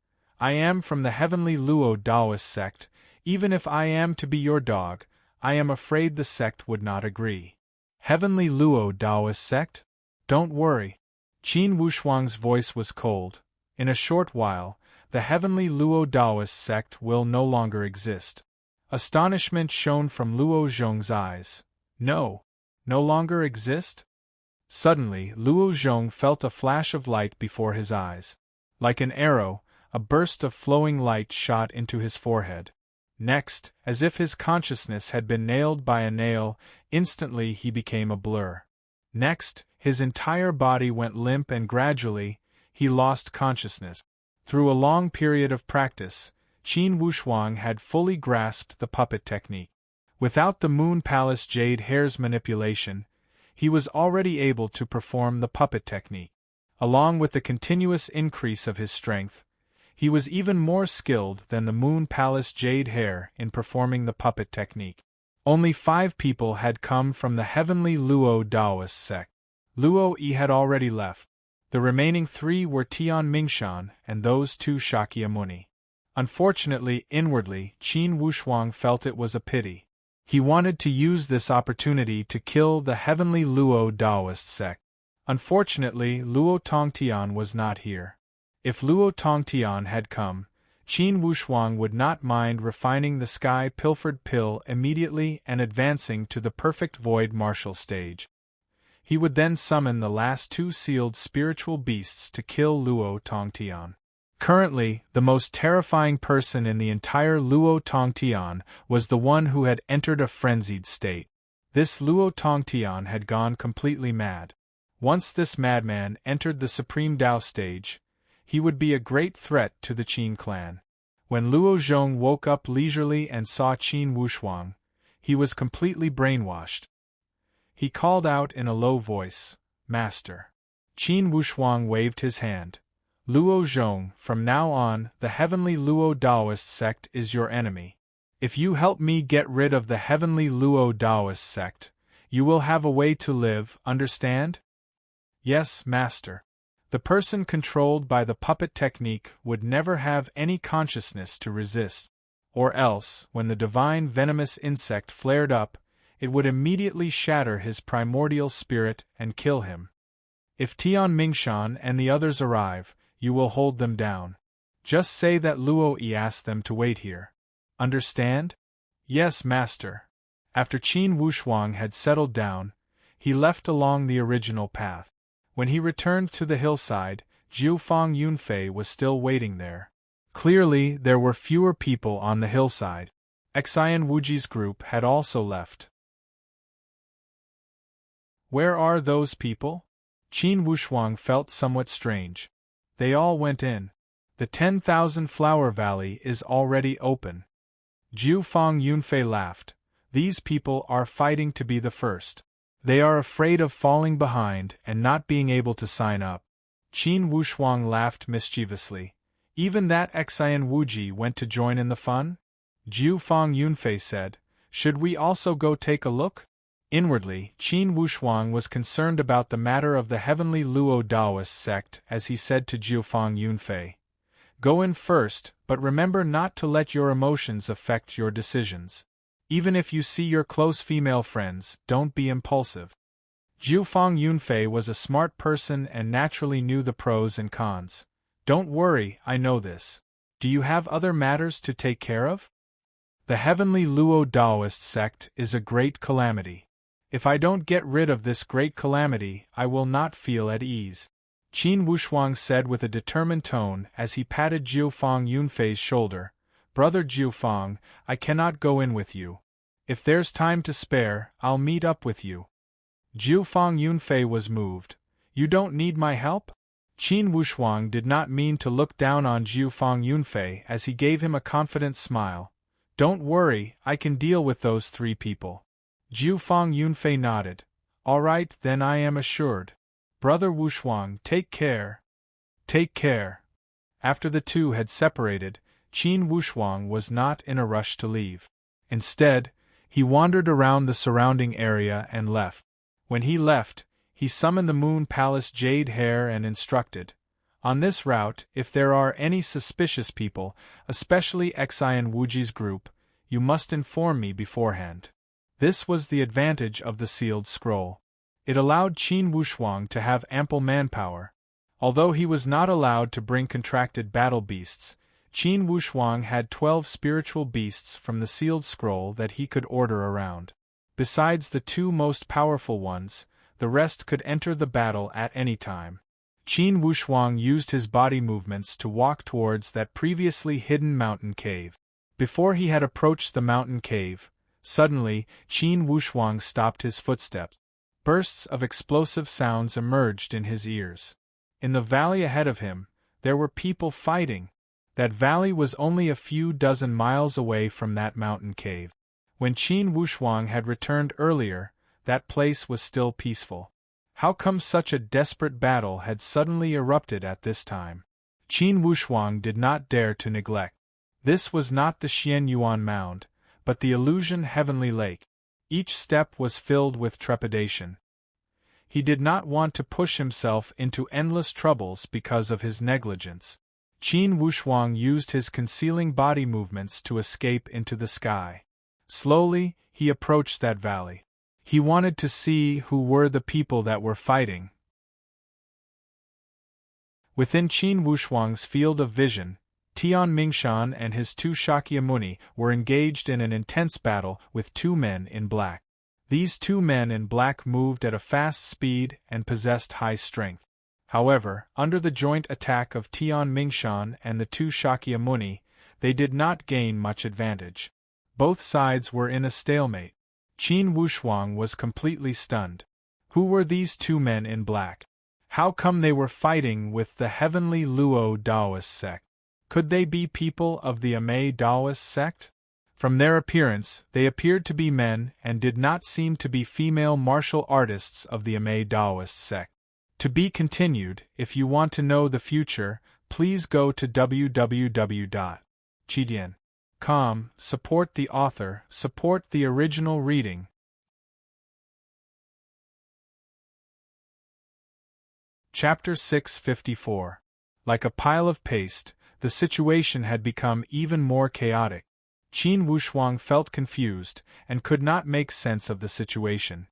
I am from the heavenly Luo Taoist sect. Even if I am to be your dog, I am afraid the sect would not agree. Heavenly Luo Taoist sect? Don't worry. Qin Wushuang's voice was cold. In a short while, the heavenly Luo Taoist sect will no longer exist. Astonishment shone from Luo Zhong's eyes. No longer exist? Suddenly, Luo Zhong felt a flash of light before his eyes. Like an arrow, a burst of flowing light shot into his forehead. Next, as if his consciousness had been nailed by a nail, instantly he became a blur. Next, his entire body went limp and gradually, he lost consciousness. Through a long period of practice, Qin Wushuang had fully grasped the puppet technique. Without the Moon Palace Jade Hare's manipulation, he was already able to perform the puppet technique. Along with the continuous increase of his strength, he was even more skilled than the Moon Palace Jade Hare in performing the puppet technique. Only 5 people had come from the heavenly Luo Taoist sect. Luo Yi had already left. The remaining 3 were Tian Mingshan and those 2 Shakyamuni. Unfortunately, inwardly, Qin Wushuang felt it was a pity. He wanted to use this opportunity to kill the heavenly Luo Taoist sect. Unfortunately, Luo Tongtian was not here. If Luo Tongtian had come, Qin Wushuang would not mind refining the sky pilfered pill immediately and advancing to the perfect void martial stage. He would then summon the last 2 sealed spiritual beasts to kill Luo Tongtian. Currently, the most terrifying person in the entire Luo Tongtian was the one who had entered a frenzied state. This Luo Tongtian had gone completely mad. Once this madman entered the Supreme Tao stage, he would be a great threat to the Qin clan. When Luo Zhong woke up leisurely and saw Qin Wushuang, he was completely brainwashed. He called out in a low voice, Master. Qin Wushuang waved his hand. Luo Zhong, from now on, the heavenly Luo Taoist sect is your enemy. If you help me get rid of the heavenly Luo Taoist sect, you will have a way to live, understand? Yes, Master. The person controlled by the puppet technique would never have any consciousness to resist. Or else, when the divine venomous insect flared up, it would immediately shatter his primordial spirit and kill him. If Tian Mingshan and the others arrive, you will hold them down. Just say that Luo Yi asked them to wait here. Understand? Yes, Master. After Qin Wushuang had settled down, he left along the original path. When he returned to the hillside, Jiufang Yunfei was still waiting there. Clearly, there were fewer people on the hillside. Xian Wuji's group had also left. Where are those people? Qin Wushuang felt somewhat strange. They all went in. The 10,000 Flower Valley is already open. Jiufang Yunfei laughed. These people are fighting to be the first. They are afraid of falling behind and not being able to sign up. Qin Wushuang laughed mischievously. Even that Xian Wuji went to join in the fun? Jiufang Yunfei said, Should we also go take a look? Inwardly, Qin Wushuang was concerned about the matter of the heavenly Luo Taoist sect as he said to Jiufang Yunfei, Go in first, but remember not to let your emotions affect your decisions. Even if you see your close female friends, don't be impulsive. Jiufang Yunfei was a smart person and naturally knew the pros and cons. Don't worry, I know this. Do you have other matters to take care of? The heavenly Luo Taoist sect is a great calamity. If I don't get rid of this great calamity, I will not feel at ease. Qin Wushuang said with a determined tone as he patted Jiufang Yunfei's shoulder. Brother Jiufang, I cannot go in with you. If there's time to spare, I'll meet up with you. Jiufang Yunfei was moved. You don't need my help? Qin Wushuang did not mean to look down on Jiufang Yunfei as he gave him a confident smile. Don't worry, I can deal with those 3 people. Jiufang Yunfei nodded. All right, then I am assured. Brother Wushuang, take care. Take care. After the two had separated, Qin Wushuang was not in a rush to leave. Instead, he wandered around the surrounding area and left. When he left, he summoned the Moon Palace Jade Hare and instructed, on this route, if there are any suspicious people, especially Xian Wuji's group, you must inform me beforehand. This was the advantage of the sealed scroll. It allowed Qin Wushuang to have ample manpower. Although he was not allowed to bring contracted battle beasts, Qin Wushuang had 12 spiritual beasts from the sealed scroll that he could order around. Besides the 2 most powerful ones, the rest could enter the battle at any time. Qin Wushuang used his body movements to walk towards that previously hidden mountain cave. Before he had approached the mountain cave, suddenly, Qin Wushuang stopped his footsteps. Bursts of explosive sounds emerged in his ears. In the valley ahead of him, there were people fighting. That valley was only a few dozen miles away from that mountain cave. When Qin Wushuang had returned earlier, that place was still peaceful. How come such a desperate battle had suddenly erupted at this time? Qin Wushuang did not dare to neglect. This was not the Xian Yuan Mound, but the illusion Heavenly Lake. Each step was filled with trepidation. He did not want to push himself into endless troubles because of his negligence. Qin Wushuang used his concealing body movements to escape into the sky. Slowly, he approached that valley. He wanted to see who were the people that were fighting. Within Qin Wushuang's field of vision, Tian Mingshan and his 2 Shakyamuni were engaged in an intense battle with 2 men in black. These 2 men in black moved at a fast speed and possessed high strength. However, under the joint attack of Tian Mingshan and the 2 Shakyamuni, they did not gain much advantage. Both sides were in a stalemate. Qin Wushuang was completely stunned. Who were these 2 men in black? How come they were fighting with the heavenly Luo Daoist sect? Could they be people of the Amei Daoist sect? From their appearance, they appeared to be men and did not seem to be female martial artists of the Amei Daoist sect. To be continued. If you want to know the future, please go to www.chidian.com. Support the author, support the original reading. Chapter 654. Like a pile of paste, the situation had become even more chaotic. Qin Wushuang felt confused and could not make sense of the situation.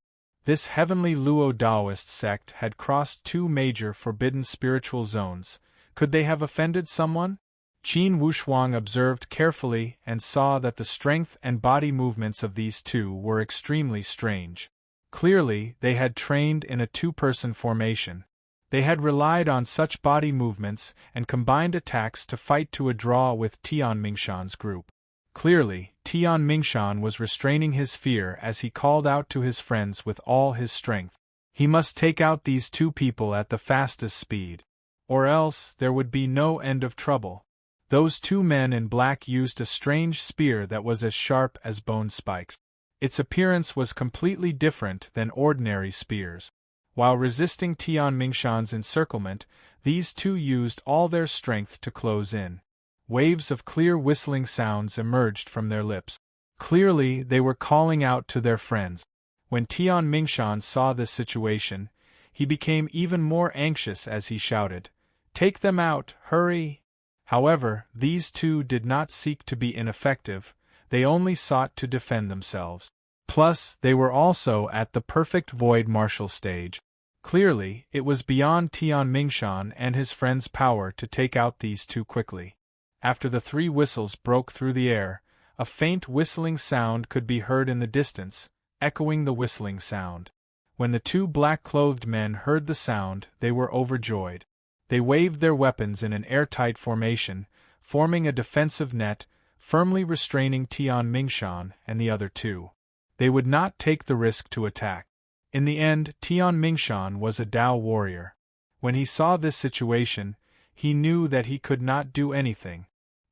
This heavenly Luo Daoist sect had crossed 2 major forbidden spiritual zones. Could they have offended someone? Qin Wushuang observed carefully and saw that the strength and body movements of these 2 were extremely strange. Clearly, they had trained in a 2-person formation. They had relied on such body movements and combined attacks to fight to a draw with Tian Mingshan's group. Clearly, Tian Mingshan was restraining his fear as he called out to his friends with all his strength. He must take out these 2 people at the fastest speed. Or else, there would be no end of trouble. Those 2 men in black used a strange spear that was as sharp as bone spikes. Its appearance was completely different than ordinary spears. While resisting Tian Mingshan's encirclement, these 2 used all their strength to close in. Waves of clear whistling sounds emerged from their lips. Clearly, they were calling out to their friends. When Tian Mingshan saw this situation, he became even more anxious as he shouted, "Take them out, hurry!" However, these 2 did not seek to be ineffective, they only sought to defend themselves. Plus, they were also at the perfect void martial stage. Clearly, it was beyond Tian Mingshan and his friends' power to take out these 2 quickly. After the 3 whistles broke through the air, a faint whistling sound could be heard in the distance, echoing the whistling sound. When the 2 black-clothed men heard the sound, they were overjoyed. They waved their weapons in an airtight formation, forming a defensive net, firmly restraining Tian Mingshan and the other two. They would not take the risk to attack. In the end, Tian Mingshan was a Dao warrior. When he saw this situation, he knew that he could not do anything.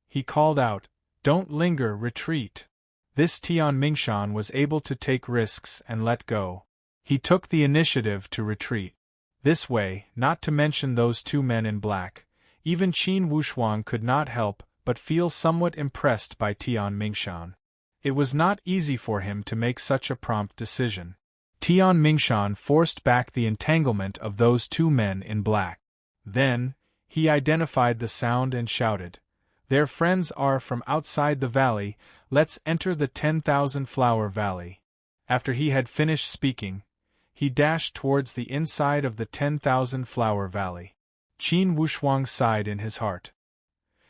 He called out, "Don't linger, retreat." This Tian Mingshan was able to take risks and let go. He took the initiative to retreat. This way, not to mention those two men in black, even Qin Wushuang could not help but feel somewhat impressed by Tian Mingshan. It was not easy for him to make such a prompt decision. Tian Mingshan forced back the entanglement of those two men in black. Then, he identified the sound and shouted, "Their friends are from outside the valley, let's enter the 10,000 flower valley." After he had finished speaking, he dashed towards the inside of the 10,000 flower valley. Qin Wushuang sighed in his heart.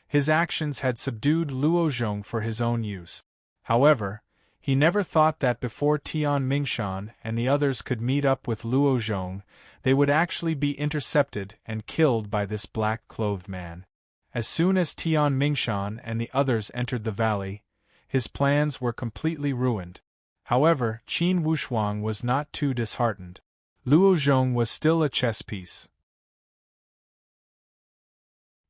His actions had subdued Luo Zhong for his own use. However, he never thought that before Tian Mingshan and the others could meet up with Luo Zhong, they would actually be intercepted and killed by this black-clothed man. As soon as Tian Mingshan and the others entered the valley, his plans were completely ruined. However, Qin Wushuang was not too disheartened. Luo Zhong was still a chess piece.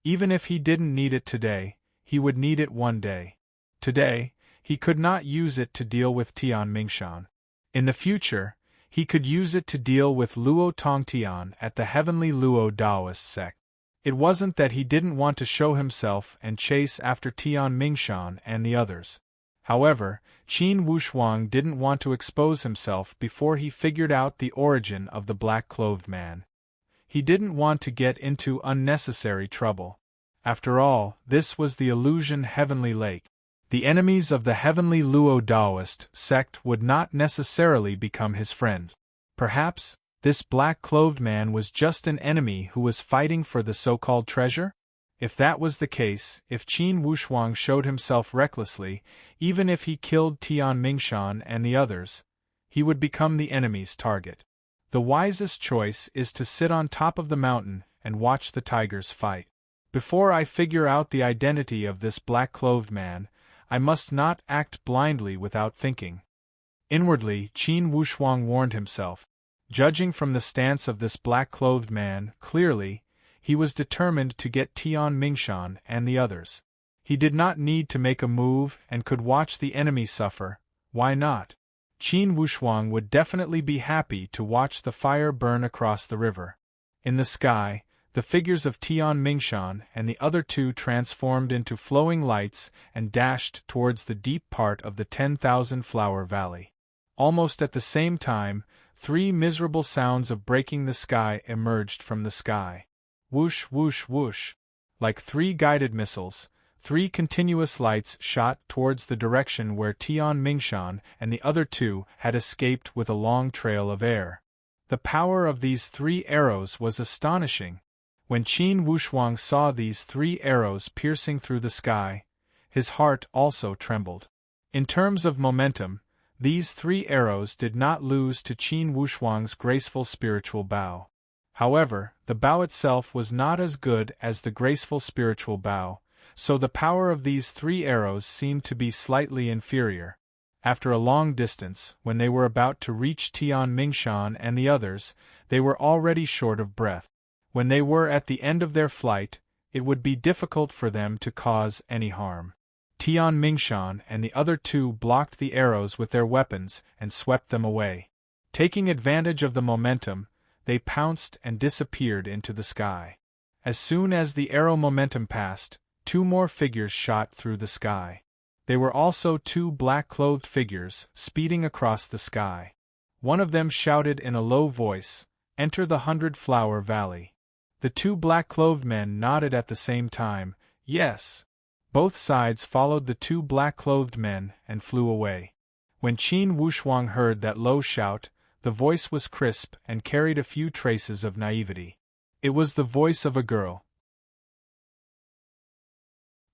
Even if he didn't need it today, he would need it one day. Today, he could not use it to deal with Tian Mingshan. In the future, he could use it to deal with Luo Tongtian at the Heavenly Luo Daoist sect. It wasn't that he didn't want to show himself and chase after Tian Mingshan and the others. However, Qin Wushuang didn't want to expose himself before he figured out the origin of the black-clothed man. He didn't want to get into unnecessary trouble. After all, this was the illusion Heavenly Lake. The enemies of the Heavenly Luo Daoist sect would not necessarily become his friend. Perhaps, this black-clothed man was just an enemy who was fighting for the so-called treasure? If that was the case, if Qin Wushuang showed himself recklessly, even if he killed Tian Mingshan and the others, he would become the enemy's target. The wisest choice is to sit on top of the mountain and watch the tigers fight. Before I figure out the identity of this black-clothed man, I must not act blindly without thinking. Inwardly, Qin Wushuang warned himself. Judging from the stance of this black-clothed man, clearly, he was determined to get Tian Mingshan and the others. He did not need to make a move and could watch the enemy suffer. Why not? Qin Wushuang would definitely be happy to watch the fire burn across the river. In the sky, the figures of Tian Mingshan and the other two transformed into flowing lights and dashed towards the deep part of the 10,000 flower valley. Almost at the same time, 3 miserable sounds of breaking the sky emerged from the sky. Whoosh, whoosh, whoosh. Like 3 guided missiles, 3 continuous lights shot towards the direction where Tian Mingshan and the other two had escaped with a long trail of air. The power of these 3 arrows was astonishing. When Qin Wushuang saw these 3 arrows piercing through the sky, his heart also trembled. In terms of momentum, these 3 arrows did not lose to Qin Wushuang's graceful spiritual bow. However, the bow itself was not as good as the graceful spiritual bow, so the power of these 3 arrows seemed to be slightly inferior. After a long distance, when they were about to reach Tian Mingshan and the others, they were already short of breath. When they were at the end of their flight, it would be difficult for them to cause any harm. Tian Mingshan and the other two blocked the arrows with their weapons and swept them away. Taking advantage of the momentum, they pounced and disappeared into the sky. As soon as the arrow momentum passed, 2 more figures shot through the sky. They were also 2 black-clothed figures, speeding across the sky. One of them shouted in a low voice, "Enter the 100-flower valley." The 2 black-clothed men nodded at the same time, "Yes." Both sides followed the 2 black-clothed men and flew away. When Qin Wushuang heard that low shout, the voice was crisp and carried a few traces of naivety. It was the voice of a girl.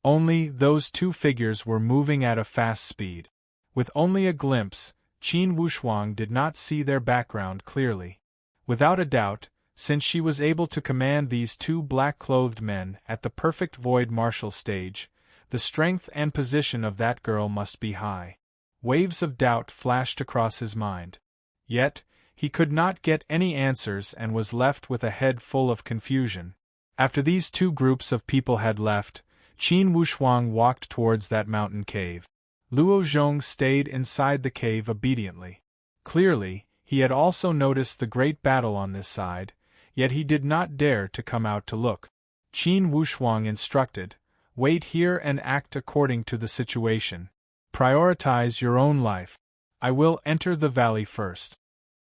Only, those 2 figures were moving at a fast speed. With only a glimpse, Qin Wushuang did not see their background clearly. Without a doubt, Since she was able to command these two black-clothed men at the perfect void martial stage, the strength and position of that girl must be high. Waves of doubt flashed across his mind. Yet, he could not get any answers and was left with a head full of confusion. After these two groups of people had left, Qin Wushuang walked towards that mountain cave. Luo Zhong stayed inside the cave obediently. Clearly, he had also noticed the great battle on this side, yet he did not dare to come out to look. Qin Wushuang instructed, "Wait here and act according to the situation. Prioritize your own life. I will enter the valley first."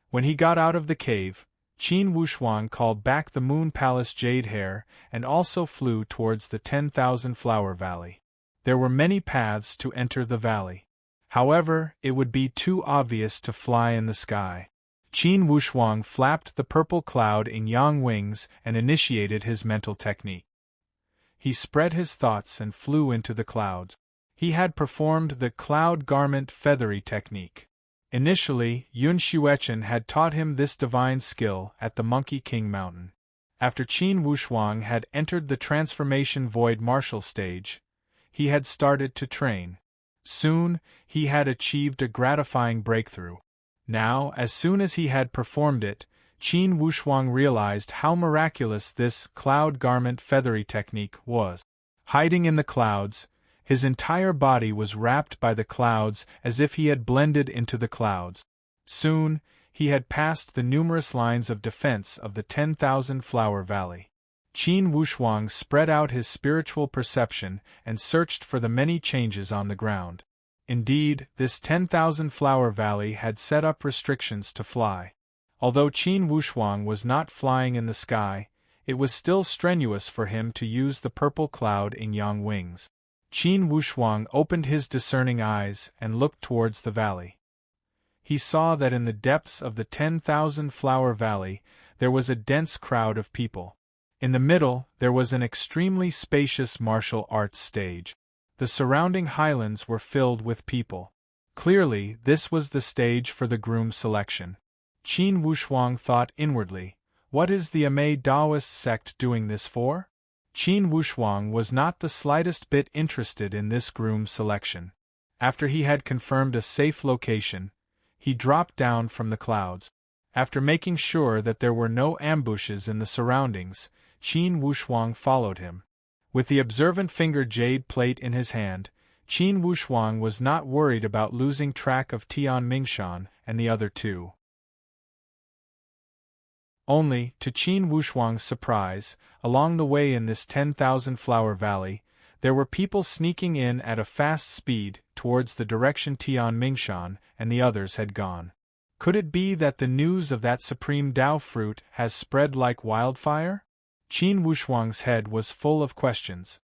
When he got out of the cave, Qin Wushuang called back the Moon Palace Jade Hare and also flew towards the 10,000 Flower Valley. There were many paths to enter the valley. However, it would be too obvious to fly in the sky. Qin Wushuang flapped the purple cloud in yang wings and initiated his mental technique. He spread his thoughts and flew into the clouds. He had performed the cloud garment feathery technique. Initially, Yun Xuechen had taught him this divine skill at the Monkey King Mountain. After Qin Wushuang had entered the transformation void martial stage, he had started to train. Soon, he had achieved a gratifying breakthrough. Now, as soon as he had performed it, Qin Wushuang realized how miraculous this cloud garment feathery technique was. Hiding in the clouds, his entire body was wrapped by the clouds as if he had blended into the clouds. Soon, he had passed the numerous lines of defense of the 10,000 Flower Valley. Qin Wushuang spread out his spiritual perception and searched for the many changes on the ground. Indeed, this 10,000 Flower Valley had set up restrictions to fly. Although Qin Wushuang was not flying in the sky, it was still strenuous for him to use the purple cloud in yang wings. Qin Wushuang opened his discerning eyes and looked towards the valley. He saw that in the depths of the 10,000 Flower Valley there was a dense crowd of people. In the middle there was an extremely spacious martial arts stage. The surrounding highlands were filled with people. Clearly, this was the stage for the groom selection. Qin Wushuang thought inwardly, "What is the Amei Daoist sect doing this for?" Qin Wushuang was not the slightest bit interested in this groom selection. After he had confirmed a safe location, he dropped down from the clouds. After making sure that there were no ambushes in the surroundings, Qin Wushuang followed him. With the observant finger jade plate in his hand, Qin Wushuang was not worried about losing track of Tian Mingshan and the other two. Only, to Qin Wushuang's surprise, along the way in this 10,000 Flower Valley, there were people sneaking in at a fast speed towards the direction Tian Mingshan and the others had gone. Could it be that the news of that supreme Dao fruit has spread like wildfire? Qin Wushuang's head was full of questions.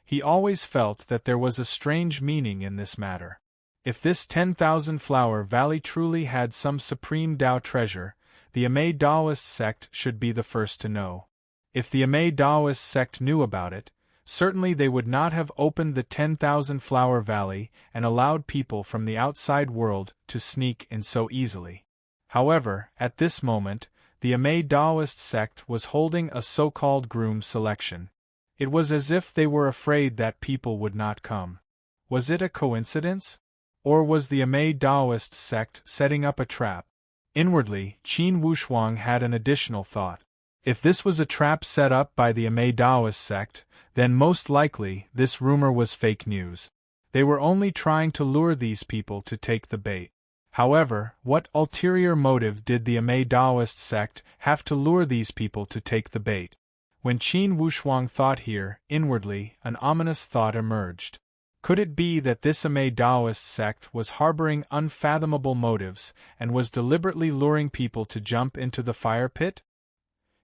He always felt that there was a strange meaning in this matter. If this 10,000 Flower Valley truly had some supreme Dao treasure, the Amei Daoist sect should be the first to know. If the Amei Daoist sect knew about it, certainly they would not have opened the 10,000 Flower Valley and allowed people from the outside world to sneak in so easily. However, at this moment, the Amei Daoist sect was holding a so-called groom selection. It was as if they were afraid that people would not come. Was it a coincidence? Or was the Amei Daoist sect setting up a trap? Inwardly, Qin Wushuang had an additional thought. If this was a trap set up by the Amei Daoist sect, then most likely this rumor was fake news. They were only trying to lure these people to take the bait. However, what ulterior motive did the Amei Daoist sect have to lure these people to take the bait? When Qin Wushuang thought here, inwardly, an ominous thought emerged. Could it be that this Amei Daoist sect was harboring unfathomable motives and was deliberately luring people to jump into the fire pit?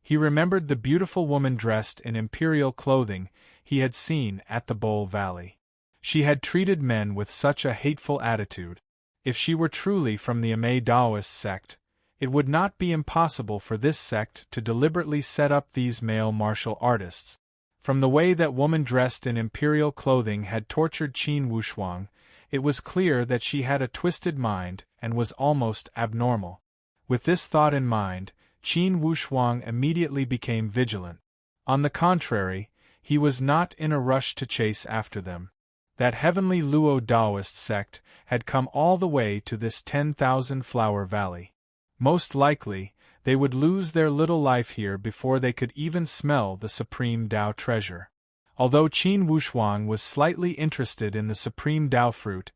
He remembered the beautiful woman dressed in imperial clothing he had seen at the Bowl Valley. She had treated men with such a hateful attitude. If she were truly from the Amei Daoist sect, it would not be impossible for this sect to deliberately set up these male martial artists. From the way that woman dressed in imperial clothing had tortured Qin Wushuang, it was clear that she had a twisted mind and was almost abnormal. With this thought in mind, Qin Wushuang immediately became vigilant. On the contrary, he was not in a rush to chase after them. That heavenly Luo Taoist sect had come all the way to this 10,000 flower valley. Most likely, they would lose their little life here before they could even smell the supreme Tao treasure. Although Qin Wushuang was slightly interested in the supreme Tao fruit,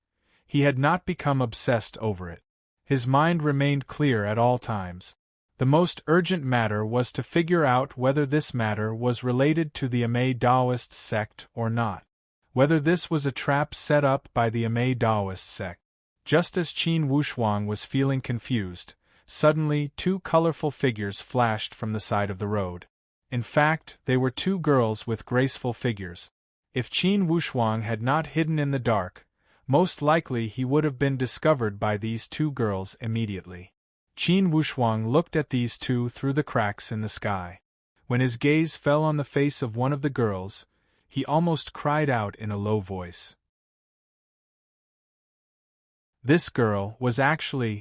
he had not become obsessed over it. His mind remained clear at all times. The most urgent matter was to figure out whether this matter was related to the Amei Taoist sect or not. Whether this was a trap set up by the Amei Taoist sect. Just as Qin Wushuang was feeling confused, suddenly 2 colorful figures flashed from the side of the road. In fact, they were 2 girls with graceful figures. If Qin Wushuang had not hidden in the dark, most likely he would have been discovered by these 2 girls immediately. Qin Wushuang looked at these 2 through the cracks in the sky. When his gaze fell on the face of one of the girls, he almost cried out in a low voice. This girl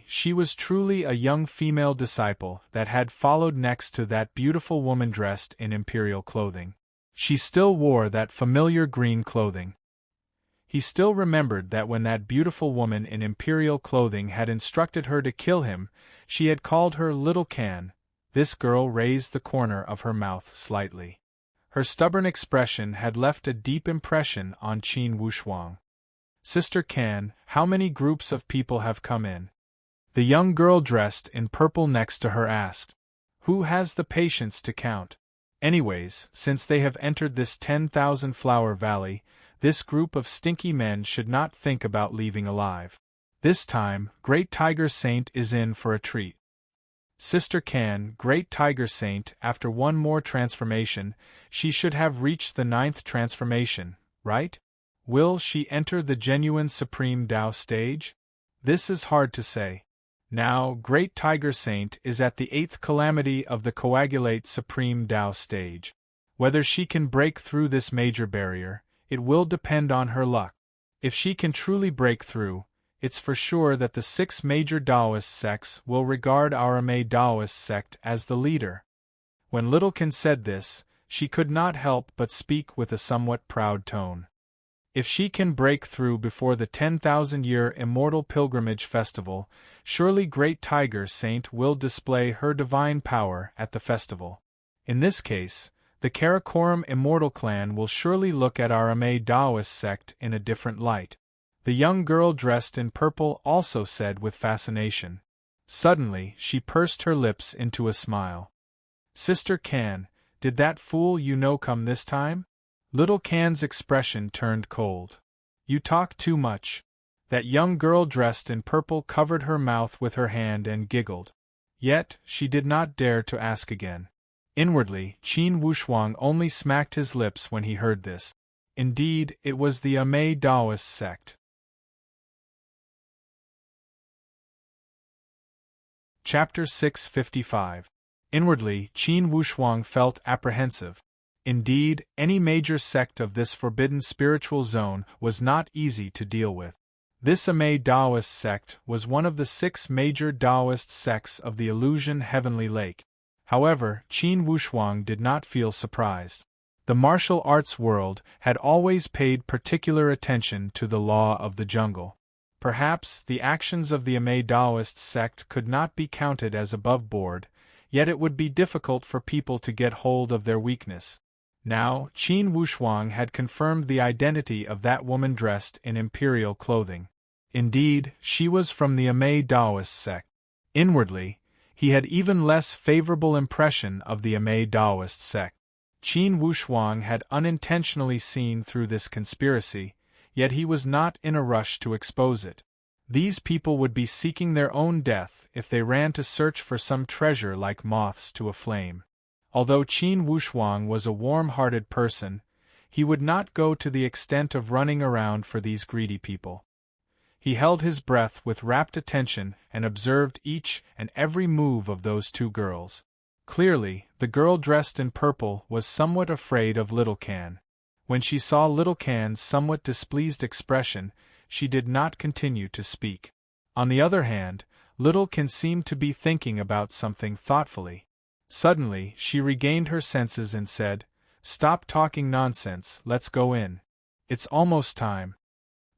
she was truly a young female disciple that had followed next to that beautiful woman dressed in imperial clothing. She still wore that familiar green clothing. He still remembered that when that beautiful woman in imperial clothing had instructed her to kill him, she had called her Little Can. This girl raised the corner of her mouth slightly. Her stubborn expression had left a deep impression on Qin Wushuang. Sister Can, how many groups of people have come in? The young girl dressed in purple next to her asked. Who has the patience to count? Anyways, since they have entered this 10,000 flower valley, this group of stinky men should not think about leaving alive. This time, Great Tiger Saint is in for a treat. Sister Can, Great Tiger Saint, after one more transformation, she should have reached the 9th transformation, right? Will she enter the genuine Supreme Tao stage? This is hard to say. Now, Great Tiger Saint is at the 8th calamity of the Coagulate Supreme Tao stage. Whether she can break through this major barrier, it will depend on her luck. If she can truly break through, it's for sure that the 6 major Taoist sects will regard our Amei Taoist sect as the leader. When Little Can said this, she could not help but speak with a somewhat proud tone. If she can break through before the 10,000-year Immortal Pilgrimage Festival, surely Great Tiger Saint will display her divine power at the festival. In this case, the Karakoram Immortal Clan will surely look at our Amei Taoist sect in a different light. The young girl dressed in purple also said with fascination. Suddenly, she pursed her lips into a smile. Sister Can, did that fool come this time? Little Can's expression turned cold. You talk too much. That young girl dressed in purple covered her mouth with her hand and giggled. Yet, she did not dare to ask again. Inwardly, Qin Wushuang only smacked his lips when he heard this. Indeed, it was the Amei Taoist sect. Chapter 655. Inwardly, Qin Wushuang felt apprehensive. Indeed, any major sect of this forbidden spiritual zone was not easy to deal with. This Amei Taoist sect was one of the 6 major Taoist sects of the illusion Heavenly Lake. However, Qin Wushuang did not feel surprised. The martial arts world had always paid particular attention to the law of the jungle. Perhaps the actions of the Amei Taoist sect could not be counted as above board, yet it would be difficult for people to get hold of their weakness. Now, Qin Wushuang had confirmed the identity of that woman dressed in imperial clothing. Indeed, she was from the Amei Taoist sect. Inwardly, he had even less favorable impression of the Amei Taoist sect. Qin Wushuang had unintentionally seen through this conspiracy, yet he was not in a rush to expose it. These people would be seeking their own death if they ran to search for some treasure like moths to a flame. Although Qin Wushuang was a warm-hearted person, he would not go to the extent of running around for these greedy people. He held his breath with rapt attention and observed each and every move of those 2 girls. Clearly, the girl dressed in purple was somewhat afraid of Little Can. When she saw Little Can's somewhat displeased expression, she did not continue to speak. On the other hand, Little Can seemed to be thinking about something thoughtfully. Suddenly, she regained her senses and said, "Stop talking nonsense, let's go in. It's almost time."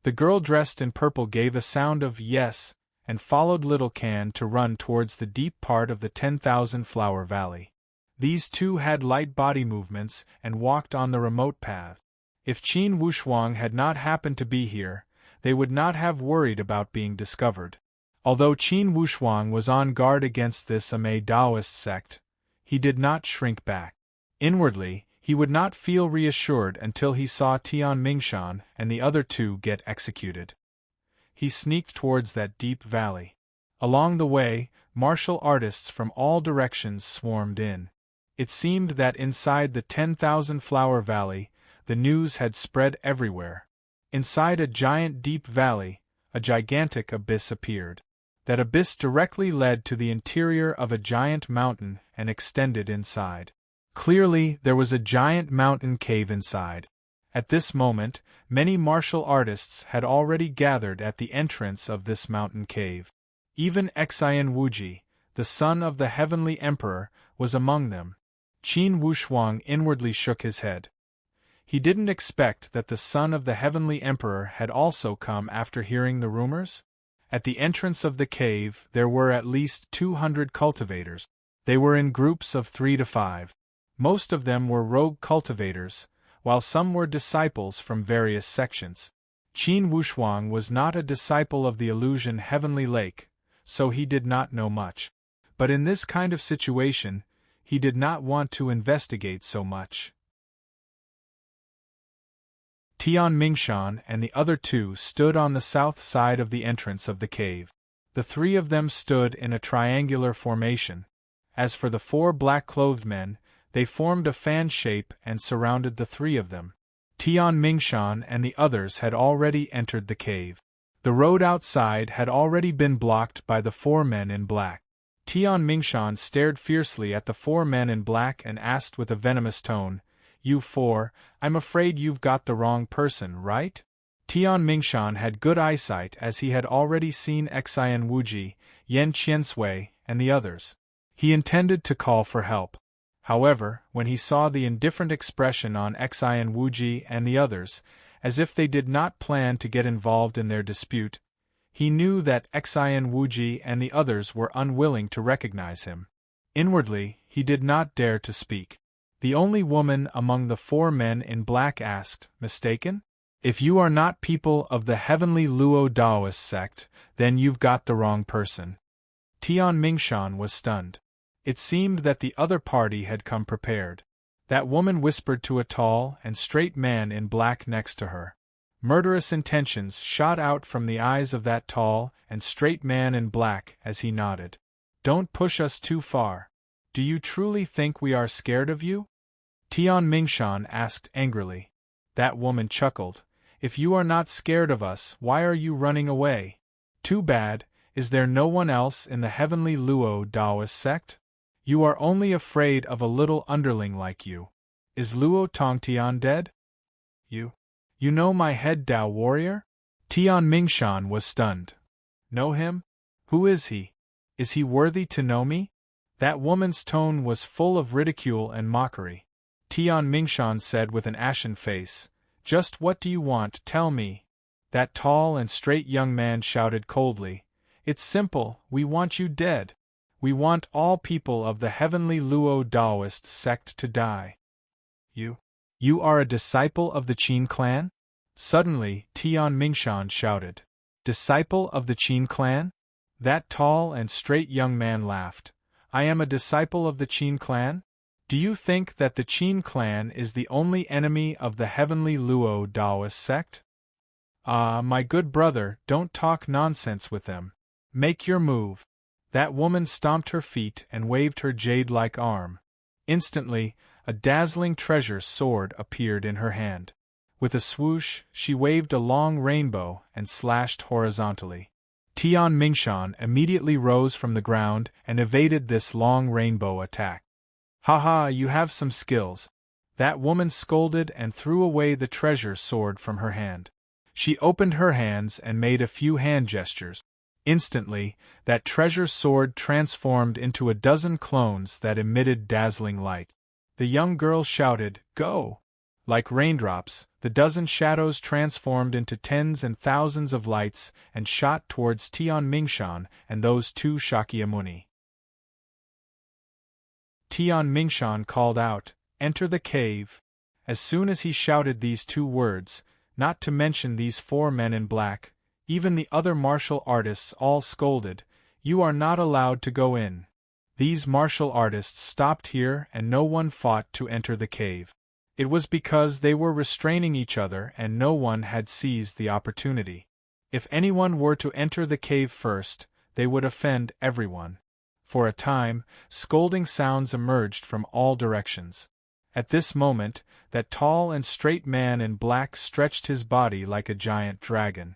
The girl dressed in purple gave a sound of yes, and followed Little Can to run towards the deep part of the 10,000 Flower Valley. These two had light body movements and walked on the remote path. If Qin Wushuang had not happened to be here, they would not have worried about being discovered. Although Qin Wushuang was on guard against this Amei Taoist sect, he did not shrink back. Inwardly, he would not feel reassured until he saw Tian Mingshan and the other two get executed. He sneaked towards that deep valley. Along the way, martial artists from all directions swarmed in. It seemed that inside the 10,000 Flower Valley, the news had spread everywhere. Inside a giant deep valley, a gigantic abyss appeared. That abyss directly led to the interior of a giant mountain and extended inside. Clearly, there was a giant mountain cave inside. At this moment, many martial artists had already gathered at the entrance of this mountain cave. Even Xian Wuji, the son of the Heavenly Emperor, was among them. Qin Wushuang inwardly shook his head. He didn't expect that the son of the Heavenly Emperor had also come after hearing the rumors. At the entrance of the cave there were at least 200 cultivators. They were in groups of 3 to 5. Most of them were rogue cultivators, while some were disciples from various sections. Qin Wushuang was not a disciple of the illusion Heavenly Lake, so he did not know much. But in this kind of situation, he did not want to investigate so much. Tian Mingshan and the other two stood on the south side of the entrance of the cave. The three of them stood in a triangular formation. As for the 4 black-clothed men, they formed a fan shape and surrounded the three of them. Tian Mingshan and the others had already entered the cave. The road outside had already been blocked by the 4 men in black. Tian Mingshan stared fiercely at the 4 men in black and asked with a venomous tone, "You 4, I'm afraid you've got the wrong person, right?" Tian Mingshan had good eyesight as he had already seen Xian Wuji, Yan Qiansui, and the others. He intended to call for help. However, when he saw the indifferent expression on Xian Wuji and the others, as if they did not plan to get involved in their dispute, he knew that Xian Wuji and the others were unwilling to recognize him. Inwardly, he did not dare to speak. The only woman among the 4 men in black asked, "Mistaken? If you are not people of the Heavenly Luo Taoist sect, then you've got the wrong person." Tian Mingshan was stunned. It seemed that the other party had come prepared. That woman whispered to a tall and straight man in black next to her. Murderous intentions shot out from the eyes of that tall and straight man in black as he nodded. "Don't push us too far. Do you truly think we are scared of you?" Tian Mingshan asked angrily. That woman chuckled. "If you are not scared of us, why are you running away? Too bad, is there no one else in the Heavenly Luo Taoist sect? You are only afraid of a little underling like you. Is Luo Tongtian dead? You know my head Tao warrior?" Tian Mingshan was stunned. "Know him? Who is he? Is he worthy to know me?" That woman's tone was full of ridicule and mockery. Tian Mingshan said with an ashen face, "Just what do you want, tell me?" That tall and straight young man shouted coldly, "It's simple, we want you dead. We want all people of the Heavenly Luo Taoist sect to die." You are a disciple of the Qin clan?" Suddenly, Tian Mingshan shouted. "Disciple of the Qin clan?" That tall and straight young man laughed. "I am a disciple of the Qin clan? Do you think that the Qin clan is the only enemy of the Heavenly Luo Taoist sect? Ah, my good brother, don't talk nonsense with them. Make your move." That woman stomped her feet and waved her jade-like arm. Instantly, a dazzling treasure sword appeared in her hand. With a swoosh, she waved a long rainbow and slashed horizontally. Tian Mingshan immediately rose from the ground and evaded this long rainbow attack. "Ha, you have some skills." That woman scolded and threw away the treasure sword from her hand. She opened her hands and made a few hand gestures. Instantly, that treasure sword transformed into a dozen clones that emitted dazzling light. The young girl shouted, "Go!" Like raindrops, the dozen shadows transformed into tens and thousands of lights and shot towards Tian Mingshan and those two Shakyamuni. Tian Mingshan called out, "Enter the cave." As soon as he shouted these two words, not to mention these four men in black, even the other martial artists all scolded, "You are not allowed to go in." These martial artists stopped here and no one fought to enter the cave. It was because they were restraining each other and no one had seized the opportunity. If anyone were to enter the cave first, they would offend everyone. For a time, scolding sounds emerged from all directions. At this moment, that tall and straight man in black stretched his body like a giant dragon.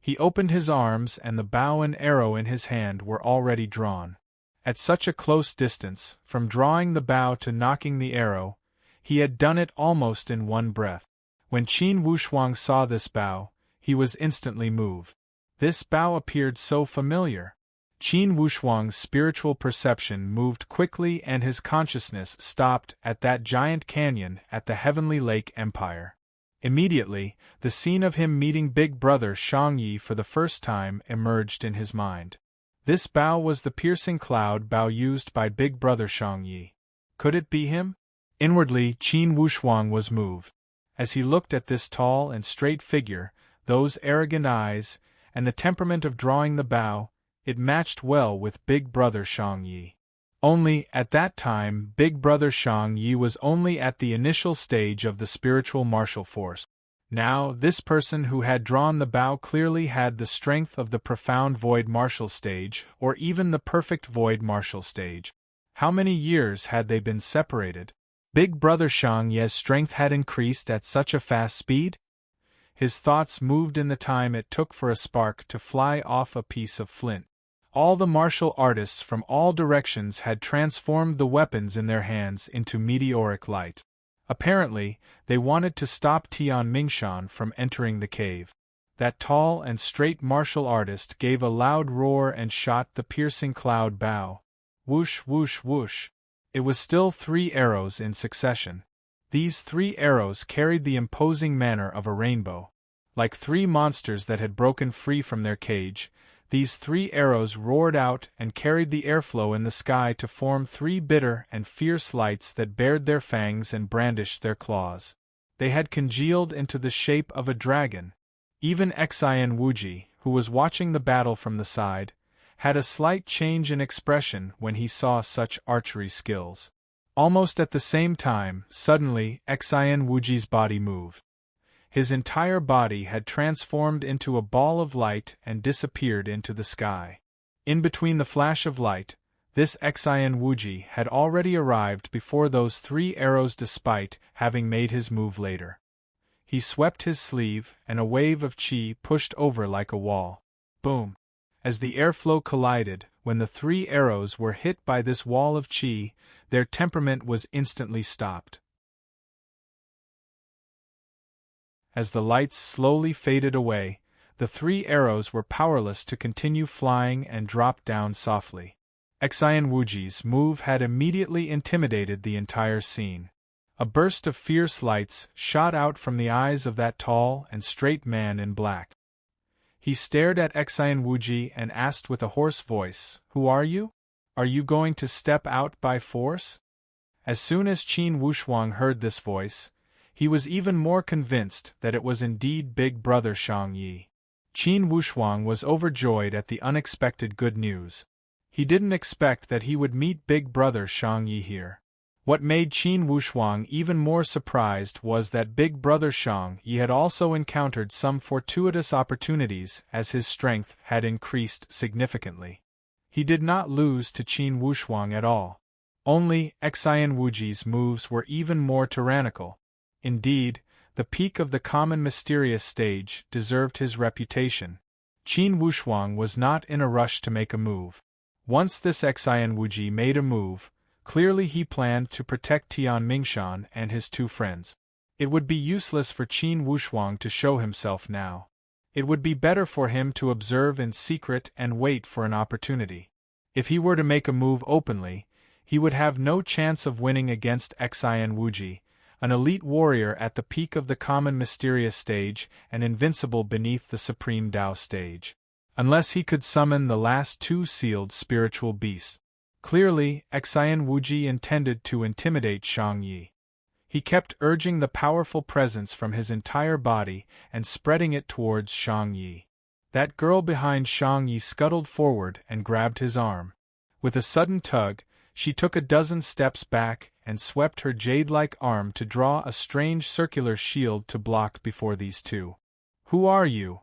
He opened his arms and the bow and arrow in his hand were already drawn. At such a close distance, from drawing the bow to knocking the arrow, he had done it almost in one breath. When Qin Wushuang saw this bow, he was instantly moved. This bow appeared so familiar. Qin Wushuang's spiritual perception moved quickly and his consciousness stopped at that giant canyon at the Heavenly Lake Empire. Immediately, the scene of him meeting Big Brother Shangyi for the first time emerged in his mind. This bow was the piercing cloud bow used by Big Brother Shangyi. Could it be him? Inwardly, Qin Wushuang was moved. As he looked at this tall and straight figure, those arrogant eyes, and the temperament of drawing the bow, it matched well with Big Brother Shangyi. Only, at that time, Big Brother Shangyi was only at the initial stage of the spiritual martial force. Now, this person who had drawn the bow clearly had the strength of the profound void martial stage, or even the perfect void martial stage. How many years had they been separated? Big Brother Shangyi's strength had increased at such a fast speed? His thoughts moved in the time it took for a spark to fly off a piece of flint. All the martial artists from all directions had transformed the weapons in their hands into meteoric light. Apparently, they wanted to stop Tian Mingshan from entering the cave. That tall and straight martial artist gave a loud roar and shot the piercing cloud bow. Whoosh, whoosh, whoosh. It was still 3 arrows in succession. These 3 arrows carried the imposing manner of a rainbow. Like 3 monsters that had broken free from their cage, these 3 arrows roared out and carried the airflow in the sky to form 3 bitter and fierce lights that bared their fangs and brandished their claws. They had congealed into the shape of a dragon. Even Xian Wuji, who was watching the battle from the side, had a slight change in expression when he saw such archery skills. Almost at the same time, suddenly, Xian Wuji's body moved. His entire body had transformed into a ball of light and disappeared into the sky. In between the flash of light, this Xian Wuji had already arrived before those 3 arrows despite having made his move later. He swept his sleeve, and a wave of qi pushed over like a wall. Boom! As the airflow collided, when the 3 arrows were hit by this wall of qi, their temperament was instantly stopped. As the lights slowly faded away, the 3 arrows were powerless to continue flying and dropped down softly. Xian Wuji's move had immediately intimidated the entire scene. A burst of fierce lights shot out from the eyes of that tall and straight man in black. He stared at Xian Wuji and asked with a hoarse voice, "Who are you? Are you going to step out by force?" As soon as Qin Wushuang heard this voice, he was even more convinced that it was indeed Big Brother Shangyi. Qin Wushuang was overjoyed at the unexpected good news. He didn't expect that he would meet Big Brother Shangyi here. What made Qin Wushuang even more surprised was that Big Brother Shangyi had also encountered some fortuitous opportunities as his strength had increased significantly. He did not lose to Qin Wushuang at all. Only, Xian Wuji's moves were even more tyrannical. Indeed, the peak of the common mysterious stage deserved his reputation. Qin Wushuang was not in a rush to make a move. Once this Xian Wuji made a move, clearly he planned to protect Tian Mingshan and his 2 friends. It would be useless for Qin Wushuang to show himself now. It would be better for him to observe in secret and wait for an opportunity. If he were to make a move openly, he would have no chance of winning against Xian Wuji, an elite warrior at the peak of the common mysterious stage and invincible beneath the supreme Tao stage. Unless he could summon the last two sealed spiritual beasts. Clearly, Xian Wuji intended to intimidate Shang Yi. He kept urging the powerful presence from his entire body and spreading it towards Shang Yi. That girl behind Shang Yi scuttled forward and grabbed his arm. With a sudden tug, she took a dozen steps back and swept her jade-like arm to draw a strange circular shield to block before these two. "Who are you?"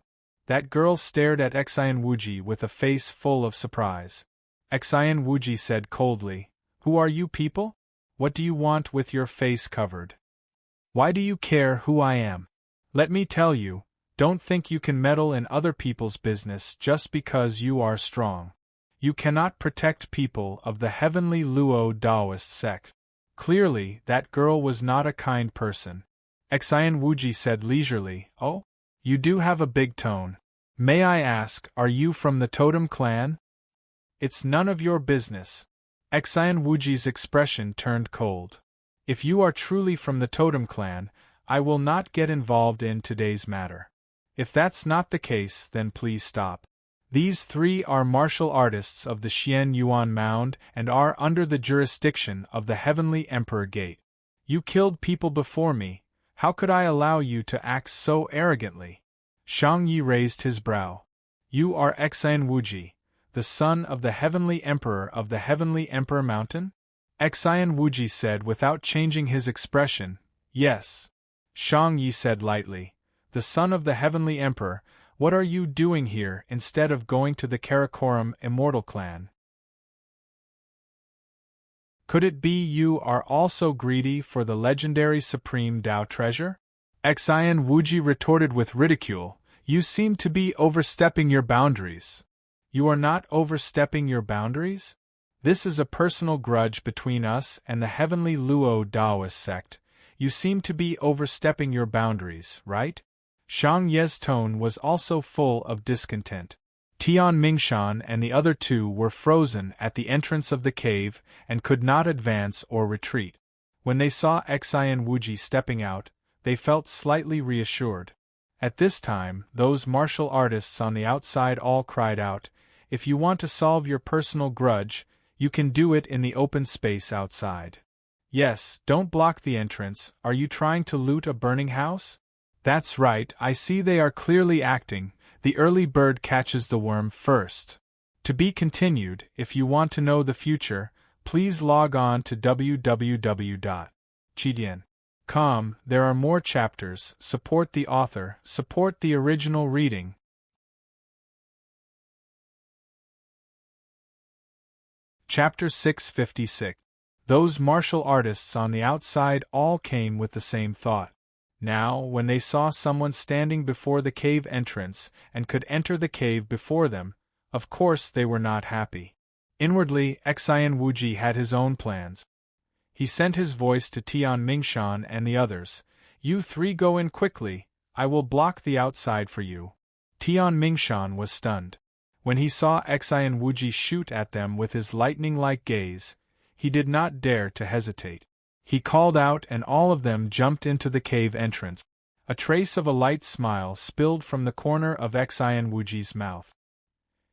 That girl stared at Xian Wuji with a face full of surprise. Xian Wuji said coldly, "Who are you people? What do you want with your face covered? Why do you care who I am? Let me tell you, don't think you can meddle in other people's business just because you are strong. You cannot protect people of the heavenly Luo Taoist sect." Clearly, that girl was not a kind person. Xian Wuji said leisurely, "Oh? You do have a big tone. May I ask, are you from the Totem clan?" "It's none of your business." Xian Wuji's expression turned cold. "If you are truly from the Totem clan, I will not get involved in today's matter. If that's not the case, then please stop. These three are martial artists of the Xian Yuan Mound and are under the jurisdiction of the Heavenly Emperor Gate. You killed people before me, how could I allow you to act so arrogantly?" Shang Yi raised his brow. "You are Xian Wuji, the son of the Heavenly Emperor of the Heavenly Emperor Mountain?" Xian Wuji said without changing his expression, "Yes." Shang Yi said lightly, "The son of the Heavenly Emperor, what are you doing here instead of going to the Karakoram Immortal Clan? Could it be you are also greedy for the legendary Supreme Tao treasure?" Xian Wuji retorted with ridicule, "You seem to be overstepping your boundaries." "You are not overstepping your boundaries? This is a personal grudge between us and the Heavenly Luo Taoist sect. You seem to be overstepping your boundaries, right?" Shang Ye's tone was also full of discontent. Tian Mingshan and the other two were frozen at the entrance of the cave and could not advance or retreat. When they saw Xian Wuji stepping out, they felt slightly reassured. At this time, those martial artists on the outside all cried out, "If you want to solve your personal grudge, you can do it in the open space outside. Yes, don't block the entrance. Are you trying to loot a burning house?" "That's right, I see they are clearly acting. The early bird catches the worm first." To be continued. If you want to know the future, please log on to www.chidian.com. There are more chapters. Support the author, support the original reading. Chapter 656. Those martial artists on the outside all came with the same thought. Now, when they saw someone standing before the cave entrance and could enter the cave before them, of course they were not happy. Inwardly, Xian Wuji had his own plans. He sent his voice to Tian Mingshan and the others, "You three go in quickly, I will block the outside for you." Tian Mingshan was stunned. When he saw Xian Wuji shoot at them with his lightning-like gaze, he did not dare to hesitate. He called out and all of them jumped into the cave entrance. A trace of a light smile spilled from the corner of Xian Wuji's mouth.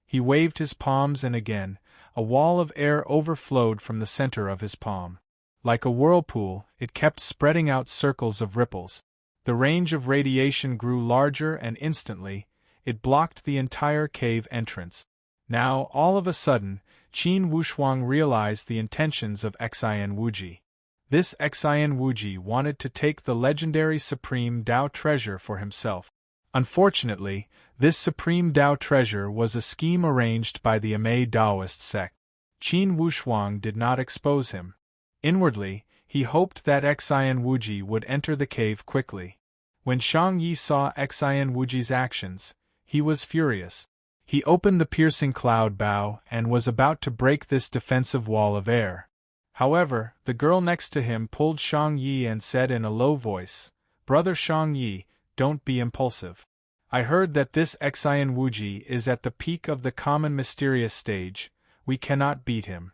He waved his palms and again, a wall of air overflowed from the center of his palm. Like a whirlpool, it kept spreading out circles of ripples. The range of radiation grew larger and instantly, it blocked the entire cave entrance. Now, all of a sudden, Qin Wushuang realized the intentions of Xian Wuji. This Xian Wuji wanted to take the legendary Supreme Tao treasure for himself. Unfortunately, this Supreme Tao treasure was a scheme arranged by the Amei Taoist sect. Qin Wushuang did not expose him. Inwardly, he hoped that Xian Wuji would enter the cave quickly. When Shang Yi saw Xian Wuji's actions, he was furious. He opened the piercing cloud bow and was about to break this defensive wall of air. However, the girl next to him pulled Shang Yi and said in a low voice, "Brother Shang Yi, don't be impulsive. I heard that this Xian Wuji is at the peak of the common mysterious stage. We cannot beat him.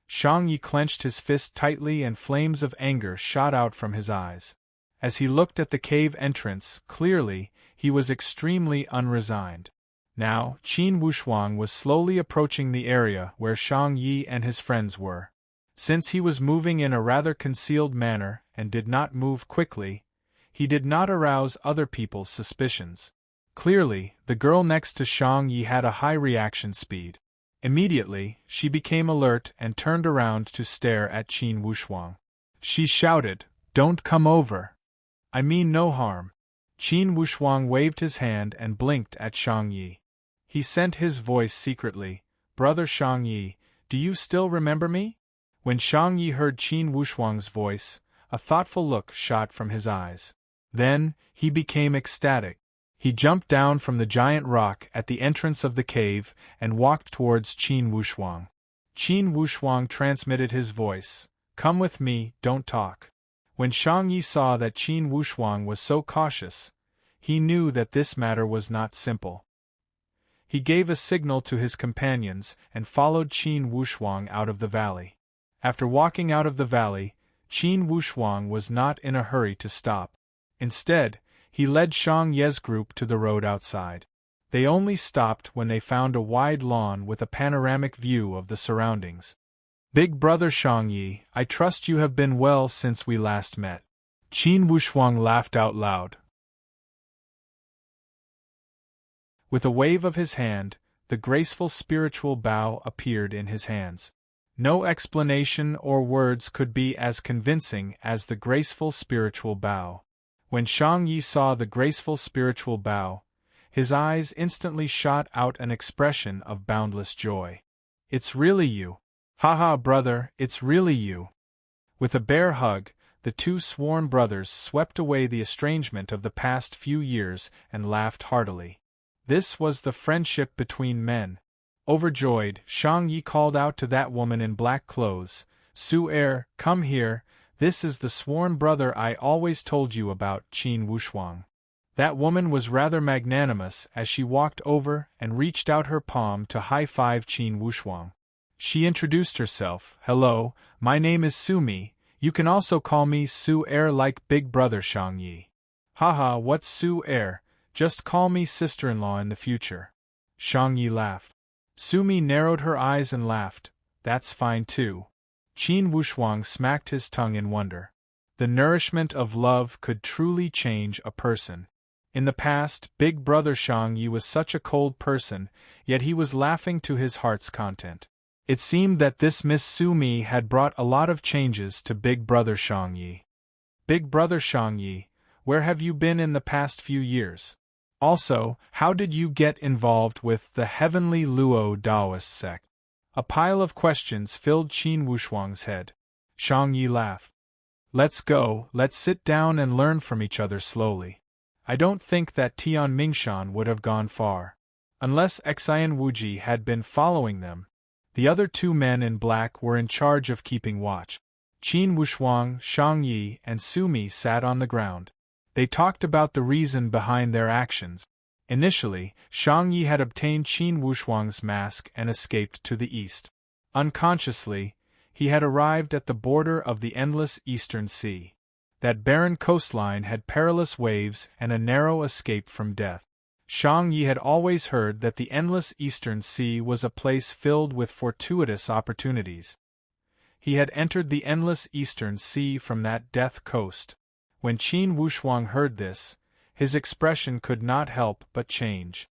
Shang Yi clenched his fist tightly and flames of anger shot out from his eyes. As he looked at the cave entrance, clearly, he was extremely unresigned. Now, Qin Wushuang was slowly approaching the area where Shang Yi and his friends were. Since he was moving in a rather concealed manner and did not move quickly, he did not arouse other people's suspicions. Clearly, the girl next to Shang Yi had a high reaction speed. Immediately, she became alert and turned around to stare at Qin Wushuang. She shouted, "Don't come over! I mean no harm." Qin Wushuang waved his hand and blinked at Shang Yi. He sent his voice secretly, "Brother Shang Yi, do you still remember me?" When Shang Yi heard Qin Wushuang's voice, a thoughtful look shot from his eyes. Then, he became ecstatic. He jumped down from the giant rock at the entrance of the cave and walked towards Qin Wushuang. Qin Wushuang transmitted his voice, "Come with me, don't talk." When Shang Yi saw that Qin Wushuang was so cautious, he knew that this matter was not simple. He gave a signal to his companions and followed Qin Wushuang out of the valley. After walking out of the valley, Qin Wushuang was not in a hurry to stop. Instead, he led Shang Ye's group to the road outside. They only stopped when they found a wide lawn with a panoramic view of the surroundings. "Big brother Shang Yi, I trust you have been well since we last met." Qin Wushuang laughed out loud. With a wave of his hand, the graceful spiritual bow appeared in his hands. No explanation or words could be as convincing as the graceful spiritual bow. When Shang Yi saw the graceful spiritual bow, his eyes instantly shot out an expression of boundless joy. "It's really you. Haha, brother, it's really you." With a bear hug, the two sworn brothers swept away the estrangement of the past few years and laughed heartily. This was the friendship between men. Overjoyed, Shang Yi called out to that woman in black clothes, "Su-er, come here, this is the sworn brother I always told you about, Qin Wushuang." That woman was rather magnanimous as she walked over and reached out her palm to high-five Qin Wushuang. She introduced herself, "Hello, my name is Su-mi, you can also call me Su-er like big brother Shang Yi." "Haha, what's Su-er? Just call me sister-in-law in the future." Shang Yi laughed. Su-mi narrowed her eyes and laughed, "That's fine too." Qin Wushuang smacked his tongue in wonder. The nourishment of love could truly change a person. In the past, big brother Shang Yi was such a cold person, yet he was laughing to his heart's content. It seemed that this Miss Su-mi had brought a lot of changes to big brother Shang Yi. "Big brother Shang Yi, where have you been in the past few years? Also, how did you get involved with the Heavenly Luo Taoist sect?" A pile of questions filled Qin Wushuang's head. Shang Yi laughed. "Let's go, let's sit down and learn from each other slowly. I don't think that Tian Mingshan would have gone far. Unless Xian Wuji had been following them. The other two men in black were in charge of keeping watch. Qin Wushuang, Shang Yi, and Su-mi sat on the ground. They talked about the reason behind their actions. Initially, Shang Yi had obtained Qin Wushuang's mask and escaped to the east. Unconsciously, he had arrived at the border of the endless eastern sea. That barren coastline had perilous waves and a narrow escape from death. Shang Yi had always heard that the endless eastern sea was a place filled with fortuitous opportunities. He had entered the endless eastern sea from that death coast. When Qin Wushuang heard this, his expression could not help but change.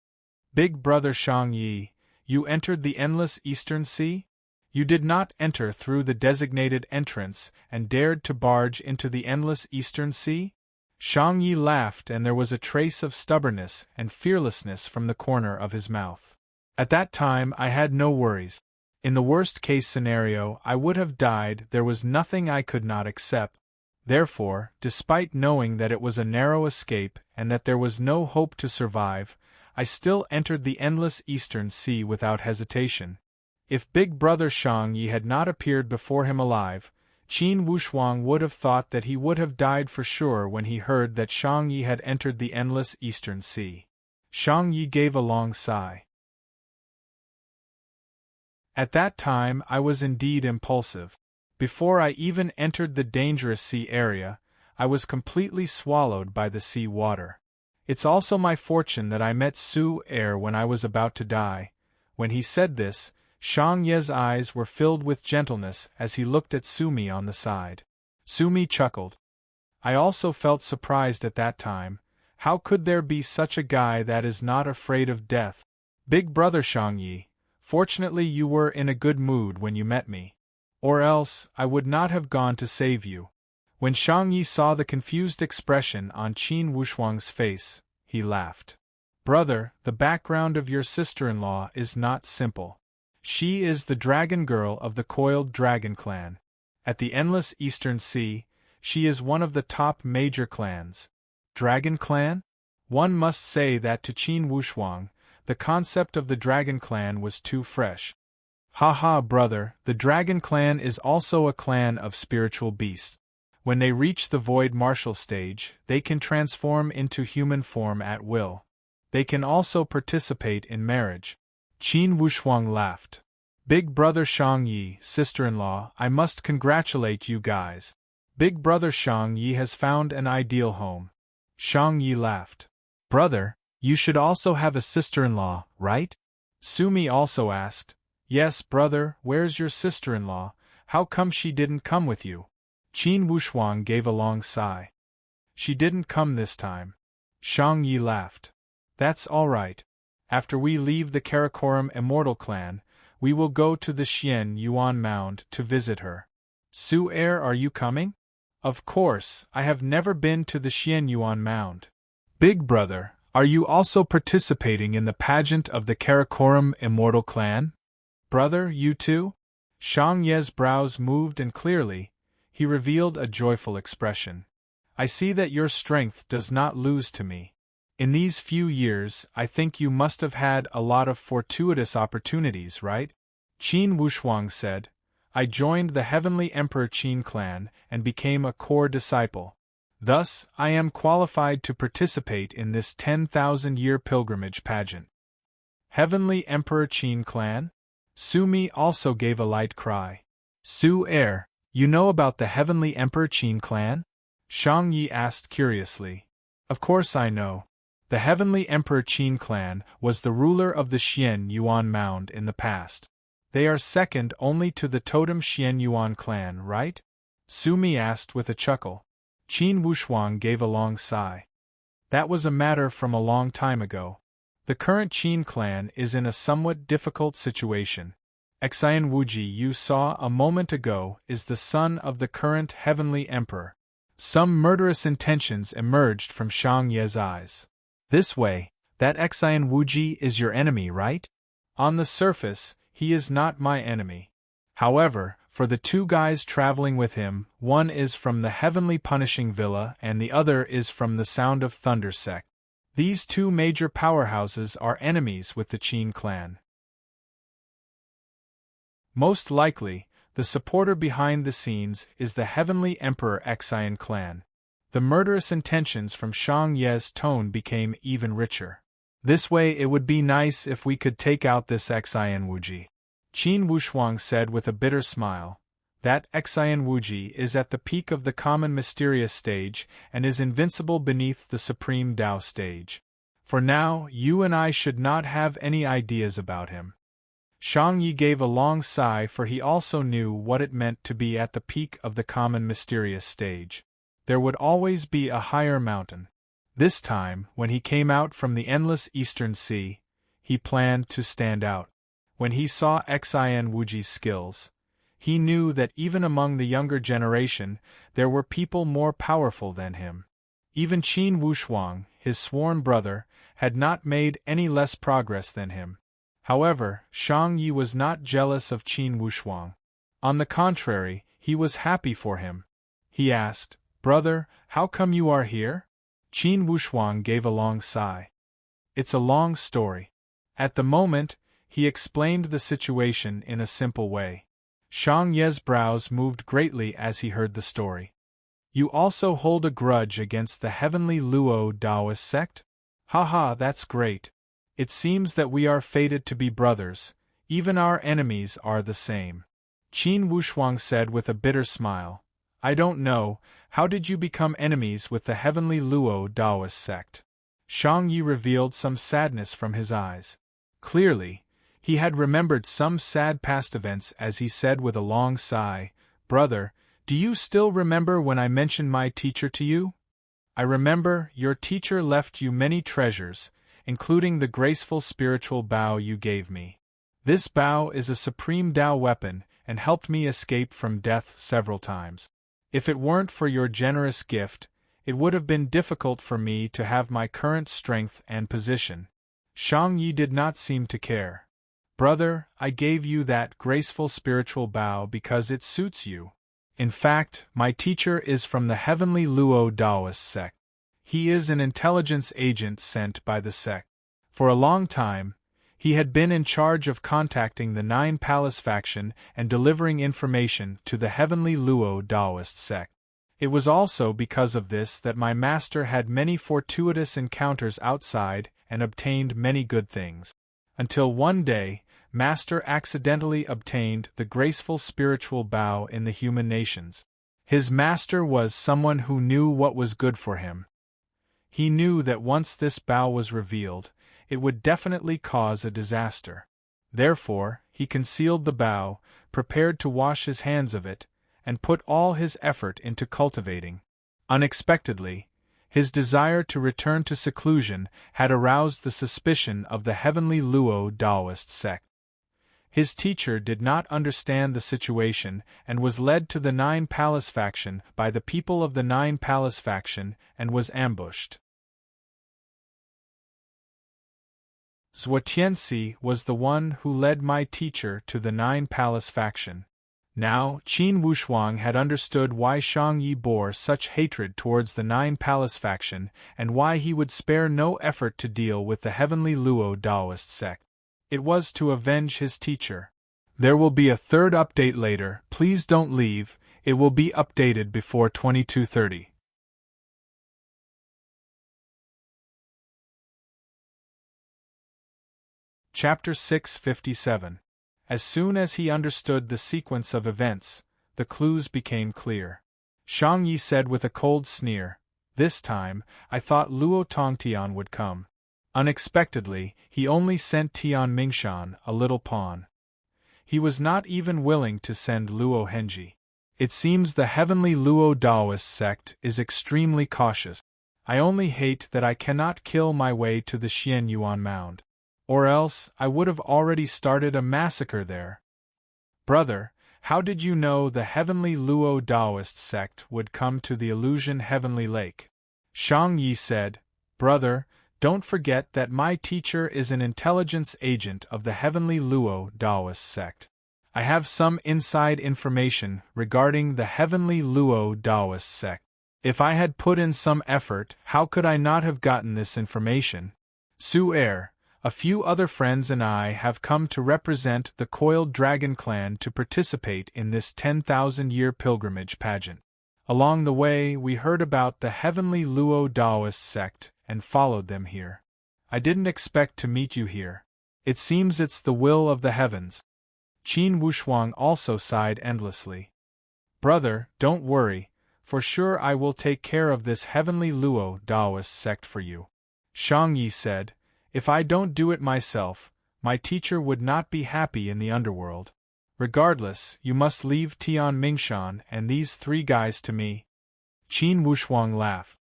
"Big brother Shang Yi, you entered the endless eastern sea? You did not enter through the designated entrance and dared to barge into the endless eastern sea?" Shang Yi laughed, and there was a trace of stubbornness and fearlessness from the corner of his mouth. "At that time I had no worries. In the worst-case scenario I would have died. There was nothing I could not accept. Therefore, despite knowing that it was a narrow escape and that there was no hope to survive, I still entered the endless eastern sea without hesitation." If big brother Shang Yi had not appeared before him alive, Qin Wushuang would have thought that he would have died for sure when he heard that Shang Yi had entered the endless eastern sea. Shang Yi gave a long sigh. At that time I was indeed impulsive. Before I even entered the dangerous sea area, I was completely swallowed by the sea water. It's also my fortune that I met Su Er when I was about to die. When he said this, Shang Ye's eyes were filled with gentleness as he looked at Sumi on the side. Sumi chuckled. I also felt surprised at that time. How could there be such a guy that is not afraid of death? Big brother Shang Yi, fortunately you were in a good mood when you met me. Or else, I would not have gone to save you. When Shang Yi saw the confused expression on Qin Wushuang's face, he laughed. Brother, the background of your sister-in-law is not simple. She is the dragon girl of the Coiled Dragon clan. At the endless Eastern Sea, she is one of the top major clans. Dragon clan? One must say that to Qin Wushuang, the concept of the Dragon clan was too fresh. Haha, brother, the Dragon clan is also a clan of spiritual beasts. When they reach the void martial stage, they can transform into human form at will. They can also participate in marriage. Qin Wushuang laughed. Big brother Shang Yi, sister-in-law, I must congratulate you guys. Big brother Shang Yi has found an ideal home. Shang Yi laughed. Brother, you should also have a sister-in-law, right? Sumi also asked. Yes, brother, where's your sister-in-law? How come she didn't come with you? Qin Wushuang gave a long sigh. She didn't come this time. Shang Yi laughed. That's all right. After we leave the Karakoram Immortal Clan, we will go to the Xian Yuan Mound to visit her. Su Er, are you coming? Of course, I have never been to the Xian Yuan Mound. Big brother, are you also participating in the pageant of the Karakoram Immortal Clan? Brother, you too? Shang Ye's brows moved and clearly, he revealed a joyful expression. I see that your strength does not lose to me. In these few years, I think you must have had a lot of fortuitous opportunities, right? Qin Wushuang said. I joined the Heavenly Emperor Qin clan and became a core disciple. Thus, I am qualified to participate in this 10,000-year pilgrimage pageant. Heavenly Emperor Qin clan? Sumi also gave a light cry. Su Er, you know about the Heavenly Emperor Qin clan? Shang Yi asked curiously. Of course I know. The Heavenly Emperor Qin clan was the ruler of the Xian Yuan Mound in the past. They are second only to the totem Xian Yuan clan, right? Sumi asked with a chuckle. Qin Wushuang gave a long sigh. That was a matter from a long time ago. The current Qin clan is in a somewhat difficult situation. Xian Wuji you saw a moment ago is the son of the current Heavenly Emperor. Some murderous intentions emerged from Shang Ye's eyes. This way, that Xian Wuji is your enemy, right? On the surface, he is not my enemy. However, for the two guys traveling with him, one is from the Heavenly Punishing Villa and the other is from the Sound of Thunder sect. These two major powerhouses are enemies with the Qin clan. Most likely, the supporter behind the scenes is the Heavenly Emperor Xian clan. The murderous intentions from Shang Ye's tone became even richer. This way it would be nice if we could take out this Xian Wuji. Qin Wushuang said with a bitter smile. That Xian Wuji is at the peak of the common mysterious stage and is invincible beneath the supreme Tao stage. For now, you and I should not have any ideas about him. Shang Yi gave a long sigh, for he also knew what it meant to be at the peak of the common mysterious stage. There would always be a higher mountain. This time, when he came out from the endless Eastern Sea, he planned to stand out. When he saw Xian Wuji's skills, he knew that even among the younger generation, there were people more powerful than him. Even Qin Wushuang, his sworn brother, had not made any less progress than him. However, Shang Yi was not jealous of Qin Wushuang. On the contrary, he was happy for him. He asked, Brother, how come you are here? Qin Wushuang gave a long sigh. It's a long story. At the moment, he explained the situation in a simple way. Shang Ye's brows moved greatly as he heard the story. You also hold a grudge against the Heavenly Luo Daoist sect? Haha, that's great. It seems that we are fated to be brothers, even our enemies are the same. Qin Wushuang said with a bitter smile. I don't know, how did you become enemies with the heavenly Luo Daoist sect? Shang Yi revealed some sadness from his eyes. Clearly, he had remembered some sad past events as he said with a long sigh, Brother, do you still remember when I mentioned my teacher to you? I remember, your teacher left you many treasures, including the graceful spiritual bow you gave me. This bow is a supreme Tao weapon and helped me escape from death several times. If it weren't for your generous gift, it would have been difficult for me to have my current strength and position. Shang Yi did not seem to care. Brother, I gave you that graceful spiritual bow because it suits you. In fact, my teacher is from the heavenly Luo Daoist sect. He is an intelligence agent sent by the sect. For a long time, he had been in charge of contacting the Nine Palace faction and delivering information to the heavenly Luo Daoist sect. It was also because of this that my master had many fortuitous encounters outside and obtained many good things. Until one day, Master accidentally obtained the graceful spiritual bow in the human nations. His master was someone who knew what was good for him. He knew that once this bow was revealed, it would definitely cause a disaster. Therefore, he concealed the bow, prepared to wash his hands of it, and put all his effort into cultivating. Unexpectedly, his desire to return to seclusion had aroused the suspicion of the heavenly Luo Daoist sect. His teacher did not understand the situation and was led to the Nine Palace faction by the people of the Nine Palace faction and was ambushed. Zhuo Tianxi was the one who led my teacher to the Nine Palace faction. Now, Qin Wushuang had understood why Shang Yi bore such hatred towards the Nine Palace faction and why he would spare no effort to deal with the heavenly Luo Daoist sect. It was to avenge his teacher. There will be a third update later, please don't leave, it will be updated before 22:30. Chapter 657. As soon as he understood the sequence of events, the clues became clear. Shang Yi said with a cold sneer, This time, I thought Luo Tongtian would come. Unexpectedly, he only sent Tian Mingshan, a little pawn. He was not even willing to send Luo Henji. It seems the heavenly Luo Daoist sect is extremely cautious. I only hate that I cannot kill my way to the Xian Yuan Mound. Or else, I would have already started a massacre there. Brother, how did you know the heavenly Luo Daoist sect would come to the illusion Heavenly Lake? Shang Yi said, Brother, don't forget that my teacher is an intelligence agent of the heavenly Luo Daoist sect. I have some inside information regarding the heavenly Luo Daoist sect. If I had put in some effort, how could I not have gotten this information? Su Er, a few other friends and I have come to represent the Coiled Dragon clan to participate in this 10,000-year pilgrimage pageant. Along the way, we heard about the heavenly Luo Daoist sect and followed them here. I didn't expect to meet you here. It seems it's the will of the heavens. Qin Wushuang also sighed endlessly. Brother, don't worry, for sure I will take care of this heavenly Luo Daoist sect for you. Shang Yi said, If I don't do it myself, my teacher would not be happy in the underworld. Regardless, you must leave Tian Mingshan and these three guys to me. Qin Wushuang laughed.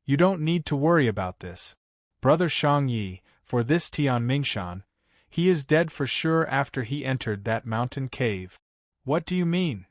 You don't need to worry about this. Brother Shang Yi, for this Tian Mingshan, he is dead for sure after he entered that mountain cave. What do you mean?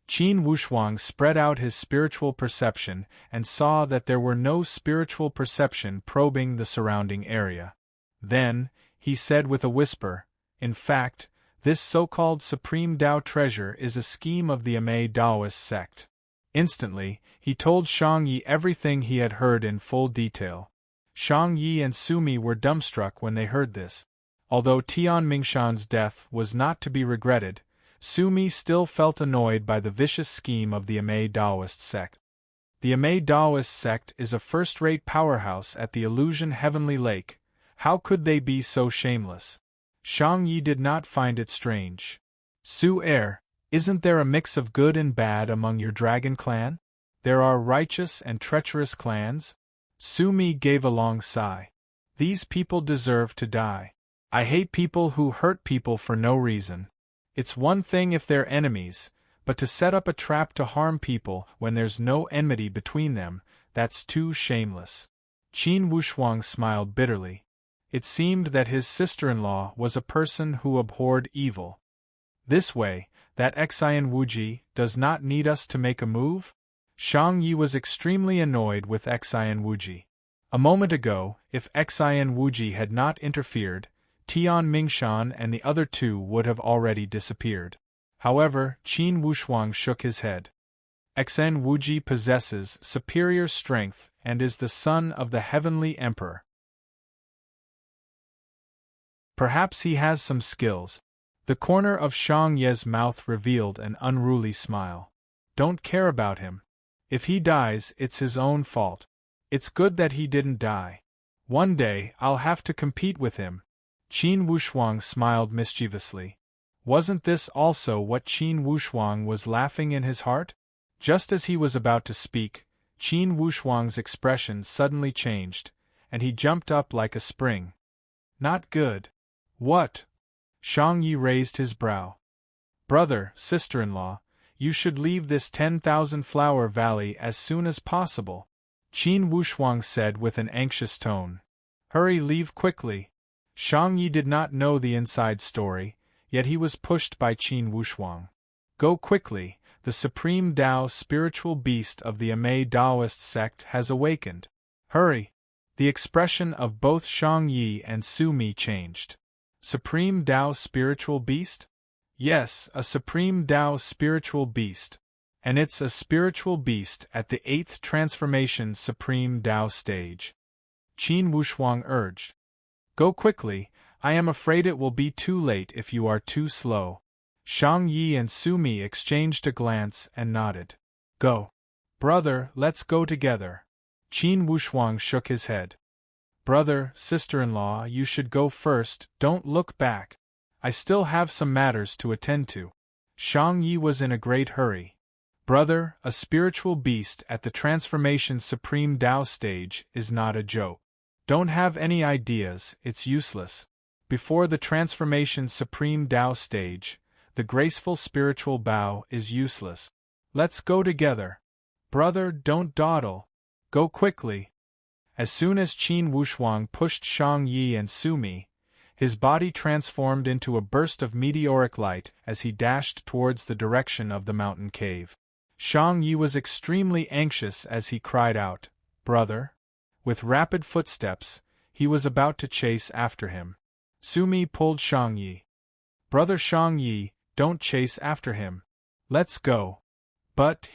Qin Wushuang spread out his spiritual perception and saw that there were no spiritual perception probing the surrounding area. Then, he said with a whisper, In fact, this so-called Supreme Tao treasure is a scheme of the Amei Daoist sect. Instantly, he told Shang Yi everything he had heard in full detail. Shang Yi and Sumi were dumbstruck when they heard this. Although Tian Mingshan's death was not to be regretted, Sumi still felt annoyed by the vicious scheme of the Amei Daoist sect. The Ame Daoist sect is a first-rate powerhouse at the Illusion Heavenly Lake. How could they be so shameless? Shang Yi did not find it strange. Su Er, isn't there a mix of good and bad among your dragon clan? There are righteous and treacherous clans? Su Mi gave a long sigh. These people deserve to die. I hate people who hurt people for no reason. It's one thing if they're enemies, but to set up a trap to harm people when there's no enmity between them, that's too shameless. Qin Wushuang smiled bitterly. It seemed that his sister-in-law was a person who abhorred evil. This way, that Xian Wuji does not need us to make a move? Shang Yi was extremely annoyed with Xian Wuji. A moment ago, if Xian Wuji had not interfered, Tian Mingshan and the other two would have already disappeared. However, Qin Wushuang shook his head. Xian Wuji possesses superior strength and is the son of the Heavenly Emperor. Perhaps he has some skills. The corner of Shang Ye's mouth revealed an unruly smile. Don't care about him. If he dies, it's his own fault. It's good that he didn't die. One day, I'll have to compete with him. Qin Wushuang smiled mischievously. Wasn't this also what Qin Wushuang was laughing in his heart? Just as he was about to speak, Qin Wushuang's expression suddenly changed, and he jumped up like a spring. Not good. What? Shang Yi raised his brow. Brother, sister-in-law, you should leave this 10,000-flower valley as soon as possible, Qin Wushuang said with an anxious tone. Hurry, leave quickly. Shang Yi did not know the inside story, yet he was pushed by Qin Wushuang. Go quickly, the supreme Tao spiritual beast of the Ame Daoist sect has awakened. Hurry! The expression of both Shang Yi and Su Mi changed. Supreme Tao spiritual beast? Yes, a supreme Tao spiritual beast. And it's a spiritual beast at the 8th transformation supreme Tao stage. Qin Wushuang urged. Go quickly, I am afraid it will be too late if you are too slow. Shang Yi and Su Mi exchanged a glance and nodded. Go. Brother, let's go together. Qin Wushuang shook his head. Brother, sister-in-law, you should go first, don't look back. I still have some matters to attend to. Shang Yi was in a great hurry. Brother, a spiritual beast at the Transformation Supreme Tao stage is not a joke. Don't have any ideas, it's useless. Before the Transformation Supreme Tao stage, the graceful spiritual bow is useless. Let's go together. Brother, don't dawdle. Go quickly. As soon as Qin Wushuang pushed Shang Yi and Su Mi, his body transformed into a burst of meteoric light as he dashed towards the direction of the mountain cave. Shang Yi was extremely anxious as he cried out, Brother? With rapid footsteps, he was about to chase after him. Su Mi pulled Shang Yi. Brother Shang Yi, don't chase after him. Let's go. But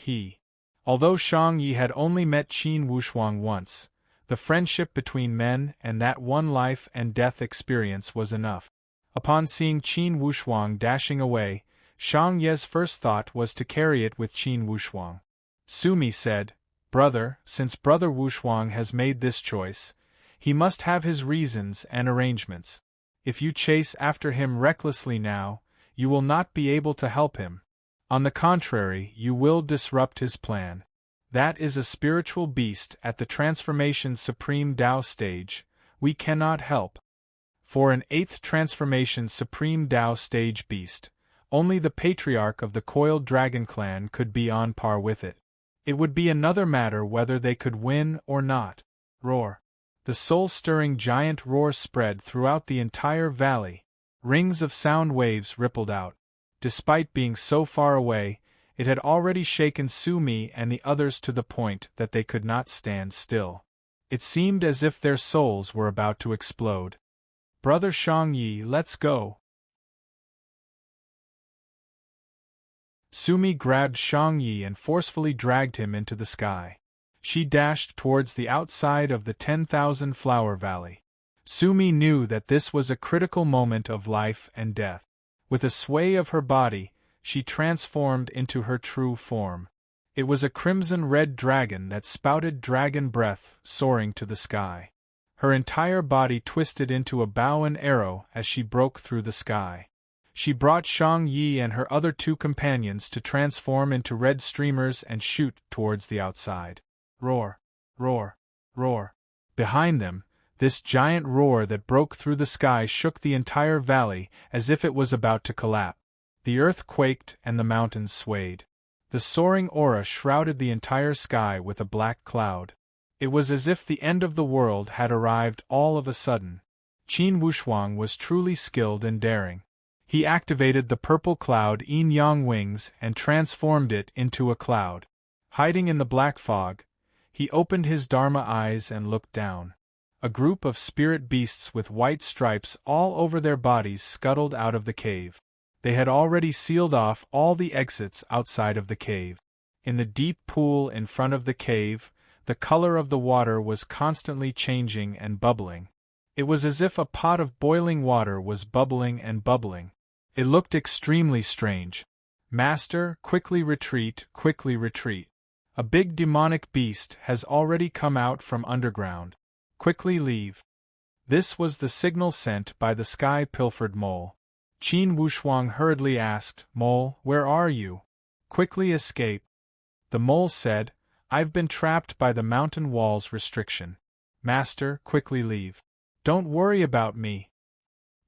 although Shang Yi had only met Qin Wushuang once, the friendship between men and that one life and death experience was enough. Upon seeing Qin Wushuang dashing away, Shang Ye's first thought was to carry it with Qin Wushuang. Su Mi said, Brother, since Brother Wushuang has made this choice, he must have his reasons and arrangements. If you chase after him recklessly now, you will not be able to help him. On the contrary, you will disrupt his plan. That is a spiritual beast at the Transformation Supreme Tao stage, we cannot help. For an 8th Transformation Supreme Tao stage beast, only the patriarch of the Coiled Dragon clan could be on par with it. It would be another matter whether they could win or not. Roar. The soul-stirring giant roar spread throughout the entire valley. Rings of sound waves rippled out. Despite being so far away, it had already shaken Su Mi and the others to the point that they could not stand still. It seemed as if their souls were about to explode. Brother Shang Yi, let's go. Su Mi grabbed Shang Yi and forcefully dragged him into the sky. She dashed towards the outside of the 10,000-flower valley. Su Mi knew that this was a critical moment of life and death. With a sway of her body, she transformed into her true form. It was a crimson-red dragon that spouted dragon breath, soaring to the sky. Her entire body twisted into a bow and arrow as she broke through the sky. She brought Shang Yi and her other two companions to transform into red streamers and shoot towards the outside. Roar! Roar! Roar! Behind them, this giant roar that broke through the sky shook the entire valley as if it was about to collapse. The earth quaked and the mountains swayed. The soaring aura shrouded the entire sky with a black cloud. It was as if the end of the world had arrived all of a sudden. Qin Wushuang was truly skilled and daring. He activated the purple cloud yin yang wings and transformed it into a cloud. Hiding in the black fog, he opened his Dharma eyes and looked down. A group of spirit beasts with white stripes all over their bodies scuttled out of the cave. They had already sealed off all the exits outside of the cave. In the deep pool in front of the cave, the color of the water was constantly changing and bubbling. It was as if a pot of boiling water was bubbling and bubbling. It looked extremely strange. Master, quickly retreat, quickly retreat. A big demonic beast has already come out from underground. Quickly leave. This was the signal sent by the sky-pilfered mole. Qin Wushuang hurriedly asked, "Mole, where are you? Quickly escape." The mole said, "I've been trapped by the mountain wall's restriction. Master, quickly leave. Don't worry about me."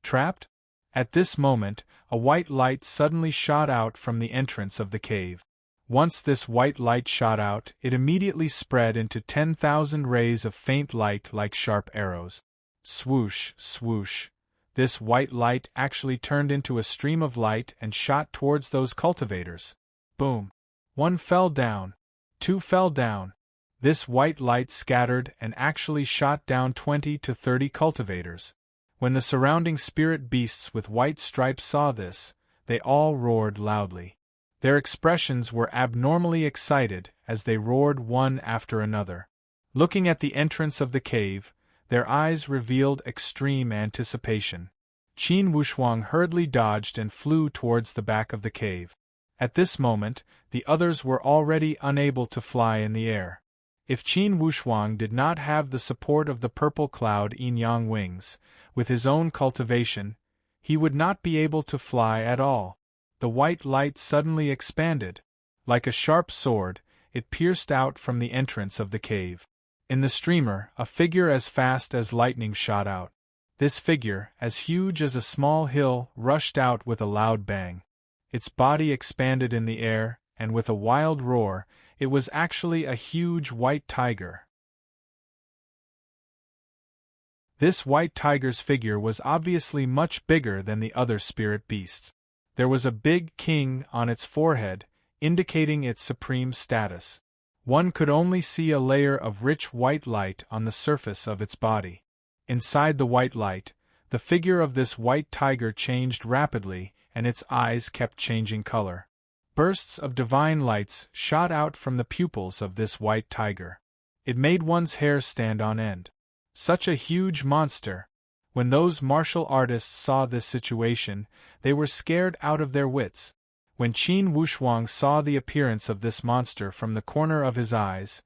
Trapped? At this moment, a white light suddenly shot out from the entrance of the cave. Once this white light shot out, it immediately spread into 10,000 rays of faint light like sharp arrows. Swoosh, swoosh. This white light actually turned into a stream of light and shot towards those cultivators. Boom. One fell down. Two fell down. This white light scattered and actually shot down 20 to 30 cultivators. When the surrounding spirit beasts with white stripes saw this, they all roared loudly. Their expressions were abnormally excited as they roared one after another. Looking at the entrance of the cave, their eyes revealed extreme anticipation. Qin Wushuang hurriedly dodged and flew towards the back of the cave. At this moment, the others were already unable to fly in the air. If Qin Wushuang did not have the support of the purple cloud yin-yang wings, with his own cultivation, he would not be able to fly at all. The white light suddenly expanded. Like a sharp sword, it pierced out from the entrance of the cave. In the streamer, a figure as fast as lightning shot out. This figure, as huge as a small hill, rushed out with a loud bang. Its body expanded in the air, and with a wild roar, it was actually a huge white tiger. This white tiger's figure was obviously much bigger than the other spirit beasts. There was a big king on its forehead, indicating its supreme status. One could only see a layer of rich white light on the surface of its body. Inside the white light, the figure of this white tiger changed rapidly, and its eyes kept changing color. Bursts of divine lights shot out from the pupils of this white tiger. It made one's hair stand on end. Such a huge monster! When those martial artists saw this situation, they were scared out of their wits. When Qin Wushuang saw the appearance of this monster from the corner of his eyes,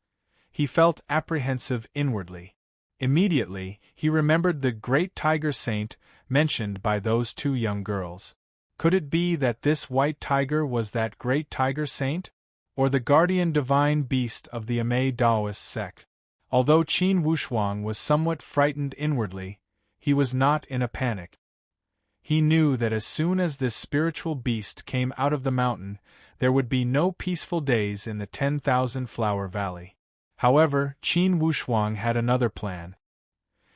he felt apprehensive inwardly. Immediately, he remembered the great tiger saint mentioned by those two young girls. Could it be that this white tiger was that great tiger saint? Or the guardian divine beast of the Amei Daoist sect? Although Qin Wushuang was somewhat frightened inwardly, he was not in a panic. He knew that as soon as this spiritual beast came out of the mountain, there would be no peaceful days in the 10,000 Flower Valley. However, Qin Wushuang had another plan.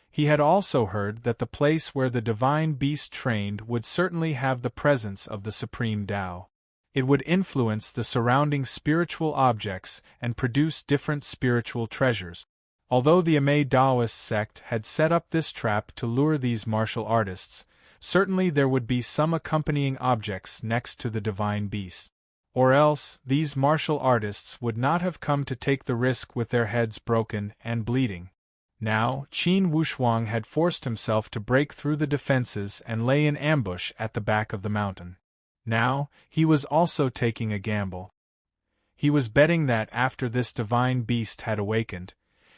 He had also heard that the place where the divine beast trained would certainly have the presence of the supreme Tao. It would influence the surrounding spiritual objects and produce different spiritual treasures. Although the Amei Daoist sect had set up this trap to lure these martial artists, certainly there would be some accompanying objects next to the divine beast. Or else, these martial artists would not have come to take the risk with their heads broken and bleeding. Now, Qin Wushuang had forced himself to break through the defenses and lay in ambush at the back of the mountain. Now, he was also taking a gamble. He was betting that after this divine beast had awakened,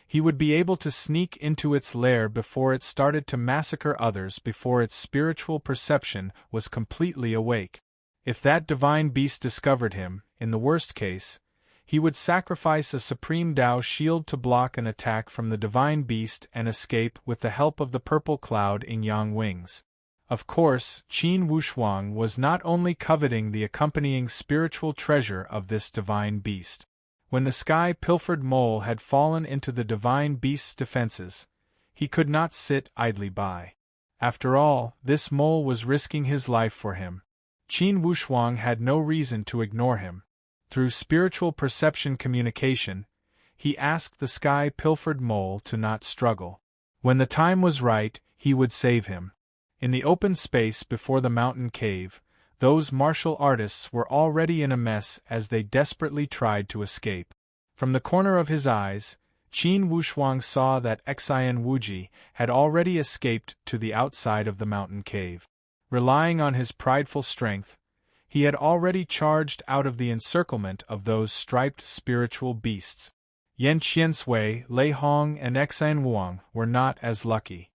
he would be able to sneak into its lair before it started to massacre others before its spiritual perception was completely awake. If that divine beast discovered him, in the worst case, he would sacrifice a supreme Tao shield to block an attack from the divine beast and escape with the help of the purple cloud in yang wings. Of course, Qin Wushuang was not only coveting the accompanying spiritual treasure of this divine beast. When the sky-pilfered mole had fallen into the divine beast's defenses, he could not sit idly by. After all, this mole was risking his life for him. Qin Wushuang had no reason to ignore him. Through spiritual perception communication, he asked the sky-pilfered mole to not struggle. When the time was right, he would save him. In the open space before the mountain cave, those martial artists were already in a mess as they desperately tried to escape. From the corner of his eyes, Qin Wushuang saw that Xian Wuji had already escaped to the outside of the mountain cave. Relying on his prideful strength, he had already charged out of the encirclement of those striped spiritual beasts. Yan Qiansui, Lei Hong, and Xian Wuang were not as lucky.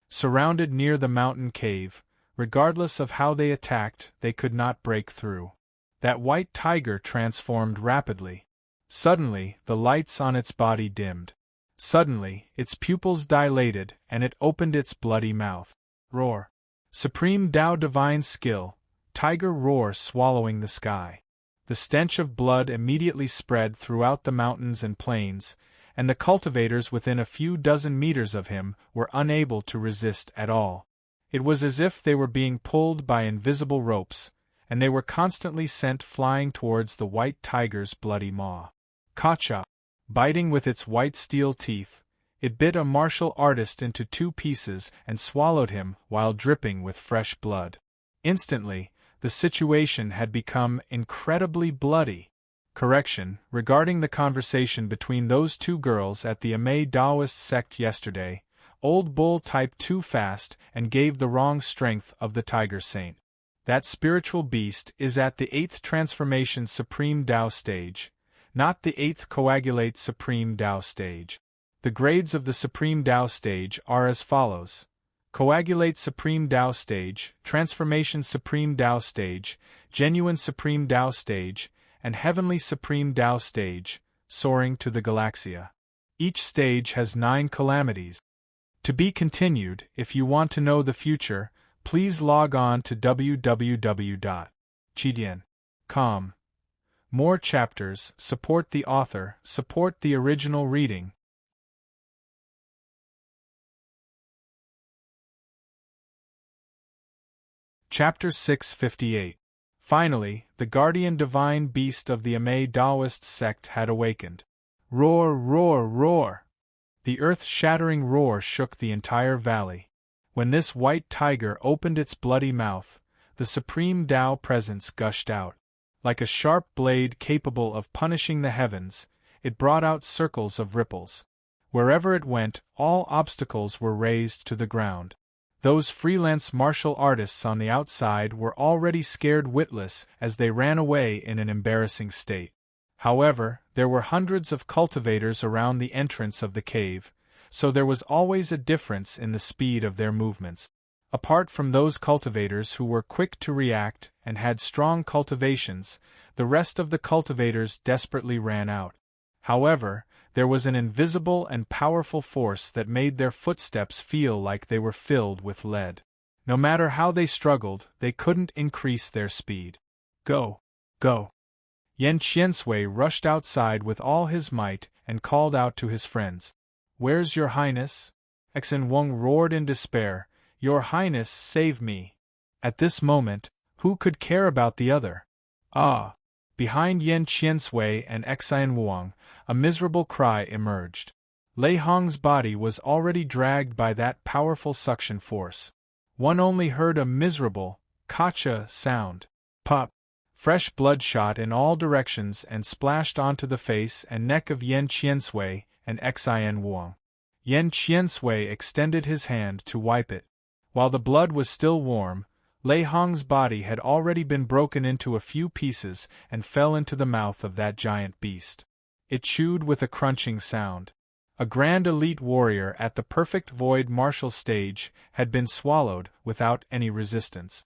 Surrounded near the mountain cave, regardless of how they attacked, they could not break through. That white tiger transformed rapidly. Suddenly, the lights on its body dimmed. Suddenly, its pupils dilated and it opened its bloody mouth. Roar. Supreme Tao divine skill, tiger roar swallowing the sky. The stench of blood immediately spread throughout the mountains and plains, and the cultivators within a few dozen meters of him were unable to resist at all. It was as if they were being pulled by invisible ropes, and they were constantly sent flying towards the white tiger's bloody maw. Kacha! Biting with its white steel teeth, it bit a martial artist into two pieces and swallowed him while dripping with fresh blood. Instantly, the situation had become incredibly bloody. Correction, regarding the conversation between those two girls at the Amei Daoist sect yesterday, Old Bull typed too fast and gave the wrong strength of the Tiger Saint. That spiritual beast is at the 8th Transformation Supreme Tao stage, not the 8th Coagulate Supreme Tao stage. The grades of the Supreme Tao stage are as follows: Coagulate Supreme Tao stage, Transformation Supreme Tao stage, Genuine Supreme Tao stage, and Heavenly Supreme Tao stage, soaring to the Galaxia. Each stage has 9 calamities. To be continued. If you want to know the future, please log on to www.chidian.com. More chapters, support the author, support the original reading. Chapter 658. Finally, the guardian divine beast of the Amei Daoist sect had awakened. Roar, roar, roar! The earth-shattering roar shook the entire valley. When this white tiger opened its bloody mouth, the supreme Tao presence gushed out. Like a sharp blade capable of punishing the heavens, it brought out circles of ripples. Wherever it went, all obstacles were razed to the ground. Those freelance martial artists on the outside were already scared witless as they ran away in an embarrassing state. However, there were hundreds of cultivators around the entrance of the cave, so there was always a difference in the speed of their movements. Apart from those cultivators who were quick to react and had strong cultivations, the rest of the cultivators desperately ran out. However, there was an invisible and powerful force that made their footsteps feel like they were filled with lead. No matter how they struggled, they couldn't increase their speed. Go! Go! Yan Qiansui rushed outside with all his might and called out to his friends. "Where's your highness?" Exen Wang roared in despair. "Your highness, save me!" At this moment, who could care about the other? Ah! Behind Yan Qiansui and Xian Wuang, a miserable cry emerged. Lei Hong's body was already dragged by that powerful suction force. One only heard a miserable, "Kacha" sound. Pop! Fresh blood shot in all directions and splashed onto the face and neck of Yan Qiansui and Xian Wuang. Yan Qiansui extended his hand to wipe it. While the blood was still warm, Lei Hong's body had already been broken into a few pieces and fell into the mouth of that giant beast. It chewed with a crunching sound. A grand elite warrior at the perfect void martial stage had been swallowed without any resistance.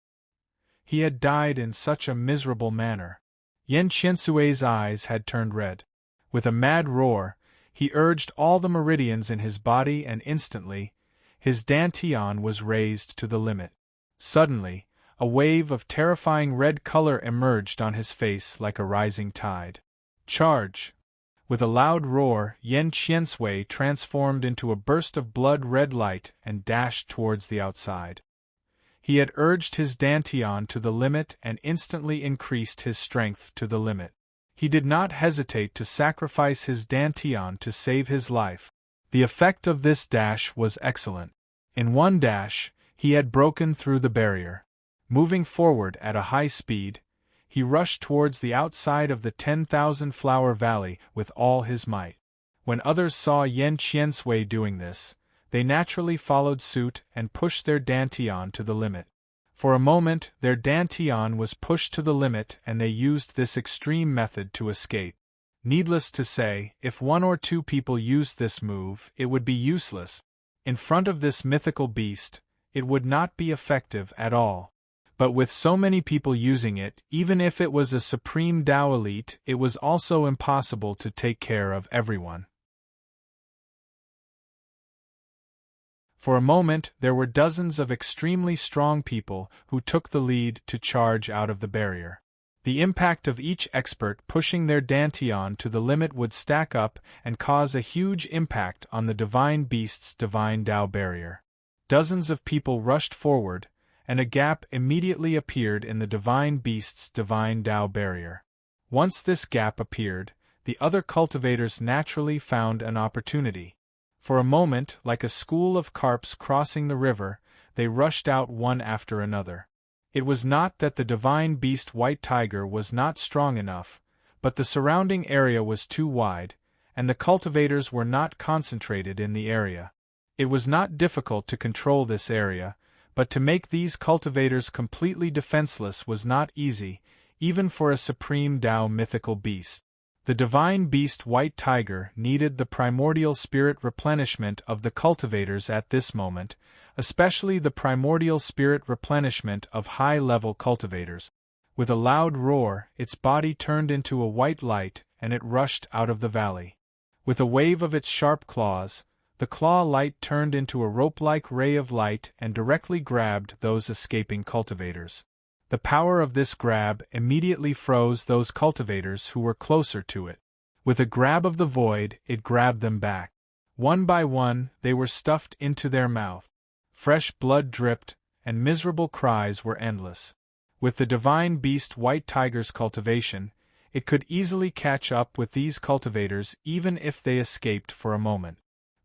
He had died in such a miserable manner. Yen Qiansui's eyes had turned red. With a mad roar, he urged all the meridians in his body and instantly, his dantian was raised to the limit. Suddenly, a wave of terrifying red color emerged on his face like a rising tide. Charge! With a loud roar, Yen Qiansui transformed into a burst of blood-red light and dashed towards the outside. He had urged his dantian to the limit and instantly increased his strength to the limit. He did not hesitate to sacrifice his dantian to save his life. The effect of this dash was excellent. In one dash, he had broken through the barrier. Moving forward at a high speed, he rushed towards the outside of the 10,000-flower valley with all his might. When others saw Yen Qiansui doing this, they naturally followed suit and pushed their dantian to the limit. For a moment their dantian was pushed to the limit and they used this extreme method to escape. Needless to say, if one or two people used this move, it would be useless. In front of this mythical beast, it would not be effective at all. But with so many people using it, even if it was a supreme Dao elite, it was also impossible to take care of everyone. For a moment, there were dozens of extremely strong people who took the lead to charge out of the barrier. The impact of each expert pushing their dantian to the limit would stack up and cause a huge impact on the divine beast's divine Dao barrier. Dozens of people rushed forward, and a gap immediately appeared in the divine beast's divine Dao barrier. Once this gap appeared, the other cultivators naturally found an opportunity. For a moment, like a school of carps crossing the river, they rushed out one after another. It was not that the divine beast White Tiger was not strong enough, but the surrounding area was too wide, and the cultivators were not concentrated in the area. It was not difficult to control this area, but to make these cultivators completely defenseless was not easy, even for a supreme Dao mythical beast. The divine beast White Tiger needed the primordial spirit replenishment of the cultivators at this moment, especially the primordial spirit replenishment of high-level cultivators. With a loud roar, its body turned into a white light and it rushed out of the valley. With a wave of its sharp claws, the claw light turned into a rope-like ray of light and directly grabbed those escaping cultivators. The power of this grab immediately froze those cultivators who were closer to it. With a grab of the void, it grabbed them back. One by one, they were stuffed into their mouth. Fresh blood dripped, and miserable cries were endless. With the divine beast White Tiger's cultivation, it could easily catch up with these cultivators even if they escaped for a moment.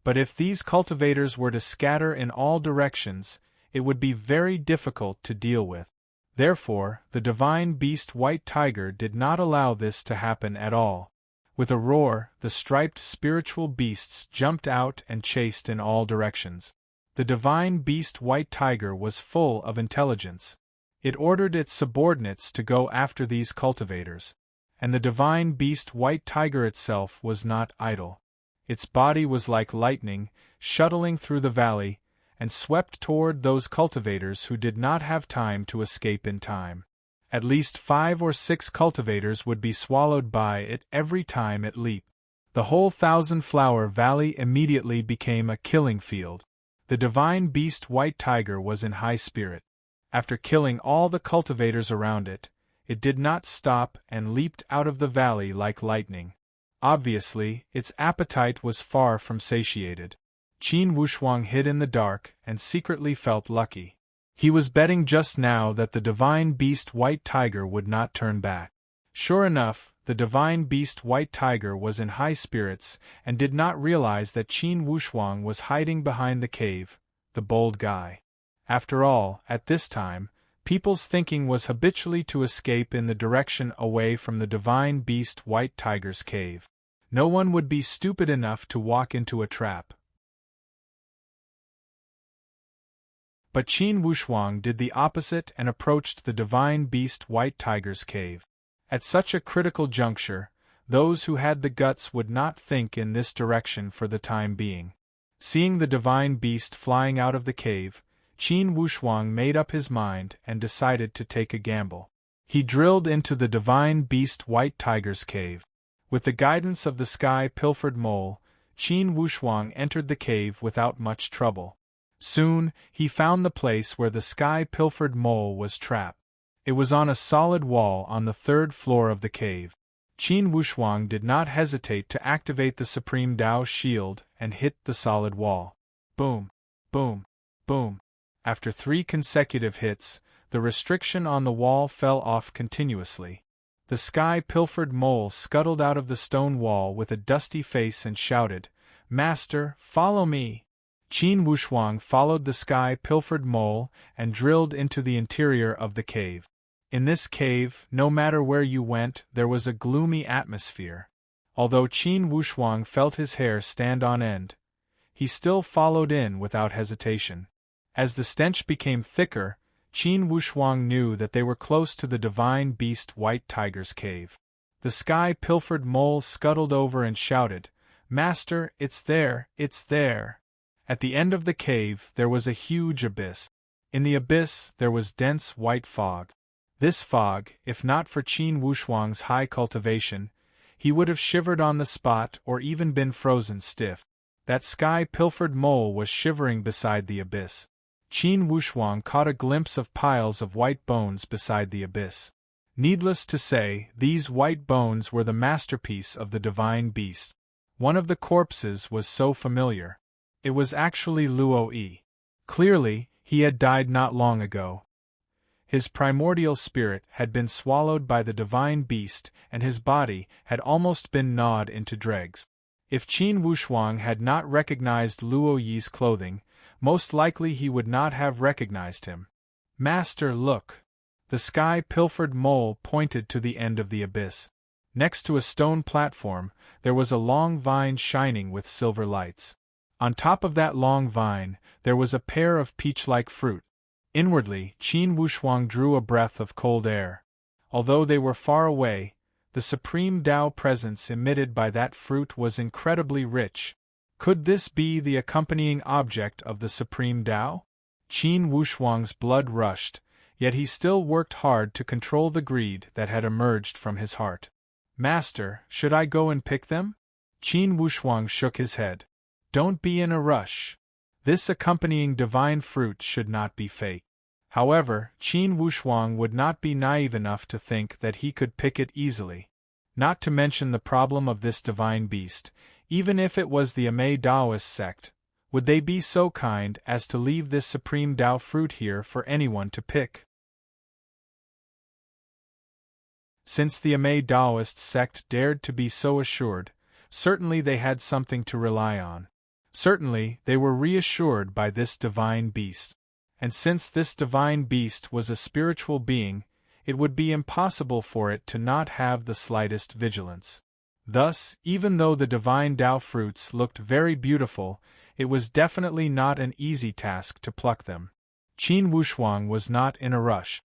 But if these cultivators were to scatter in all directions, it would be very difficult to deal with. Therefore, the divine beast White Tiger did not allow this to happen at all. With a roar, the striped spiritual beasts jumped out and chased in all directions. The divine beast White Tiger was full of intelligence. It ordered its subordinates to go after these cultivators. And the divine beast White Tiger itself was not idle. Its body was like lightning, shuttling through the valley, and swept toward those cultivators who did not have time to escape in time. At least 5 or 6 cultivators would be swallowed by it every time it leaped. The whole 1,000-flower valley immediately became a killing field. The divine beast White Tiger was in high spirit. After killing all the cultivators around it, it did not stop and leaped out of the valley like lightning. Obviously, its appetite was far from satiated. Qin Wushuang hid in the dark and secretly felt lucky. He was betting just now that the divine beast White Tiger would not turn back. Sure enough, the divine beast White Tiger was in high spirits and did not realize that Qin Wushuang was hiding behind the cave, the bold guy. After all, at this time, people's thinking was habitually to escape in the direction away from the divine beast White Tiger's cave. No one would be stupid enough to walk into a trap. But Qin Wushuang did the opposite and approached the divine beast White Tiger's cave. At such a critical juncture, those who had the guts would not think in this direction for the time being. Seeing the divine beast flying out of the cave, Qin Wushuang made up his mind and decided to take a gamble. He drilled into the divine beast White Tiger's cave. With the guidance of the sky-pilfered mole, Qin Wushuang entered the cave without much trouble. Soon, he found the place where the sky-pilfered mole was trapped. It was on a solid wall on the 3rd floor of the cave. Qin Wushuang did not hesitate to activate the Supreme Tao shield and hit the solid wall. Boom, boom, boom. After 3 consecutive hits, the restriction on the wall fell off continuously. The sky-pilfered mole scuttled out of the stone wall with a dusty face and shouted, "Master, follow me!" Qin Wushuang followed the sky-pilfered mole and drilled into the interior of the cave. In this cave, no matter where you went, there was a gloomy atmosphere. Although Qin Wushuang felt his hair stand on end, he still followed in without hesitation. As the stench became thicker, Qin Wushuang knew that they were close to the divine beast White Tiger's cave. The sky-pilfered mole scuttled over and shouted, "Master, it's there, it's there!" At the end of the cave there was a huge abyss. In the abyss there was dense white fog. This fog, if not for Qin Wushuang's high cultivation, he would have shivered on the spot or even been frozen stiff. That sky-pilfered mole was shivering beside the abyss. Qin Wushuang caught a glimpse of piles of white bones beside the abyss. Needless to say, these white bones were the masterpiece of the divine beast. One of the corpses was so familiar. It was actually Luo Yi. Clearly, he had died not long ago. His primordial spirit had been swallowed by the divine beast and his body had almost been gnawed into dregs. If Qin Wushuang had not recognized Luo Yi's clothing, most likely he would not have recognized him. "Master, look!" The sky-pilfered mole pointed to the end of the abyss. Next to a stone platform, there was a long vine shining with silver lights. On top of that long vine, there was a pair of peach-like fruit. Inwardly, Qin Wushuang drew a breath of cold air. Although they were far away, the supreme Tao presence emitted by that fruit was incredibly rich. Could this be the accompanying object of the supreme Tao? Qin Wushuang's blood rushed, yet he still worked hard to control the greed that had emerged from his heart. "Master, should I go and pick them?" Qin Wushuang shook his head. "Don't be in a rush. This accompanying divine fruit should not be fake." However, Qin Wushuang would not be naive enough to think that he could pick it easily. Not to mention the problem of this divine beast, even if it was the Amei Daoist sect, would they be so kind as to leave this supreme Tao fruit here for anyone to pick? Since the Amei Daoist sect dared to be so assured, certainly they had something to rely on. Certainly, they were reassured by this divine beast. And since this divine beast was a spiritual being, it would be impossible for it to not have the slightest vigilance. Thus, even though the divine Tao fruits looked very beautiful, it was definitely not an easy task to pluck them. Qin Wushuang was not in a rush.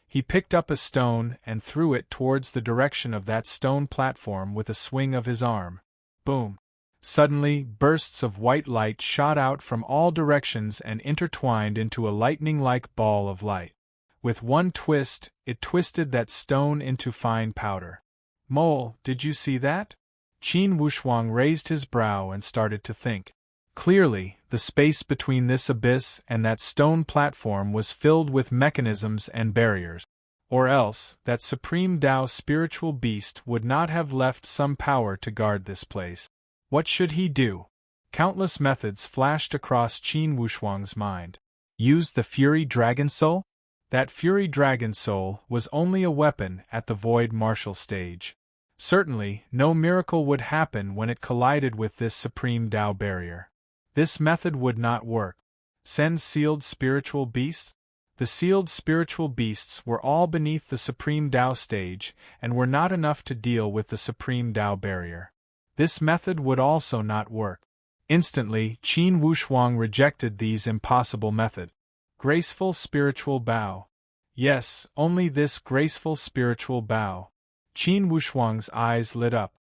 He picked up a stone and threw it towards the direction of that stone platform with a swing of his arm. Boom! Suddenly, bursts of white light shot out from all directions and intertwined into a lightning-like ball of light. With one twist, it twisted that stone into fine powder. "Mole, did you see that?" Qin Wushuang raised his brow and started to think. Clearly, the space between this abyss and that stone platform was filled with mechanisms and barriers. Or else, that supreme Tao spiritual beast would not have left some power to guard this place. What should he do? Countless methods flashed across Qin Wushuang's mind. Use the Fury Dragon Soul? That Fury Dragon Soul was only a weapon at the Void Martial stage. Certainly, no miracle would happen when it collided with this supreme Tao barrier. This method would not work. Send sealed spiritual beasts? The sealed spiritual beasts were all beneath the supreme Tao stage and were not enough to deal with the supreme Tao barrier. This method would also not work. Instantly, Qin Wushuang rejected these impossible methods. Graceful spiritual bow. Yes, only this graceful spiritual bow. Qin Wushuang's eyes lit up.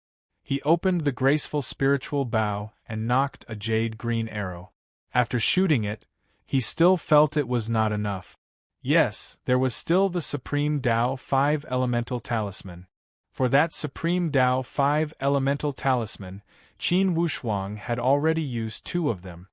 He opened the graceful spiritual bow and nocked a jade green arrow. After shooting it, he still felt it was not enough. Yes, there was still the Supreme Tao 5 Elemental Talisman. For that Supreme Tao 5 Elemental Talisman, Qin Wushuang had already used 2 of them.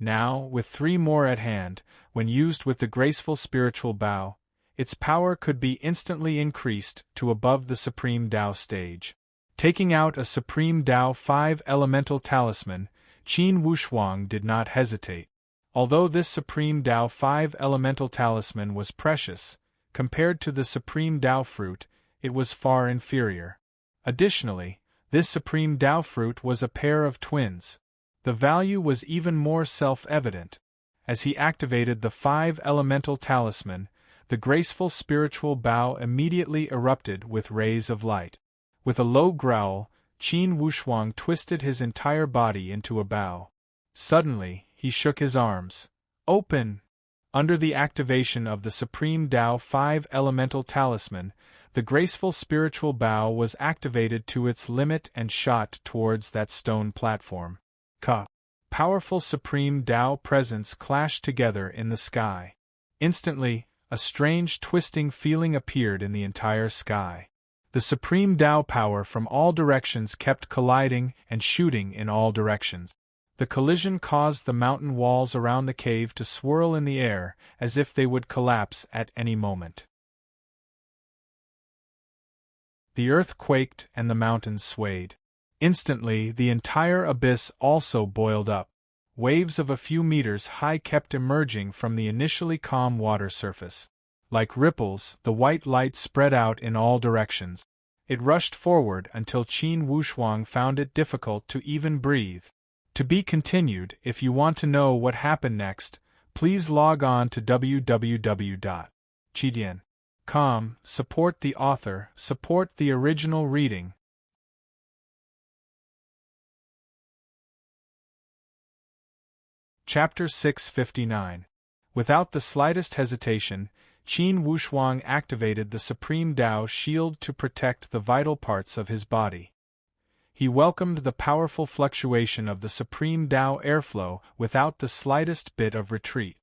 Now, with 3 more at hand, when used with the graceful spiritual bow, its power could be instantly increased to above the Supreme Tao stage. Taking out a Supreme Tao 5 Elemental Talisman, Qin Wushuang did not hesitate. Although this Supreme Tao 5 Elemental Talisman was precious, compared to the Supreme Tao Fruit, it was far inferior. Additionally, this Supreme Tao Fruit was a pair of twins. The value was even more self-evident. As he activated the 5 Elemental Talisman, the graceful spiritual bow immediately erupted with rays of light. With a low growl, Qin Wushuang twisted his entire body into a bow. Suddenly, he shook his arms. Open! Under the activation of the Supreme Tao 5 Elemental Talisman, the graceful spiritual bow was activated to its limit and shot towards that stone platform. Ka! Powerful Supreme Tao presence clashed together in the sky. Instantly, a strange twisting feeling appeared in the entire sky. The Supreme Tao power from all directions kept colliding and shooting in all directions. The collision caused the mountain walls around the cave to swirl in the air as if they would collapse at any moment. The earth quaked and the mountains swayed. Instantly, the entire abyss also boiled up. Waves of a few meters high kept emerging from the initially calm water surface. Like ripples, the white light spread out in all directions. It rushed forward until Qin Wushuang found it difficult to even breathe. To be continued. If you want to know what happened next, please log on to www.chidian.com. Support the author, support the original reading. Chapter 659. Without the slightest hesitation, Qin Wushuang activated the Supreme Tao Shield to protect the vital parts of his body. He welcomed the powerful fluctuation of the Supreme Tao airflow without the slightest bit of retreat.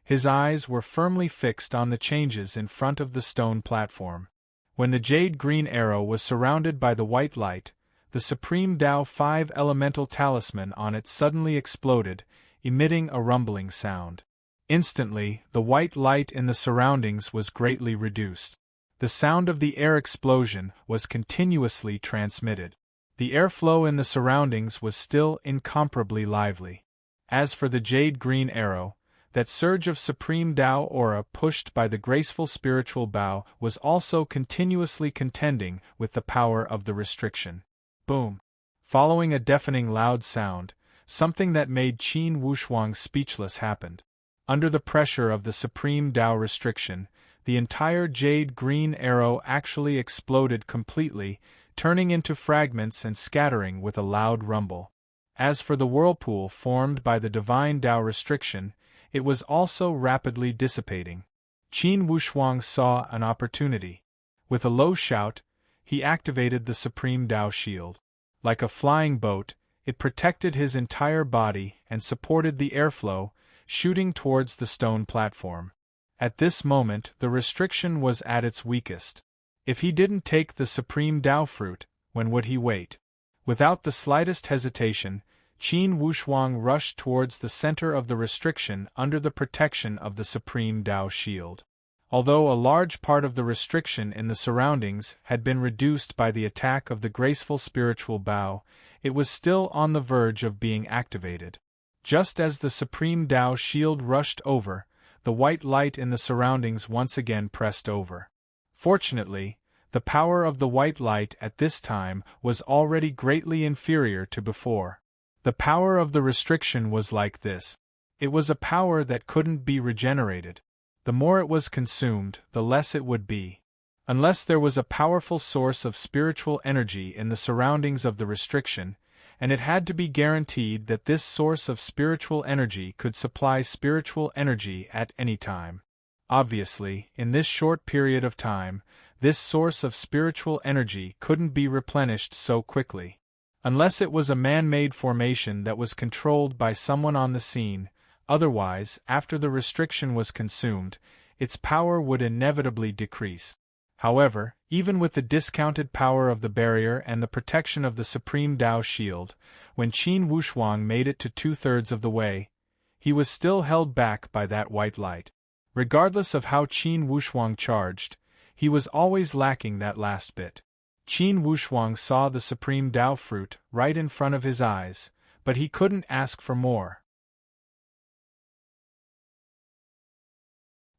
His eyes were firmly fixed on the changes in front of the stone platform. When the jade green arrow was surrounded by the white light, the Supreme Tao 5 Elemental Talisman on it suddenly exploded, emitting a rumbling sound. Instantly, the white light in the surroundings was greatly reduced. The sound of the air explosion was continuously transmitted. The airflow in the surroundings was still incomparably lively. As for the jade green arrow, that surge of Supreme Tao aura pushed by the graceful spiritual bow was also continuously contending with the power of the restriction. Boom! Following a deafening loud sound, something that made Qin Wushuang speechless happened. Under the pressure of the Supreme Tao restriction, the entire jade green arrow actually exploded completely, turning into fragments and scattering with a loud rumble. As for the whirlpool formed by the divine Tao restriction, it was also rapidly dissipating. Qin Wushuang saw an opportunity. With a low shout, he activated the Supreme Tao Shield. Like a flying boat, it protected his entire body and supported the airflow, shooting towards the stone platform. At this moment, the restriction was at its weakest. If he didn't take the Supreme Tao Fruit, when would he wait? Without the slightest hesitation, Qin Wushuang rushed towards the center of the restriction under the protection of the Supreme Tao Shield. Although a large part of the restriction in the surroundings had been reduced by the attack of the graceful spiritual bow, it was still on the verge of being activated. Just as the Supreme Tao Shield rushed over, the white light in the surroundings once again pressed over. Fortunately, the power of the white light at this time was already greatly inferior to before. The power of the restriction was like this. It was a power that couldn't be regenerated. The more it was consumed, the less it would be. Unless there was a powerful source of spiritual energy in the surroundings of the restriction, and it had to be guaranteed that this source of spiritual energy could supply spiritual energy at any time. Obviously, in this short period of time, this source of spiritual energy couldn't be replenished so quickly. Unless it was a man-made formation that was controlled by someone on the scene, otherwise, after the restriction was consumed, its power would inevitably decrease. However, even with the discounted power of the barrier and the protection of the Supreme Tao Shield, when Qin Wushuang made it to 2/3 of the way, he was still held back by that white light. Regardless of how Qin Wushuang charged, he was always lacking that last bit. Qin Wushuang saw the Supreme Tao fruit right in front of his eyes, but he couldn't ask for more.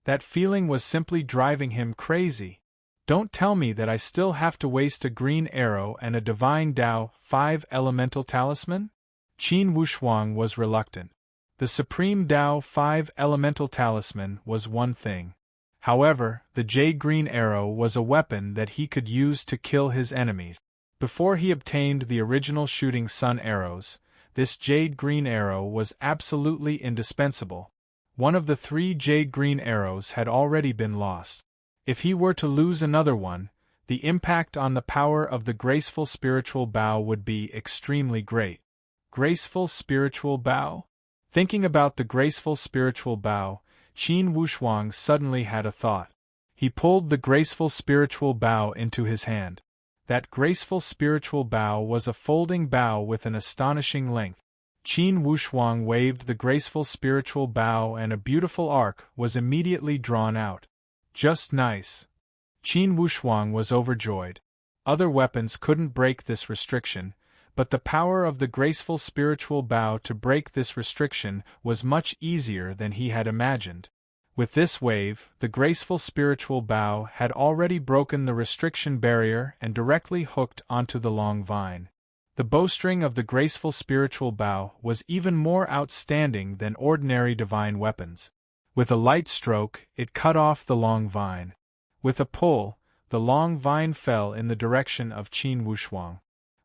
That feeling was simply driving him crazy. Don't tell me that I still have to waste a green arrow and a divine Tao 5 elemental talisman? Qin Wushuang was reluctant. The Supreme Tao 5 elemental talisman was one thing. However, the jade green arrow was a weapon that he could use to kill his enemies. Before he obtained the original shooting sun arrows, this jade green arrow was absolutely indispensable. One of the 3 jade green arrows had already been lost. If he were to lose another one, the impact on the power of the graceful spiritual bow would be extremely great. Graceful spiritual bow? Thinking about the graceful spiritual bow, Qin Wushuang suddenly had a thought. He pulled the graceful spiritual bow into his hand. That graceful spiritual bow was a folding bow with an astonishing length. Qin Wushuang waved the graceful spiritual bow and a beautiful arc was immediately drawn out. Just nice. Qin Wushuang was overjoyed. Other weapons couldn't break this restriction, but the power of the graceful spiritual bow to break this restriction was much easier than he had imagined. With this wave, the graceful spiritual bow had already broken the restriction barrier and directly hooked onto the long vine. The bowstring of the graceful spiritual bow was even more outstanding than ordinary divine weapons. With a light stroke, it cut off the long vine. With a pull, the long vine fell in the direction of Qin Wushuang.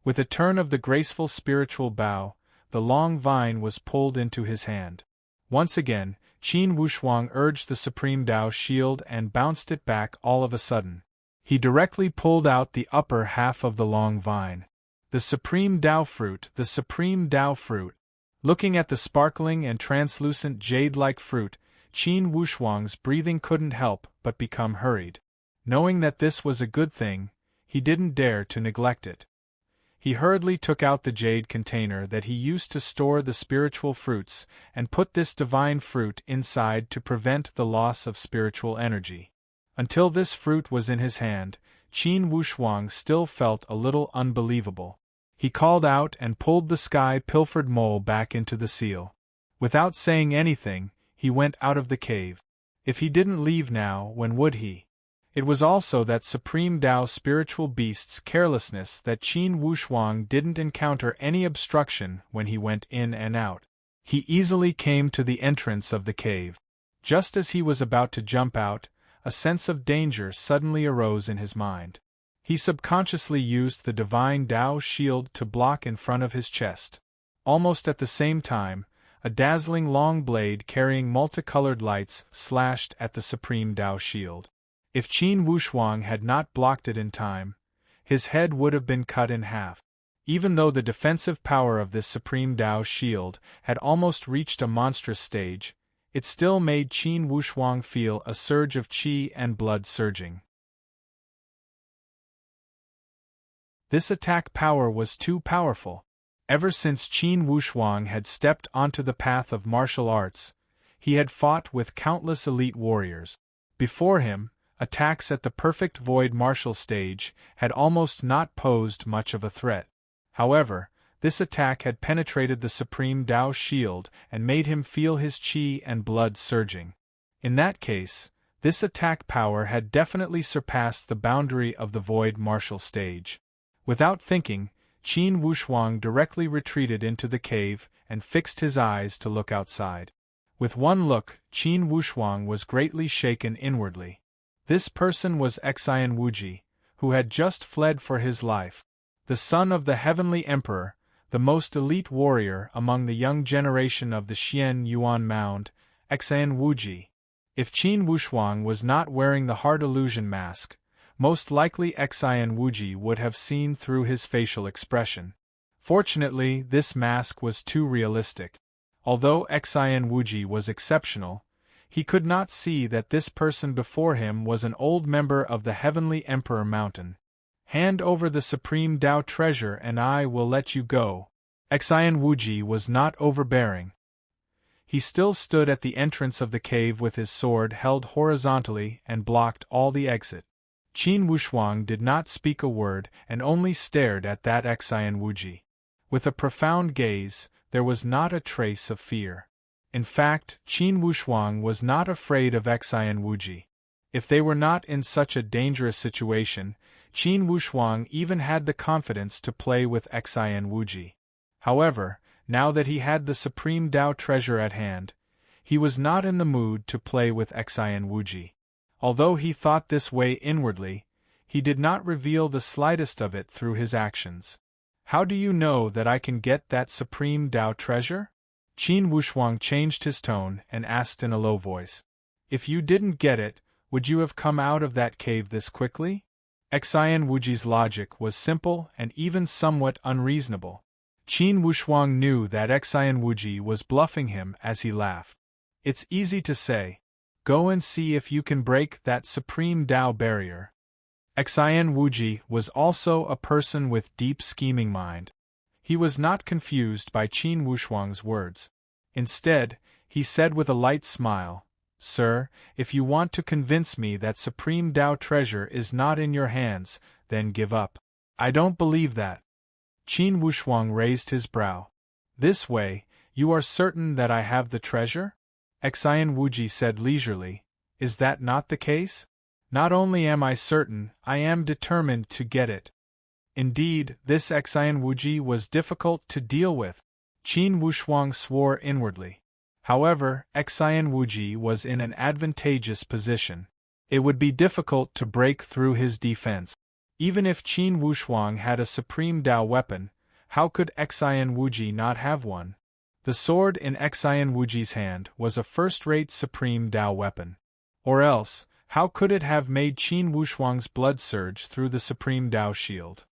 With a turn of the graceful spiritual bow, the long vine was pulled into his hand. Once again, Qin Wushuang urged the Supreme Tao Shield and bounced it back all of a sudden. He directly pulled out the upper half of the long vine. The Supreme Tao fruit, the Supreme Tao fruit. Looking at the sparkling and translucent jade-like fruit, Qin Wushuang's breathing couldn't help but become hurried. Knowing that this was a good thing, he didn't dare to neglect it. He hurriedly took out the jade container that he used to store the spiritual fruits and put this divine fruit inside to prevent the loss of spiritual energy. Until this fruit was in his hand, Qin Wushuang still felt a little unbelievable. He called out and pulled the sky-pilfered mole back into the seal. Without saying anything, he went out of the cave. If he didn't leave now, when would he? It was also that Supreme Tao spiritual beast's carelessness that Qin Wushuang didn't encounter any obstruction when he went in and out. He easily came to the entrance of the cave. Just as he was about to jump out, a sense of danger suddenly arose in his mind. He subconsciously used the divine Tao shield to block in front of his chest. Almost at the same time, a dazzling long blade carrying multicolored lights slashed at the Supreme Tao shield. If Qin Wushuang had not blocked it in time, his head would have been cut in half. Even though the defensive power of this Supreme Tao shield had almost reached a monstrous stage, it still made Qin Wushuang feel a surge of qi and blood surging. This attack power was too powerful. Ever since Qin Wushuang had stepped onto the path of martial arts, he had fought with countless elite warriors. Before him, attacks at the perfect void martial stage had almost not posed much of a threat. However, this attack had penetrated the Supreme Tao shield and made him feel his qi and blood surging. In that case, this attack power had definitely surpassed the boundary of the void martial stage. Without thinking, Qin Wushuang directly retreated into the cave and fixed his eyes to look outside. With one look, Qin Wushuang was greatly shaken inwardly. This person was Xian Wuji, who had just fled for his life. The son of the Heavenly Emperor, the most elite warrior among the young generation of the Xian Yuan Mound, Xian Wuji. If Qin Wushuang was not wearing the heart illusion mask, most likely Xian Wuji would have seen through his facial expression. Fortunately, this mask was too realistic. Although Xian Wuji was exceptional, he could not see that this person before him was an old member of the Heavenly Emperor Mountain. Hand over the Supreme Tao treasure and I will let you go. Xian Wuji was not overbearing. He still stood at the entrance of the cave with his sword held horizontally and blocked all the exit. Qin Wushuang did not speak a word and only stared at that Xian Wuji. With a profound gaze, there was not a trace of fear. In fact, Qin Wushuang was not afraid of Xian Wuji. If they were not in such a dangerous situation, Qin Wushuang even had the confidence to play with Xian Wuji. However, now that he had the Supreme Tao treasure at hand, he was not in the mood to play with Xian Wuji. Although he thought this way inwardly, he did not reveal the slightest of it through his actions. How do you know that I can get that Supreme Tao treasure? Qin Wushuang changed his tone and asked in a low voice. If you didn't get it, would you have come out of that cave this quickly? Xian Wuji's logic was simple and even somewhat unreasonable. Qin Wushuang knew that Xian Wuji was bluffing him as he laughed. It's easy to say. Go and see if you can break that Supreme Tao barrier. Xian Wuji was also a person with deep scheming mind. He was not confused by Qin Wushuang's words. Instead, he said with a light smile, Sir, if you want to convince me that Supreme Tao treasure is not in your hands, then give up. I don't believe that. Qin Wushuang raised his brow. This way, you are certain that I have the treasure? Xian Wuji said leisurely, Is that not the case? Not only am I certain, I am determined to get it. Indeed, this Xian Wuji was difficult to deal with. Qin Wushuang swore inwardly. However, Xian Wuji was in an advantageous position. It would be difficult to break through his defense. Even if Qin Wushuang had a Supreme Tao weapon, how could Xian Wuji not have one? The sword in Xian Wuji's hand was a first-rate Supreme Tao weapon. Or else, how could it have made Qin Wushuang's blood surge through the Supreme Tao shield?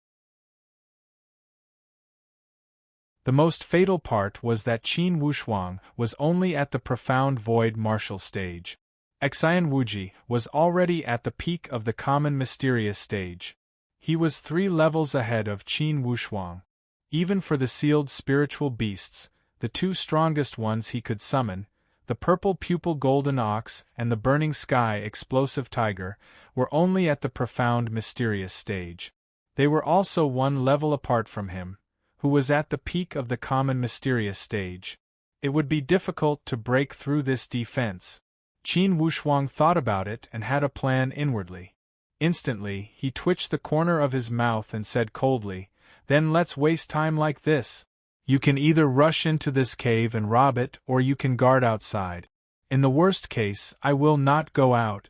The most fatal part was that Qin Wushuang was only at the profound void martial stage. Xian Wuji was already at the peak of the common mysterious stage. He was 3 levels ahead of Qin Wushuang. Even for the sealed spiritual beasts, the 2 strongest ones he could summon, the purple pupil golden ox and the burning sky explosive tiger, were only at the profound mysterious stage. They were also 1 level apart from him, who was at the peak of the common mysterious stage. It would be difficult to break through this defense. Qin Wushuang thought about it and had a plan inwardly. Instantly, he twitched the corner of his mouth and said coldly, Then let's waste time like this. You can either rush into this cave and rob it or you can guard outside. In the worst case, I will not go out.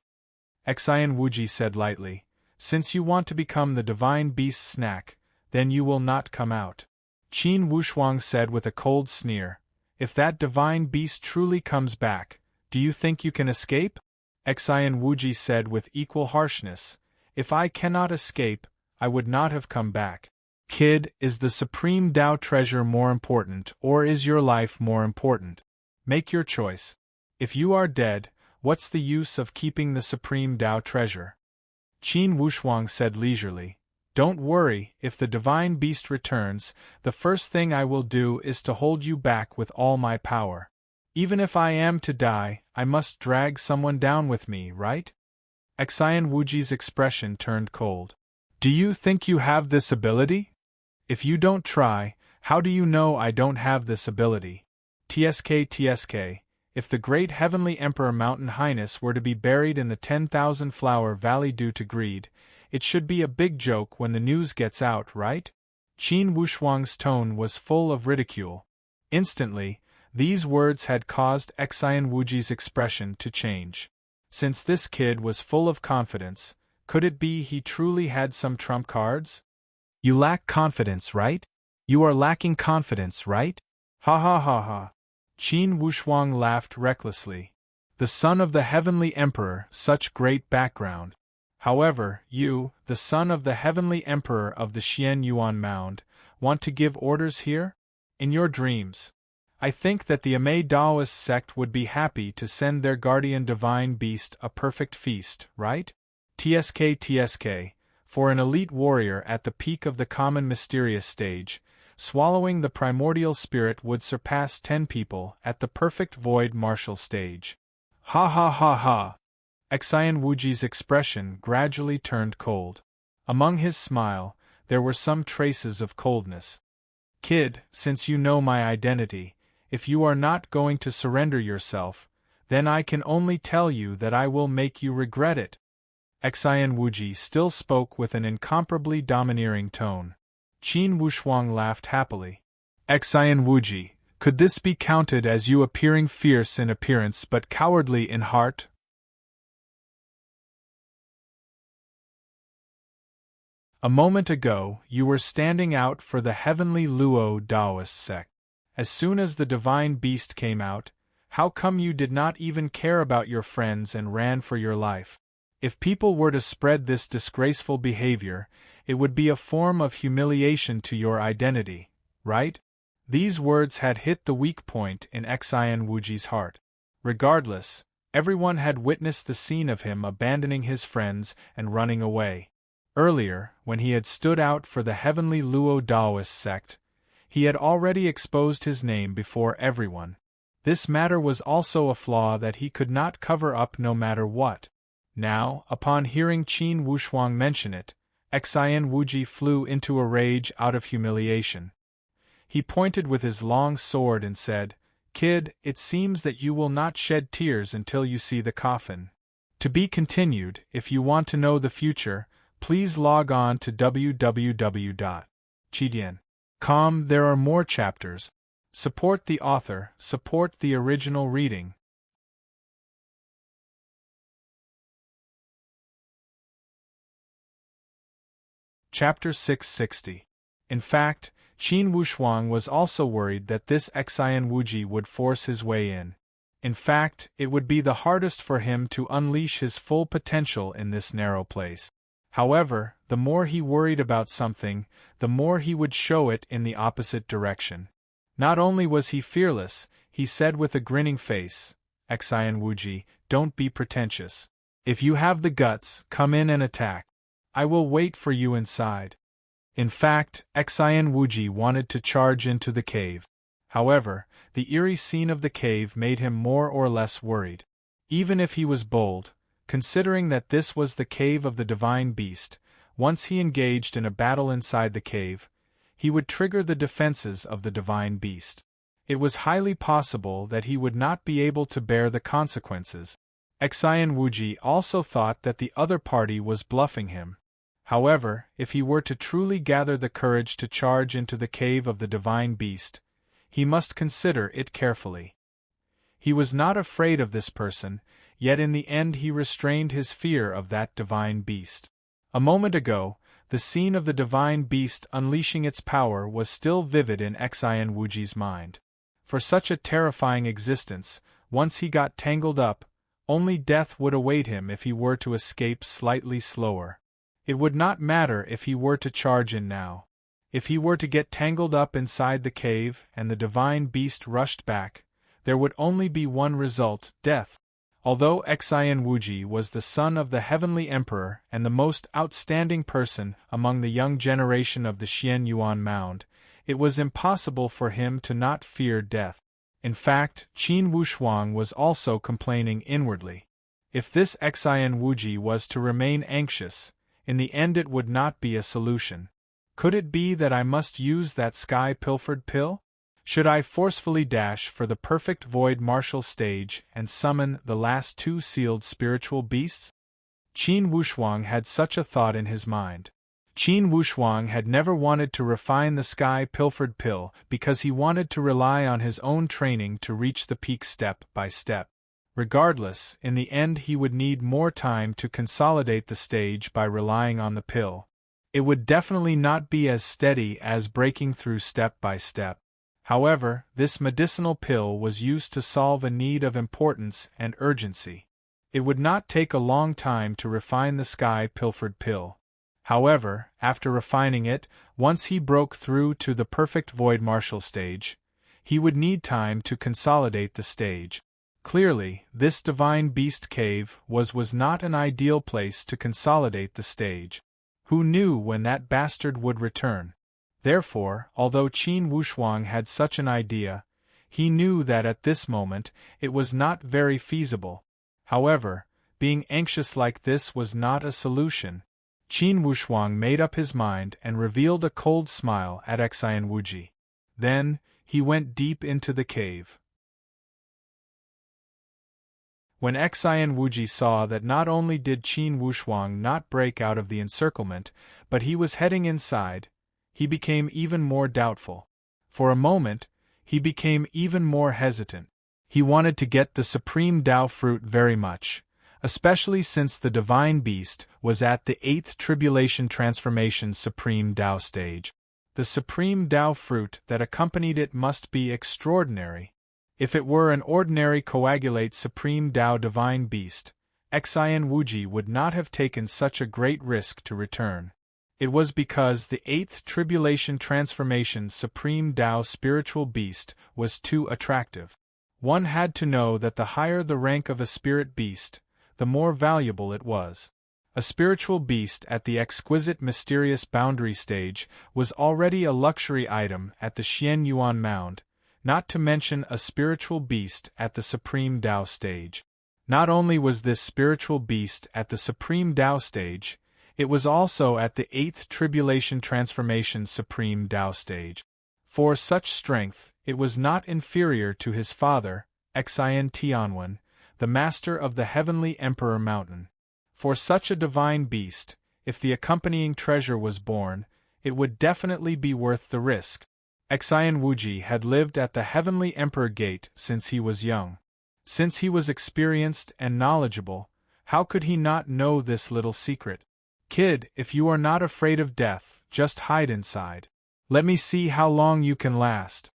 Xian Wuji said lightly, Since you want to become the divine beast snack, then you will not come out. Qin Wushuang said with a cold sneer, If that divine beast truly comes back, do you think you can escape? Xian Wuji said with equal harshness, If I cannot escape, I would not have come back. Kid, is the Supreme Tao treasure more important or is your life more important? Make your choice. If you are dead, what's the use of keeping the Supreme Tao treasure? Qin Wushuang said leisurely, Don't worry, if the divine beast returns, the first thing I will do is to hold you back with all my power. Even if I am to die, I must drag someone down with me, right? Xian Wuji's expression turned cold. Do you think you have this ability? If you don't try, how do you know I don't have this ability? TSK, if the great Heavenly Emperor Mountain Highness were to be buried in the 10,000 flower valley due to greed, it should be a big joke when the news gets out, right? Qin Wushuang's tone was full of ridicule. Instantly, these words had caused Xian Wuji's expression to change. Since this kid was full of confidence, could it be he truly had some trump cards? You lack confidence, right? You are lacking confidence, right? Ha ha ha ha. Qin Wushuang laughed recklessly. The son of the heavenly emperor, such great background. However, you, the son of the heavenly emperor of the Xian Yuan Mound, want to give orders here? In your dreams. I think that the Amei Daoist sect would be happy to send their guardian divine beast a perfect feast, right? TSK, for an elite warrior at the peak of the common mysterious stage, swallowing the primordial spirit would surpass 10 people at the perfect void martial stage. Ha ha ha ha! Xian Wuji's expression gradually turned cold. Among his smile, there were some traces of coldness. Kid, since you know my identity, if you are not going to surrender yourself, then I can only tell you that I will make you regret it. Xian Wuji still spoke with an incomparably domineering tone. Qin Wushuang laughed happily. Xian Wuji, could this be counted as you appearing fierce in appearance but cowardly in heart? A moment ago, you were standing out for the heavenly Luo Daoist sect. As soon as the divine beast came out, how come you did not even care about your friends and ran for your life? If people were to spread this disgraceful behavior, it would be a form of humiliation to your identity, right? These words had hit the weak point in Xian Wuji's heart. Regardless, everyone had witnessed the scene of him abandoning his friends and running away. Earlier, when he had stood out for the heavenly Luo Daoist sect, he had already exposed his name before everyone. This matter was also a flaw that he could not cover up no matter what. Now, upon hearing Qin Wushuang mention it, Xian Wuji flew into a rage out of humiliation. He pointed with his long sword and said, "Kid, it seems that you will not shed tears until you see the coffin. To be continued. If you want to know the future, please log on to www.chidian.com. There are more chapters. Support the author, support the original reading." Chapter 660. In fact, Qin Wushuang was also worried that this Xian Wuji would force his way in. In fact, it would be the hardest for him to unleash his full potential in this narrow place. However, the more he worried about something, the more he would show it in the opposite direction. Not only was he fearless, he said with a grinning face, "Xian Wuji, don't be pretentious. If you have the guts, come in and attack. I will wait for you inside." In fact, Xian Wuji wanted to charge into the cave. However, the eerie scene of the cave made him more or less worried. Even if he was bold, considering that this was the cave of the divine beast, once he engaged in a battle inside the cave, he would trigger the defenses of the divine beast. It was highly possible that he would not be able to bear the consequences. Xian Wuji also thought that the other party was bluffing him. However, if he were to truly gather the courage to charge into the cave of the divine beast, he must consider it carefully. He was not afraid of this person, yet in the end he restrained his fear of that divine beast. A moment ago, the scene of the divine beast unleashing its power was still vivid in Xian Wuji's mind. For such a terrifying existence, once he got tangled up, only death would await him if he were to escape slightly slower. It would not matter if he were to charge in now. If he were to get tangled up inside the cave and the divine beast rushed back, there would only be one result, death. Although Xian Wuji was the son of the heavenly emperor and the most outstanding person among the young generation of the Xian Yuan Mound, it was impossible for him to not fear death. In fact, Qin Wushuang was also complaining inwardly. If this Xian Wuji was to remain anxious, in the end it would not be a solution. Could it be that I must use that sky-pilfered pill? Should I forcefully dash for the perfect void martial stage and summon the last 2 sealed spiritual beasts? Qin Wushuang had such a thought in his mind. Qin Wushuang had never wanted to refine the sky-pilfered pill because he wanted to rely on his own training to reach the peak step by step. Regardless, in the end he would need more time to consolidate the stage by relying on the pill. It would definitely not be as steady as breaking through step by step. However, this medicinal pill was used to solve a need of importance and urgency. It would not take a long time to refine the sky-pilfered pill. However, after refining it, once he broke through to the perfect void martial stage, he would need time to consolidate the stage. Clearly, this divine beast cave was not an ideal place to consolidate the stage. Who knew when that bastard would return? Therefore, although Qin Wushuang had such an idea, he knew that at this moment it was not very feasible. However, being anxious like this was not a solution. Qin Wushuang made up his mind and revealed a cold smile at Xian Wuji. Then, he went deep into the cave. When Xian Wuji saw that not only did Qin Wushuang not break out of the encirclement, but he was heading inside, he became even more doubtful. For a moment, he became even more hesitant. He wanted to get the supreme Tao fruit very much, especially since the divine beast was at the 8th tribulation transformation supreme Tao stage. The supreme Tao fruit that accompanied it must be extraordinary. If it were an ordinary coagulate supreme Tao divine beast, Xian Wuji would not have taken such a great risk to return. It was because the 8th tribulation transformation supreme Tao spiritual beast was too attractive. One had to know that the higher the rank of a spirit beast, the more valuable it was. A spiritual beast at the exquisite mysterious boundary stage was already a luxury item at the Xian Yuan Mound, not to mention a spiritual beast at the supreme Tao stage. Not only was this spiritual beast at the supreme Tao stage, it was also at the 8th tribulation transformation supreme Tao stage. For such strength, it was not inferior to his father, Xian Tianwen, the master of the heavenly Emperor Mountain. For such a divine beast, if the accompanying treasure was born, it would definitely be worth the risk. Xian Wuji had lived at the heavenly Emperor Gate since he was young. Since he was experienced and knowledgeable, how could he not know this little secret? Kid, if you are not afraid of death, just hide inside. Let me see how long you can last.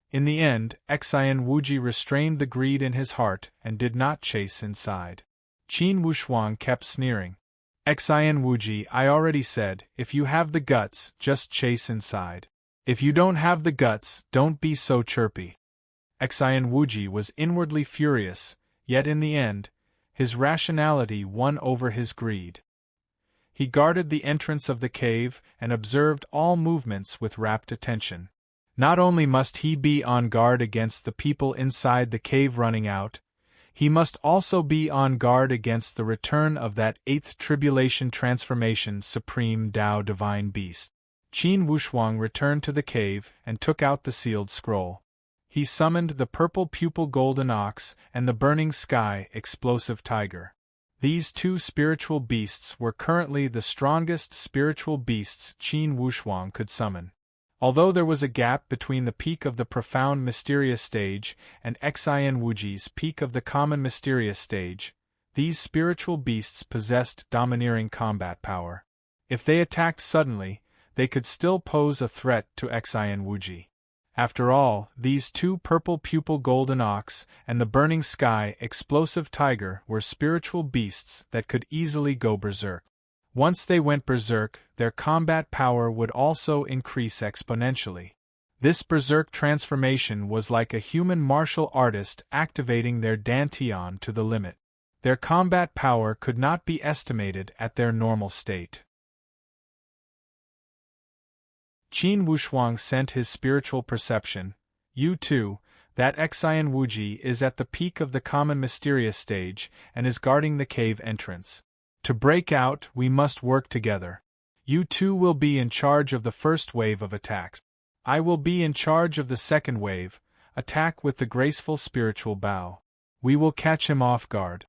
In the end, Xian Wuji restrained the greed in his heart and did not chase inside. Qin Wushuang kept sneering. Xian Wuji, I already said, if you have the guts, just chase inside. If you don't have the guts, don't be so chirpy. Xian Wuji was inwardly furious, yet in the end, his rationality won over his greed. He guarded the entrance of the cave and observed all movements with rapt attention. Not only must he be on guard against the people inside the cave running out, he must also be on guard against the return of that 8th tribulation transformation supreme Tao divine beast. Qin Wushuang returned to the cave and took out the sealed scroll. He summoned the purple pupil golden ox and the burning sky explosive tiger. These two spiritual beasts were currently the strongest spiritual beasts Qin Wushuang could summon. Although there was a gap between the peak of the profound mysterious stage and Xian Wuji's peak of the common mysterious stage, these spiritual beasts possessed domineering combat power. If they attacked suddenly, they could still pose a threat to Xian Wuji. After all, these two purple pupil golden ox and the burning sky explosive tiger were spiritual beasts that could easily go berserk. Once they went berserk, their combat power would also increase exponentially. This berserk transformation was like a human martial artist activating their dantian to the limit. Their combat power could not be estimated at their normal state. Qin Wushuang sent his spiritual perception, "You too, that Xian Wuji is at the peak of the common mysterious stage and is guarding the cave entrance. To break out, we must work together. You two will be in charge of the first wave of attacks. I will be in charge of the second wave, attack with the graceful spiritual bow. We will catch him off guard.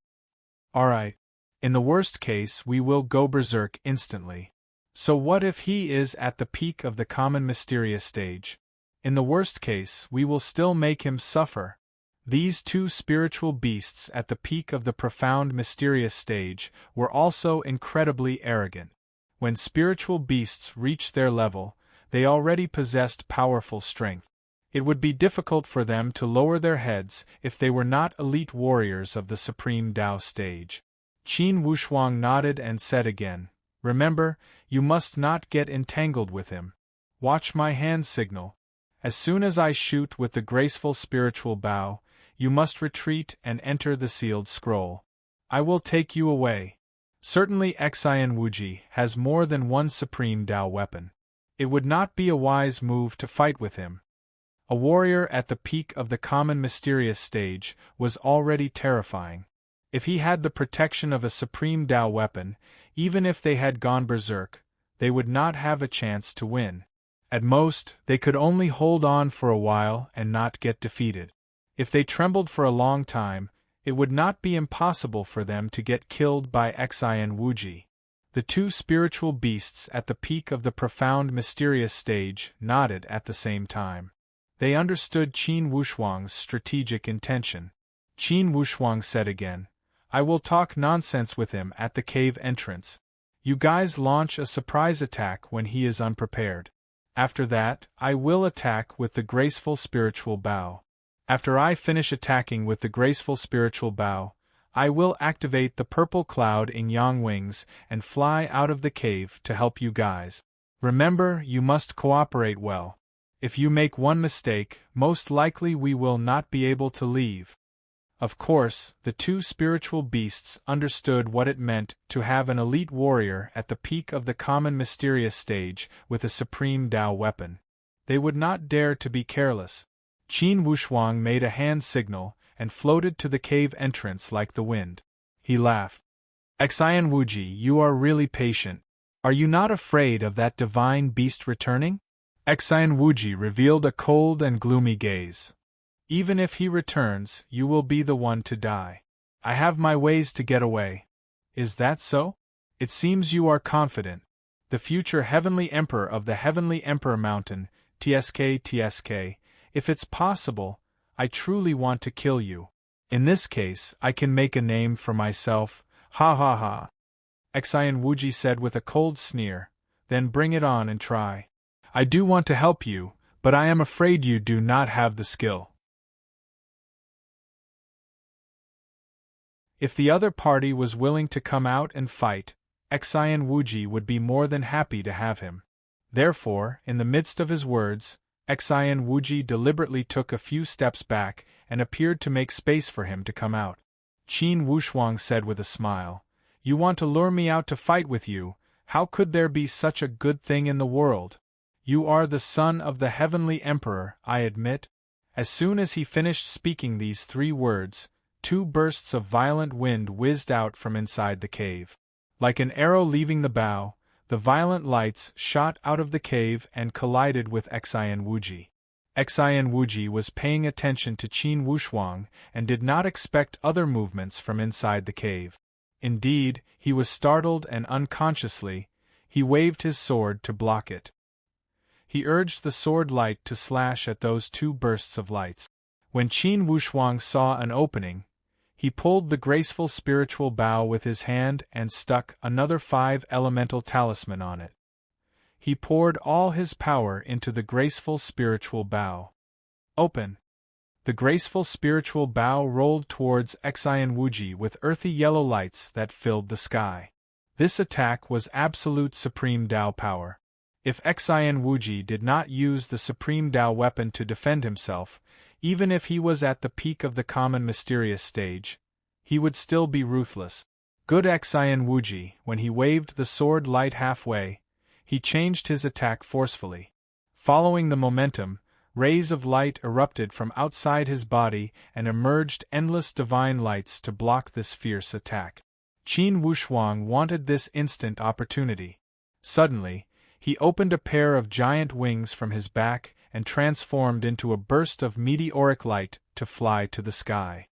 Alright. In the worst case, we will go berserk instantly. So what if he is at the peak of the common mysterious stage? In the worst case, we will still make him suffer." These two spiritual beasts at the peak of the profound mysterious stage were also incredibly arrogant. When spiritual beasts reached their level, they already possessed powerful strength. It would be difficult for them to lower their heads if they were not elite warriors of the Supreme Tao stage. Qin Wushuang nodded and said again, "Remember, you must not get entangled with him. Watch my hand signal. As soon as I shoot with the graceful spiritual bow, you must retreat and enter the sealed scroll. I will take you away." Certainly Xian Wuji has more than one Supreme Tao weapon. It would not be a wise move to fight with him. A warrior at the peak of the common mysterious stage was already terrifying. If he had the protection of a Supreme Tao weapon, even if they had gone berserk, they would not have a chance to win. At most, they could only hold on for a while and not get defeated. If they trembled for a long time, it would not be impossible for them to get killed by Xian Wuji. The two spiritual beasts at the peak of the profound mysterious stage nodded at the same time. They understood Qin Wushuang's strategic intention. Qin Wushuang said again, "I will talk nonsense with him at the cave entrance. You guys launch a surprise attack when he is unprepared. After that, I will attack with the graceful spiritual bow. After I finish attacking with the graceful spiritual bow, I will activate the purple cloud in yang wings and fly out of the cave to help you guys. Remember, you must cooperate well. If you make one mistake, most likely we will not be able to leave." Of course, the two spiritual beasts understood what it meant to have an elite warrior at the peak of the common mysterious stage with a Supreme Tao weapon. They would not dare to be careless. Qin Wushuang made a hand signal and floated to the cave entrance like the wind. He laughed. "Xian Wuji, you are really patient. Are you not afraid of that divine beast returning?" Xian Wuji revealed a cold and gloomy gaze. "Even if he returns, you will be the one to die. I have my ways to get away." "Is that so? It seems you are confident. The future Heavenly Emperor of the Heavenly Emperor Mountain, TSK, if it's possible, I truly want to kill you. In this case, I can make a name for myself, ha ha ha." Xian Wuji said with a cold sneer, "Then bring it on and try. I do want to help you, but I am afraid you do not have the skill." If the other party was willing to come out and fight, Xian Wuji would be more than happy to have him. Therefore, in the midst of his words, Xian Wuji deliberately took a few steps back and appeared to make space for him to come out. Qin Wushuang said with a smile, "You want to lure me out to fight with you? How could there be such a good thing in the world? You are the son of the Heavenly Emperor, I admit." As soon as he finished speaking these three words, two bursts of violent wind whizzed out from inside the cave. Like an arrow leaving the bow, the violent lights shot out of the cave and collided with Xian Wuji. Xian Wuji was paying attention to Qin Wushuang and did not expect other movements from inside the cave. Indeed, he was startled and unconsciously, he waved his sword to block it. He urged the sword light to slash at those two bursts of lights. When Qin Wushuang saw an opening, he pulled the graceful spiritual bow with his hand and stuck another 5 elemental talisman on it. He poured all his power into the graceful spiritual bow. Open! The graceful spiritual bow rolled towards Xian Wuji with earthy yellow lights that filled the sky. This attack was absolute Supreme Tao power. If Xian Wuji did not use the Supreme Tao weapon to defend himself, even if he was at the peak of the common mysterious stage, he would still be ruthless. Good Xian Wuji, when he waved the sword light halfway, he changed his attack forcefully. Following the momentum, rays of light erupted from outside his body and emerged endless divine lights to block this fierce attack. Qin Wushuang wanted this instant opportunity. Suddenly, he opened a pair of giant wings from his back and transformed into a burst of meteoric light to fly to the sky.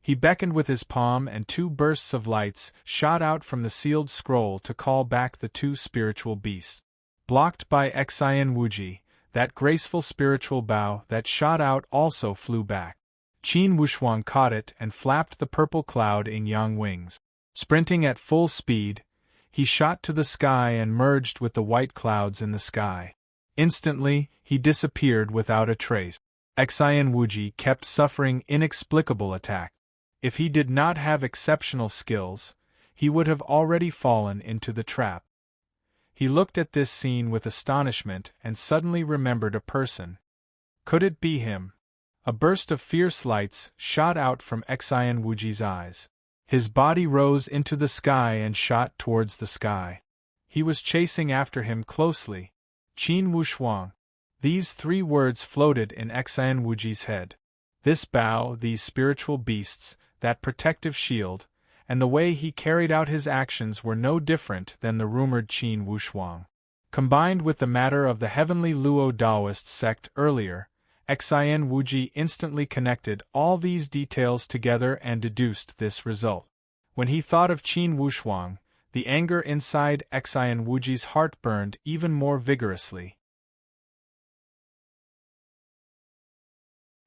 He beckoned with his palm and 2 bursts of lights shot out from the sealed scroll to call back the 2 spiritual beasts. Blocked by Xian Wuji, that graceful spiritual bow that shot out also flew back. Qin Wushuang caught it and flapped the purple cloud in yang wings. Sprinting at full speed, He shot to the sky and merged with the white clouds in the sky. Instantly, he disappeared without a trace. Xian Wuji kept suffering inexplicable attack. If he did not have exceptional skills, he would have already fallen into the trap. He looked at this scene with astonishment and suddenly remembered a person. Could it be him? A burst of fierce lights shot out from Xian Wuji's eyes. His body rose into the sky and shot towards the sky. He was chasing after him closely. Qin Wushuang. These 3 words floated in Xian Wuji's head. This bow, these spiritual beasts, that protective shield, and the way he carried out his actions were no different than the rumored Qin Wushuang. Combined with the matter of the heavenly Luo Daoist sect earlier, Xian Wuji instantly connected all these details together and deduced this result. When he thought of Qin Wushuang, the anger inside Xian Wuji's heart burned even more vigorously.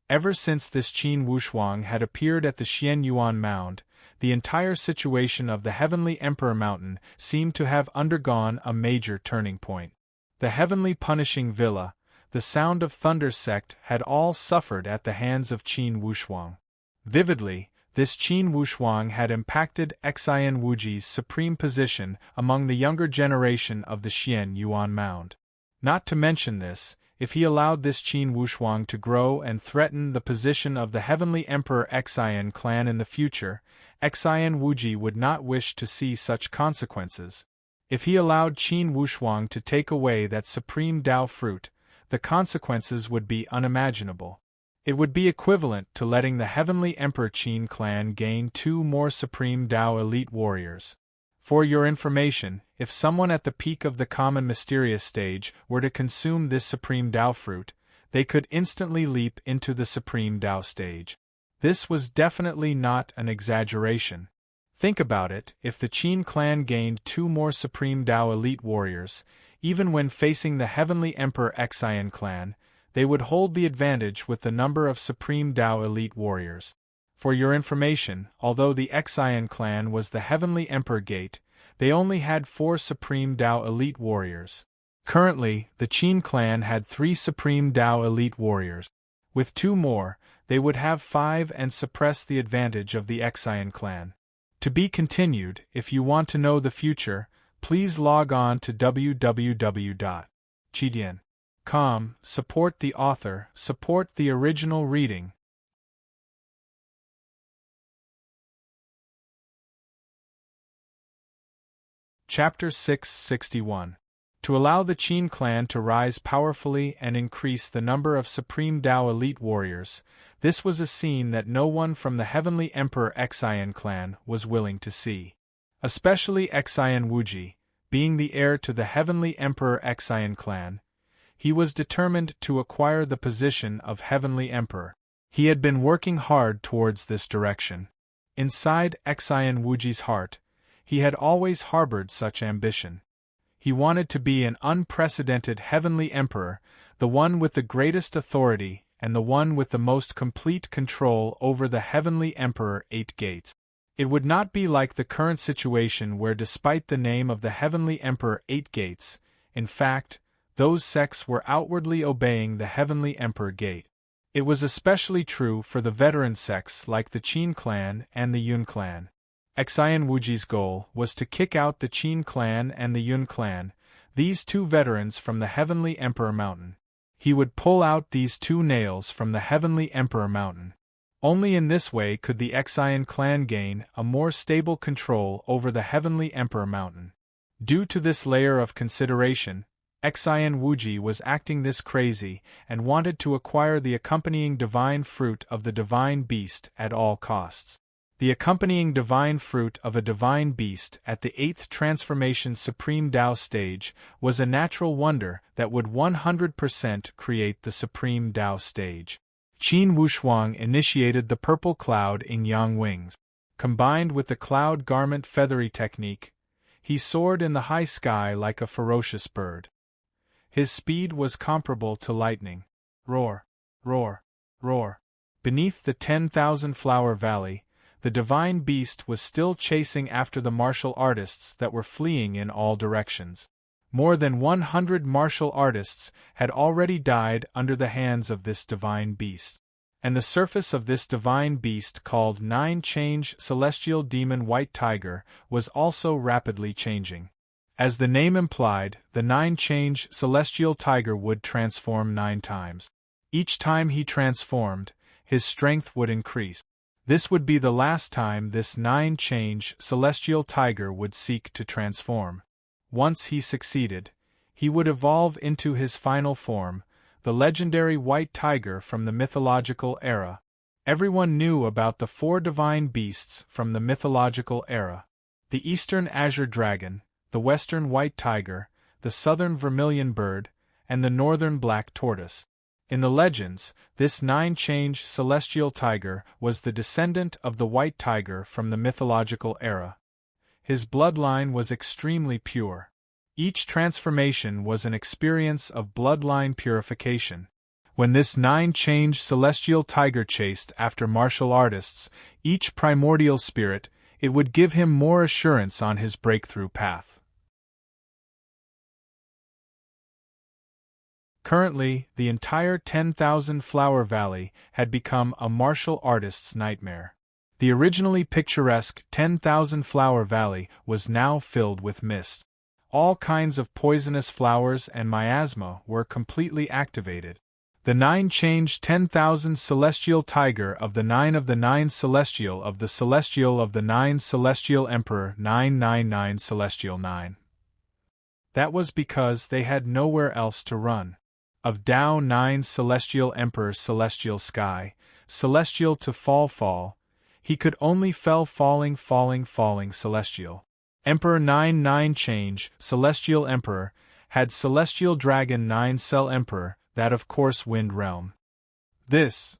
Ever since this Qin Wushuang had appeared at the Xianyuan Mound, the entire situation of the Heavenly Emperor Mountain seemed to have undergone a major turning point. The Heavenly Punishing Villa, the Sound of Thunder sect had all suffered at the hands of Qin Wushuang. Vividly, this Qin Wushuang had impacted Xian Wuji's supreme position among the younger generation of the Xianyuan Mound. Not to mention this, if he allowed this Qin Wushuang to grow and threaten the position of the Heavenly Emperor Xian clan in the future, Xian Wuji would not wish to see such consequences. If he allowed Qin Wushuang to take away that supreme Dao fruit, the consequences would be unimaginable. It would be equivalent to letting the Heavenly Emperor Qin clan gain 2 more supreme Dao elite warriors. For your information, if someone at the peak of the common mysterious stage were to consume this supreme Dao fruit, they could instantly leap into the supreme Dao stage. This was definitely not an exaggeration. Think about it, if the Qin clan gained 2 more supreme Dao elite warriors, even when facing the Heavenly Emperor Xian clan, they would hold the advantage with the number of supreme Dao elite warriors. For your information, although the Xian clan was the Heavenly Emperor Gate, they only had 4 supreme Dao elite warriors. Currently, the Qin clan had 3 supreme Dao elite warriors. With 2 more, they would have 5 and suppress the advantage of the Xian clan. To be continued. If you want to know the future, please log on to www.chidian.com. Support the author, support the original reading. Chapter 661. To allow the Qin clan to rise powerfully and increase the number of supreme Dao elite warriors, this was a scene that no one from the Heavenly Emperor Xian clan was willing to see. Especially Xian Wuji, being the heir to the Heavenly Emperor Xian clan, he was determined to acquire the position of Heavenly Emperor. He had been working hard towards this direction. Inside Xian Wuji's heart, he had always harbored such ambition. He wanted to be an unprecedented Heavenly Emperor, the one with the greatest authority and the one with the most complete control over the Heavenly Emperor 8 gates. It would not be like the current situation where, despite the name of the Heavenly Emperor 8 gates, in fact, those sects were outwardly obeying the Heavenly Emperor Gate. It was especially true for the veteran sects like the Qin clan and the Yun clan. Xian Wuji's goal was to kick out the Qin clan and the Yun clan, these 2 veterans from the Heavenly Emperor Mountain. He would pull out these 2 nails from the Heavenly Emperor Mountain. Only in this way could the Xian clan gain a more stable control over the Heavenly Emperor Mountain. Due to this layer of consideration, Xian Wuji was acting this crazy and wanted to acquire the accompanying divine fruit of the divine beast at all costs. The accompanying divine fruit of a divine beast at the 8th transformation Supreme Dao stage was a natural wonder that would 100% create the Supreme Dao stage. Qin Wushuang initiated the purple cloud in yang wings. Combined with the cloud garment feathery technique, he soared in the high sky like a ferocious bird. His speed was comparable to lightning. Roar, roar, roar. Beneath the 10,000 flower valley, the divine beast was still chasing after the martial artists that were fleeing in all directions. More than 100 martial artists had already died under the hands of this divine beast. And the surface of this divine beast, called Nine-Change Celestial Demon White Tiger, was also rapidly changing. As the name implied, the Nine-Change Celestial Tiger would transform 9 times. Each time he transformed, his strength would increase. This would be the last time this Nine-Change Celestial Tiger would seek to transform. Once he succeeded, he would evolve into his final form, the legendary White Tiger from the mythological era. Everyone knew about the 4 divine beasts from the mythological era: the Eastern Azure Dragon, the Western White Tiger, the Southern Vermilion Bird, and the Northern Black Tortoise. In the legends, this Nine-Change Celestial Tiger was the descendant of the White Tiger from the mythological era. His bloodline was extremely pure. Each transformation was an experience of bloodline purification. When this Nine-Change Celestial Tiger chased after martial artists, each primordial spirit, it would give him more assurance on his breakthrough path. Currently, the entire 10,000 Flower Valley had become a martial artist's nightmare. The originally picturesque 10,000 Flower Valley was now filled with mist. All kinds of poisonous flowers and miasma were completely activated. The Nine-Change 10,000 Celestial Tiger of the Nine Celestial of the Celestial of the 9 Celestial Emperor 999 Celestial 9. That was because they had nowhere else to run. Of Tao 9 Celestial Emperor Celestial Sky, Celestial to fall, he could only falling Celestial. Emperor 9 Change, Celestial Emperor, had Celestial Dragon 9 Cell Emperor, that of course Wind Realm. This.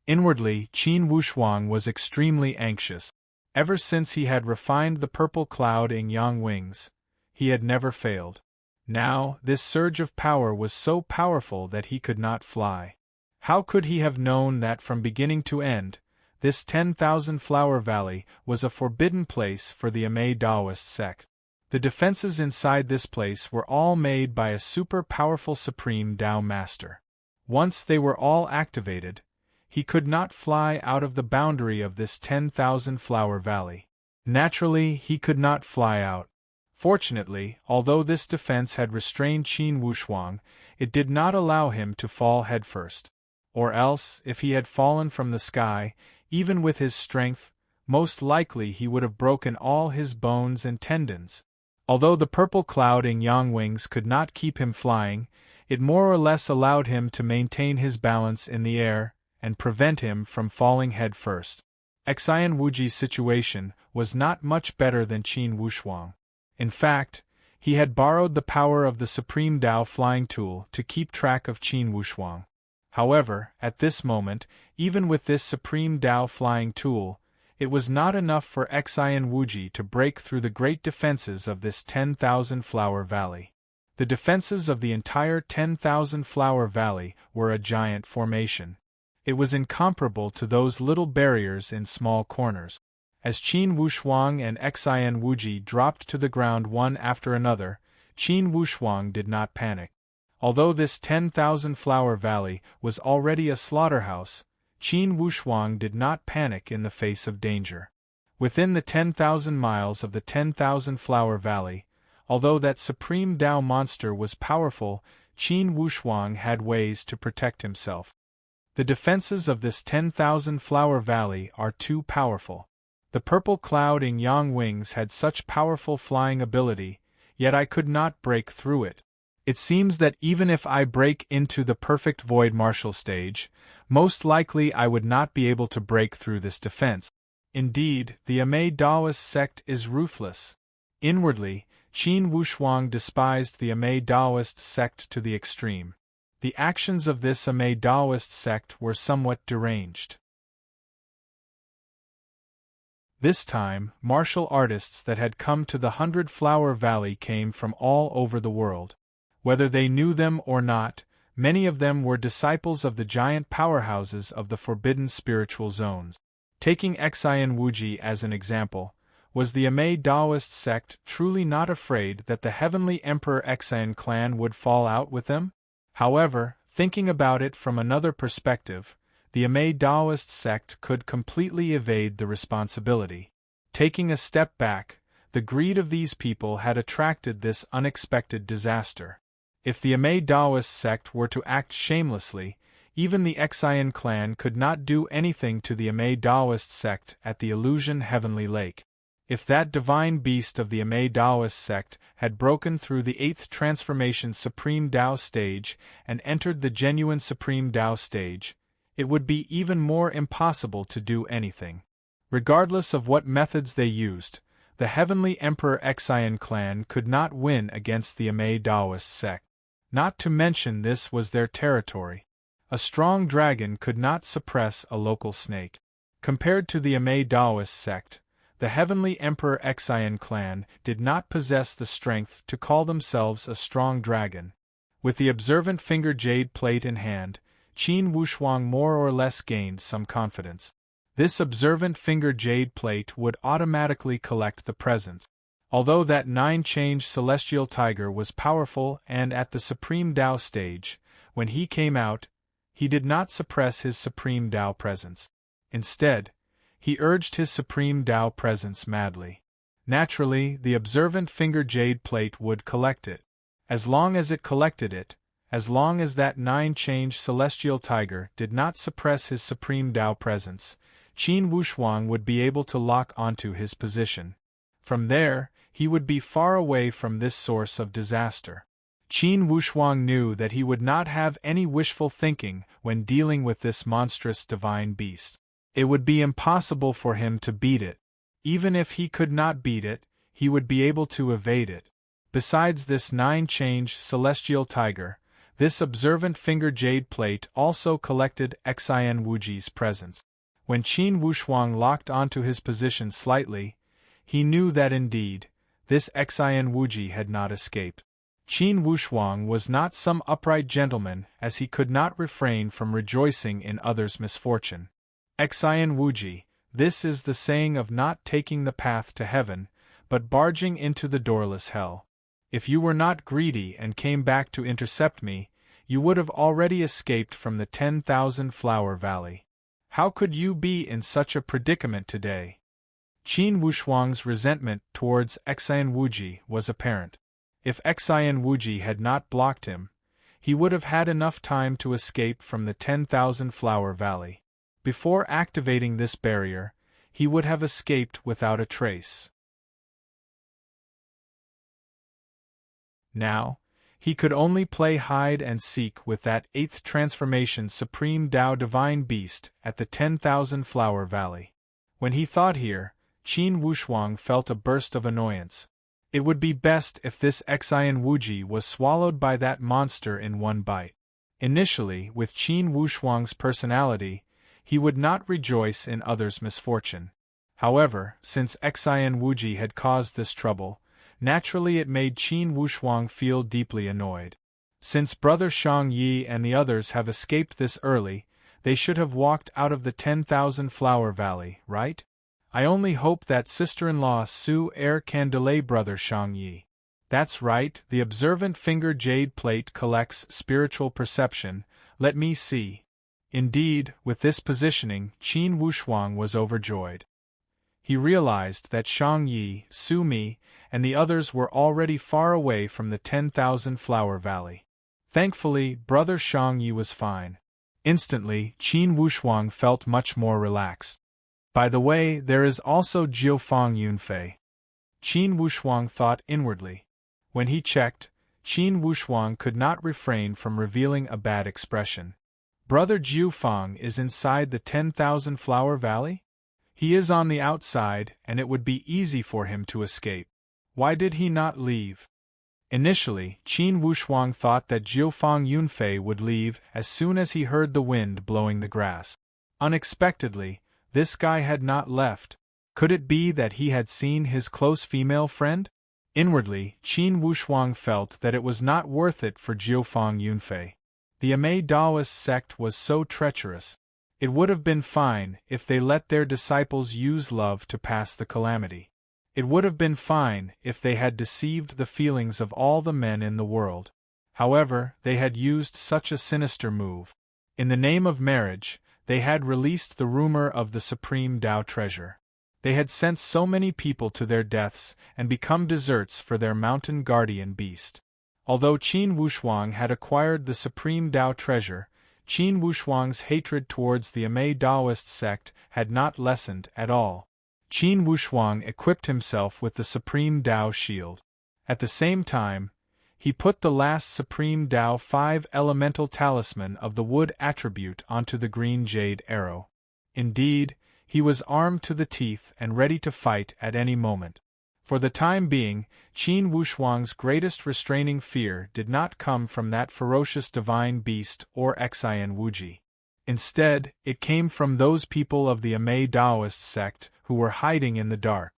Inwardly, Qin Wushuang was extremely anxious. Ever since he had refined the purple cloud in yang wings, he had never failed. Now, this surge of power was so powerful that he could not fly. How could he have known that from beginning to end, this 10,000 Flower Valley was a forbidden place for the Amei Daoist sect? The defenses inside this place were all made by a super-powerful Supreme Tao Master. Once they were all activated, he could not fly out of the boundary of this 10,000 Flower Valley. Naturally, he could not fly out. Fortunately, although this defense had restrained Qin Wushuang, it did not allow him to fall headfirst. Or else, if he had fallen from the sky, even with his strength, most likely he would have broken all his bones and tendons. Although the purple cloud in yang wings could not keep him flying, it more or less allowed him to maintain his balance in the air and prevent him from falling head first. Xian Wuji's situation was not much better than Qin Wushuang. In fact, he had borrowed the power of the Supreme Tao Flying Tool to keep track of Qin Wushuang. However, at this moment, even with this Supreme Tao Flying Tool, it was not enough for Xian Wuji to break through the great defenses of this 10,000 Flower Valley. The defenses of the entire 10,000 Flower Valley were a giant formation. It was incomparable to those little barriers in small corners. As Qin Wushuang and Xian Wuji dropped to the ground one after another, Qin Wushuang did not panic. Although this 10,000 Flower Valley was already a slaughterhouse, Qin Wushuang did not panic in the face of danger. Within the 10,000 miles of the 10,000 Flower Valley, although that Supreme Tao monster was powerful, Qin Wushuang had ways to protect himself. The defenses of this 10,000 Flower Valley are too powerful. The purple cloud in yang wings had such powerful flying ability, yet I could not break through it. It seems that even if I break into the perfect void martial stage, most likely I would not be able to break through this defense. Indeed, the Amei Daoist sect is ruthless. Inwardly, Qin Wushuang despised the Amei Daoist sect to the extreme. The actions of this Amei Daoist sect were somewhat deranged. This time, martial artists that had come to the 100 Flower Valley came from all over the world. Whether they knew them or not, many of them were disciples of the giant powerhouses of the forbidden spiritual zones. Taking Xian Wuji as an example, was the Amei Daoist sect truly not afraid that the heavenly Emperor Xian clan would fall out with them? However, thinking about it from another perspective, the Amei Daoist sect could completely evade the responsibility. Taking a step back, the greed of these people had attracted this unexpected disaster. If the Amei Daoist sect were to act shamelessly, even the Xian clan could not do anything to the Amei Daoist sect at the Illusion Heavenly Lake. If that divine beast of the Amei Daoist sect had broken through the 8th transformation Supreme Tao stage and entered the genuine Supreme Tao stage, it would be even more impossible to do anything. Regardless of what methods they used, the Heavenly Emperor Xian clan could not win against the Amei Daoist sect. Not to mention this was their territory. A strong dragon could not suppress a local snake. Compared to the Amei Daoist sect, the Heavenly Emperor Xian clan did not possess the strength to call themselves a strong dragon. With the observant finger jade plate in hand, Qin Wushuang more or less gained some confidence. This observant finger jade plate would automatically collect the presence. Although that 9-change celestial tiger was powerful and at the Supreme Tao stage, when he came out, he did not suppress his Supreme Tao presence. Instead, he urged his Supreme Tao presence madly. Naturally, the observant finger jade plate would collect it. As long as it collected it, as long as that 9-change celestial tiger did not suppress his Supreme Tao presence, Qin Wushuang would be able to lock onto his position. From there, he would be far away from this source of disaster. Qin Wushuang knew that he would not have any wishful thinking when dealing with this monstrous divine beast. It would be impossible for him to beat it. Even if he could not beat it, he would be able to evade it. Besides this 9-change celestial tiger, this observant finger jade plate also collected Xian Wuji's presence. When Qin Wushuang locked onto his position slightly, he knew that indeed, this Xian Wuji had not escaped. Qin Wushuang was not some upright gentleman, as he could not refrain from rejoicing in others' misfortune. Xian Wuji, this is the saying of not taking the path to heaven, but barging into the doorless hell. If you were not greedy and came back to intercept me, you would have already escaped from the 10,000 Flower Valley. How could you be in such a predicament today? Qin Wushuang's resentment towards Xian Wuji was apparent. If Xian Wuji had not blocked him, he would have had enough time to escape from the 10,000 Flower Valley. Before activating this barrier, he would have escaped without a trace. Now, he could only play hide and seek with that 8th transformation Supreme Tao Divine Beast at the 10,000 Flower Valley. When he thought here, Qin Wushuang felt a burst of annoyance. It would be best if this Xian Wuji was swallowed by that monster in one bite. Initially, with Qin Wushuang's personality, he would not rejoice in others' misfortune. However, since Xian Wuji had caused this trouble, naturally it made Qin Wushuang feel deeply annoyed. Since Brother Shang Yi and the others have escaped this early, they should have walked out of the 10,000 Flower Valley, right? I only hope that sister-in-law Su Er can delay Brother Shang Yi. That's right, the observant finger jade plate collects spiritual perception. Let me see. Indeed, with this positioning, Qin Wushuang was overjoyed. He realized that Shang Yi, Su Mi, and the others were already far away from the 10,000 Flower Valley. Thankfully, Brother Shang Yi was fine. Instantly, Qin Wushuang felt much more relaxed. By the way, there is also Jiufang Yunfei. Qin Wushuang thought inwardly. When he checked, Qin Wushuang could not refrain from revealing a bad expression. Brother Jiufang is inside the 10,000 Flower Valley? He is on the outside, and it would be easy for him to escape. Why did he not leave? Initially, Qin Wushuang thought that Jiufang Yunfei would leave as soon as he heard the wind blowing the grass. Unexpectedly, this guy had not left. Could it be that he had seen his close female friend? Inwardly, Qin Wushuang felt that it was not worth it for Jiufang Yunfei. The Amei Daoist sect was so treacherous. It would have been fine if they let their disciples use love to pass the calamity. It would have been fine if they had deceived the feelings of all the men in the world. However, they had used such a sinister move. In the name of marriage, they had released the rumor of the supreme Tao treasure. They had sent so many people to their deaths and become desserts for their mountain guardian beast. Although Qin Wushuang had acquired the supreme Tao treasure, Qin Wushuang's hatred towards the Amei Daoist sect had not lessened at all. Qin Wushuang equipped himself with the supreme Tao shield. At the same time, he put the last supreme Tao 5 elemental talisman of the wood attribute onto the green jade arrow. Indeed, he was armed to the teeth and ready to fight at any moment. For the time being, Qin Wushuang's greatest restraining fear did not come from that ferocious divine beast or Xian Wuji. Instead, it came from those people of the Amei Daoist sect who were hiding in the dark.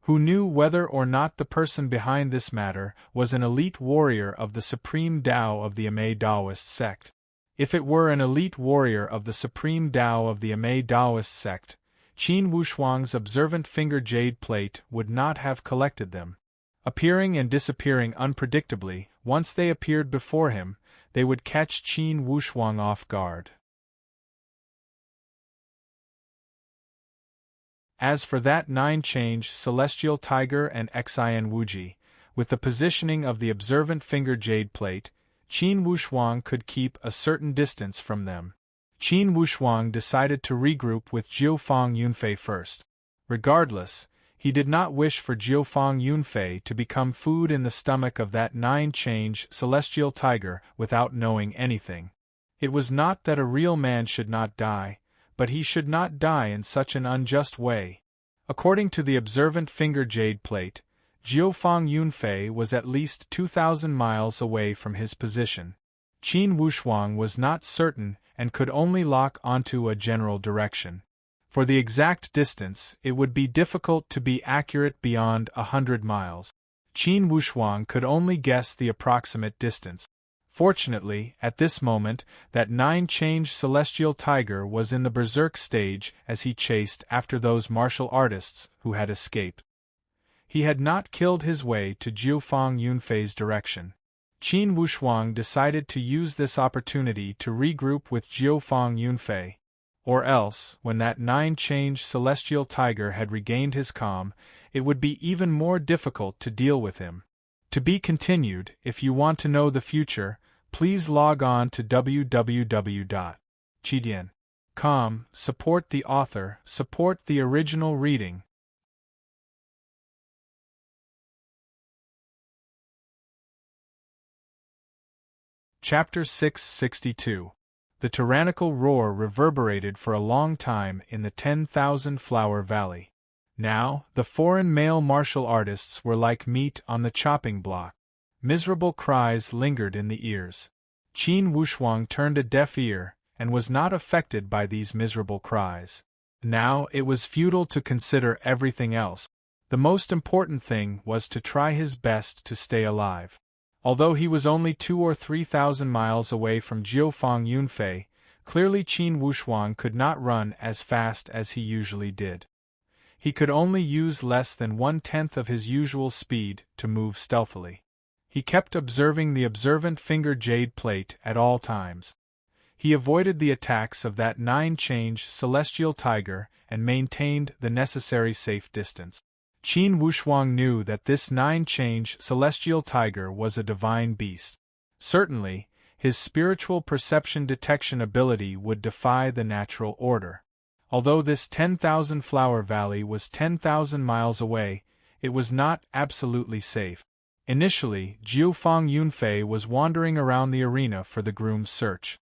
Who knew whether or not the person behind this matter was an elite warrior of the supreme Tao of the Amei Daoist sect. If it were an elite warrior of the supreme Tao of the Amei Daoist sect, Qin Wushuang's observant finger jade plate would not have collected them. Appearing and disappearing unpredictably, once they appeared before him, they would catch Qin Wushuang off guard. As for that 9-change celestial tiger and Xian Wuji, with the positioning of the observant finger jade plate, Qin Wushuang could keep a certain distance from them. Qin Wushuang decided to regroup with Jiufang Yunfei first. Regardless, he did not wish for Jiufang Yunfei to become food in the stomach of that 9-change celestial tiger without knowing anything. It was not that a real man should not die, but he should not die in such an unjust way. According to the observant finger jade plate, Jiufang Yunfei was at least 2,000 miles away from his position. Qin Wushuang was not certain and could only lock onto a general direction. For the exact distance, it would be difficult to be accurate beyond 100 miles. Qin Wushuang could only guess the approximate distance. Fortunately, at this moment, that 9-change celestial tiger was in the berserk stage as he chased after those martial artists who had escaped. He had not killed his way to Jiufang Yunfei's direction. Qin Wushuang decided to use this opportunity to regroup with Jiufang Yunfei. Or else, when that 9-change celestial tiger had regained his calm, it would be even more difficult to deal with him. To be continued. If you want to know the future, please log on to www.chidian.com. Support the author, support the original reading. Chapter 662. The tyrannical roar reverberated for a long time in the 10,000-flower valley. Now, the foreign male martial artists were like meat on the chopping block. Miserable cries lingered in the ears. Qin Wushuang turned a deaf ear, and was not affected by these miserable cries. Now it was futile to consider everything else. The most important thing was to try his best to stay alive. Although he was only 2,000 or 3,000 miles away from Jiufang Yunfei, clearly Qin Wushuang could not run as fast as he usually did. He could only use less than 1/10 of his usual speed to move stealthily. He kept observing the observant finger jade plate at all times. He avoided the attacks of that 9-change celestial tiger and maintained the necessary safe distance. Qin Wushuang knew that this 9-change celestial tiger was a divine beast. Certainly, his spiritual perception detection ability would defy the natural order. Although this 10,000-flower valley was 10,000 miles away, it was not absolutely safe. Initially, Jiufang Yunfei was wandering around the arena for the groom's search.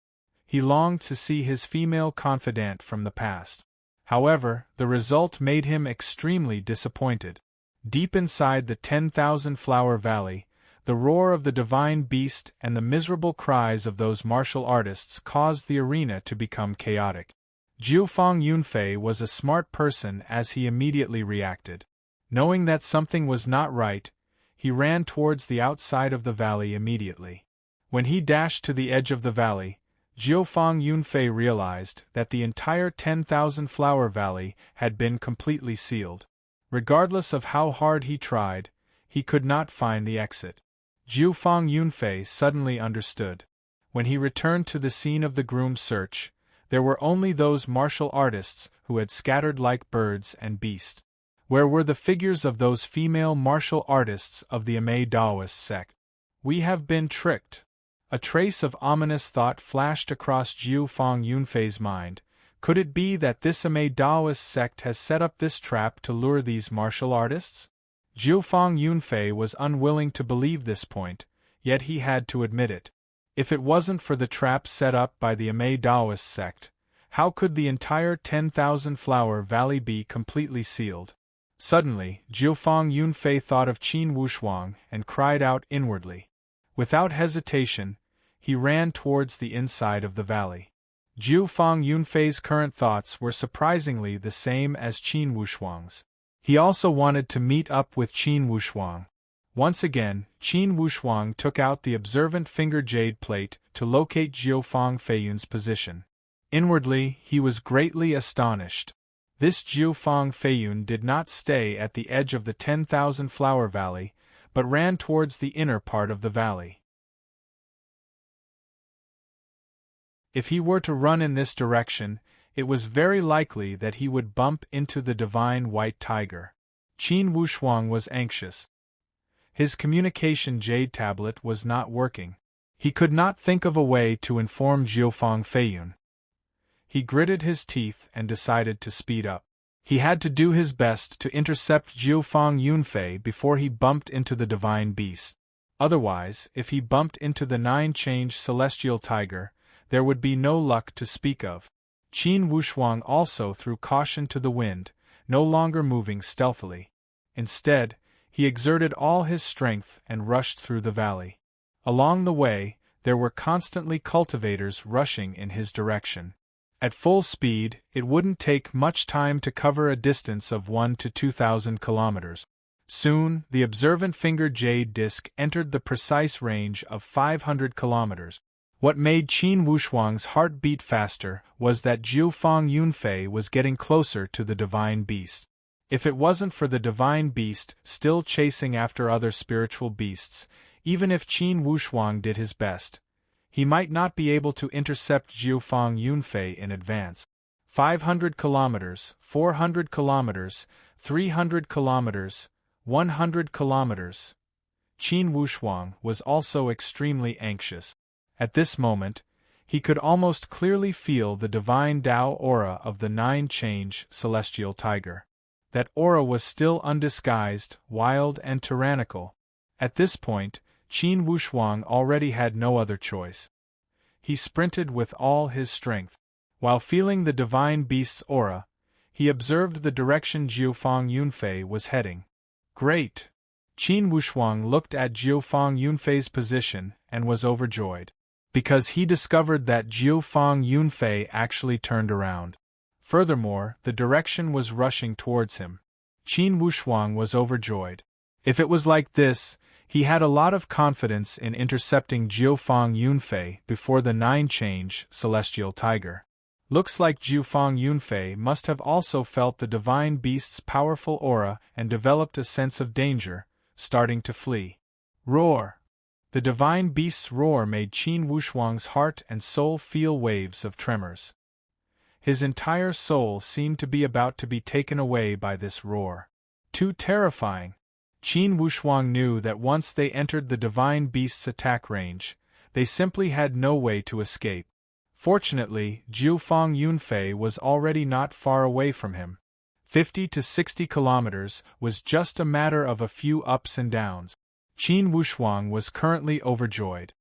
He longed to see his female confidante from the past. However, the result made him extremely disappointed. Deep inside the 10,000-flower valley, the roar of the divine beast and the miserable cries of those martial artists caused the arena to become chaotic. Jiufang Yunfei was a smart person as he immediately reacted. Knowing that something was not right, he ran towards the outside of the valley immediately. When he dashed to the edge of the valley, Jiufang Yunfei realized that the entire 10,000 flower valley had been completely sealed. Regardless of how hard he tried, he could not find the exit. Jiufang Yunfei suddenly understood. When he returned to the scene of the groom's search, there were only those martial artists who had scattered like birds and beasts. Where were the figures of those female martial artists of the Amei Daoist sect? We have been tricked. A trace of ominous thought flashed across Jiufang Yunfei's mind. Could it be that this Amei Daoist sect has set up this trap to lure these martial artists? Jiufang Yunfei was unwilling to believe this point, yet he had to admit it. If it wasn't for the trap set up by the Amei Daoist sect, how could the entire 10,000 flower valley be completely sealed? Suddenly, Jiufang Yunfei thought of Qin Wushuang and cried out inwardly. Without hesitation, he ran towards the inside of the valley. Jiufang Yunfei's current thoughts were surprisingly the same as Qin Wushuang's. He also wanted to meet up with Qin Wushuang. Once again, Qin Wushuang took out the observant finger jade plate to locate Jiufang Feiyun's position. Inwardly, he was greatly astonished. This Jiufang Feiyun did not stay at the edge of the 10,000 flower valley, but ran towards the inner part of the valley. If he were to run in this direction, it was very likely that he would bump into the divine white tiger. Qin Wushuang was anxious. His communication jade tablet was not working. He could not think of a way to inform Jiufang Feiyun. He gritted his teeth and decided to speed up. He had to do his best to intercept Jiufang Yunfei before he bumped into the divine beast. Otherwise, if he bumped into the 9-change celestial tiger, there would be no luck to speak of. Qin Wushuang also threw caution to the wind, no longer moving stealthily. Instead, he exerted all his strength and rushed through the valley. Along the way, there were constantly cultivators rushing in his direction. At full speed, it wouldn't take much time to cover a distance of 1 to 2,000 kilometers. Soon, the observant finger jade disc entered the precise range of 500 kilometers. What made Qin Wushuang's heart beat faster was that Jiufang Yunfei was getting closer to the divine beast. If it wasn't for the divine beast still chasing after other spiritual beasts, even if Qin Wushuang did his best, he might not be able to intercept Jiufang Yunfei in advance. 500 kilometers, 400 kilometers, 300 kilometers, 100 kilometers. Qin Wushuang was also extremely anxious. At this moment, he could almost clearly feel the divine Tao aura of the 9-change celestial tiger. That aura was still undisguised, wild and tyrannical. At this point, Qin Wushuang already had no other choice. He sprinted with all his strength. While feeling the divine beast's aura, he observed the direction Jiufang Yunfei was heading. Great! Qin Wushuang looked at Jiufang Yunfei's position and was overjoyed, because he discovered that Jiufang Yunfei actually turned around. Furthermore, the direction was rushing towards him. Qin Wushuang was overjoyed. If it was like this, he had a lot of confidence in intercepting Jiufang Yunfei before the 9-change celestial tiger. Looks like Jiufang Yunfei must have also felt the divine beast's powerful aura and developed a sense of danger, starting to flee. Roar! The divine beast's roar made Qin Wushuang's heart and soul feel waves of tremors. His entire soul seemed to be about to be taken away by this roar. Too terrifying! Qin Wushuang knew that once they entered the divine beast's attack range, they simply had no way to escape. Fortunately, Jiufang Yunfei was already not far away from him. 50 to 60 kilometers was just a matter of a few ups and downs. Qin Wushuang was currently overjoyed.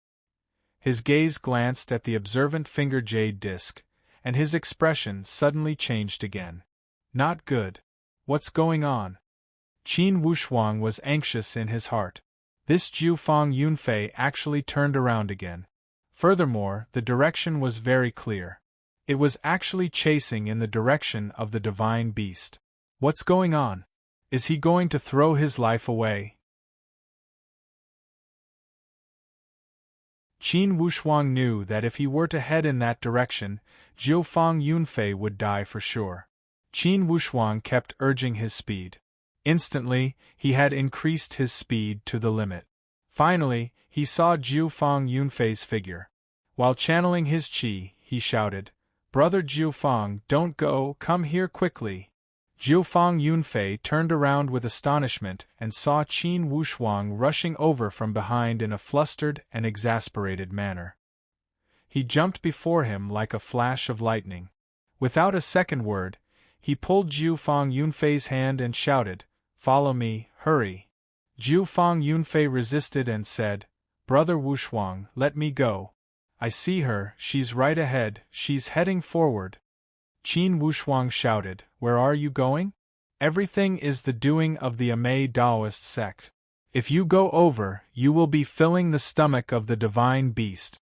His gaze glanced at the observant finger jade disc, and his expression suddenly changed again. Not good. What's going on? Qin Wushuang was anxious in his heart. This Jiufang Yunfei actually turned around again. Furthermore, the direction was very clear. It was actually chasing in the direction of the divine beast. What's going on? Is he going to throw his life away? Qin Wushuang knew that if he were to head in that direction, Jiufang Yunfei would die for sure. Qin Wushuang kept urging his speed. Instantly, he had increased his speed to the limit. Finally, he saw Jiufang Yunfei's figure. While channeling his qi, he shouted, "Brother Jiufang, don't go, come here quickly." Jiufang Yunfei turned around with astonishment and saw Qin Wushuang rushing over from behind in a flustered and exasperated manner. He jumped before him like a flash of lightning. Without a second word, he pulled Jiufang Yunfei's hand and shouted, "Follow me, hurry." Jiufang Yunfei resisted and said, "Brother Wushuang, let me go. I see her, she's right ahead, she's heading forward." Qin Wushuang shouted, "Where are you going? Everything is the doing of the Amei Daoist sect. If you go over, you will be filling the stomach of the divine beast."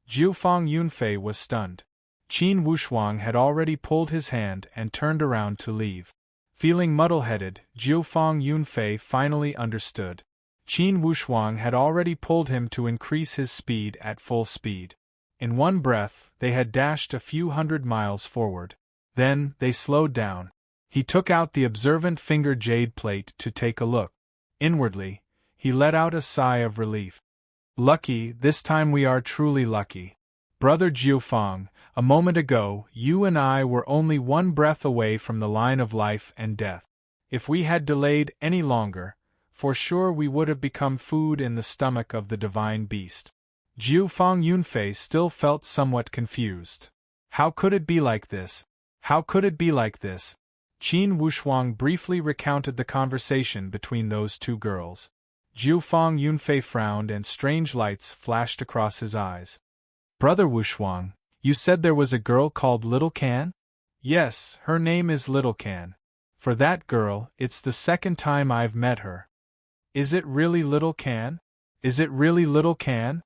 Jiufang Yunfei was stunned. Qin Wushuang had already pulled his hand and turned around to leave. Feeling muddle-headed, Jiufang Yunfei finally understood. Qin Wushuang had already pulled him to increase his speed at full speed. In one breath, they had dashed a few hundred miles forward. Then, they slowed down. He took out the observant finger jade plate to take a look. Inwardly, he let out a sigh of relief. "Lucky, this time we are truly lucky. Brother Jiufang, a moment ago, you and I were only one breath away from the line of life and death. If we had delayed any longer, for sure we would have become food in the stomach of the divine beast." Jiufang Yunfei still felt somewhat confused. How could it be like this? How could it be like this? Qin Wushuang briefly recounted the conversation between those two girls. Jiufang Yunfei frowned and strange lights flashed across his eyes. "Brother Wushuang, you said there was a girl called Little Can?" "Yes, her name is Little Can. For that girl, it's the second time I've met her." "Is it really Little Can? Is it really Little Can?"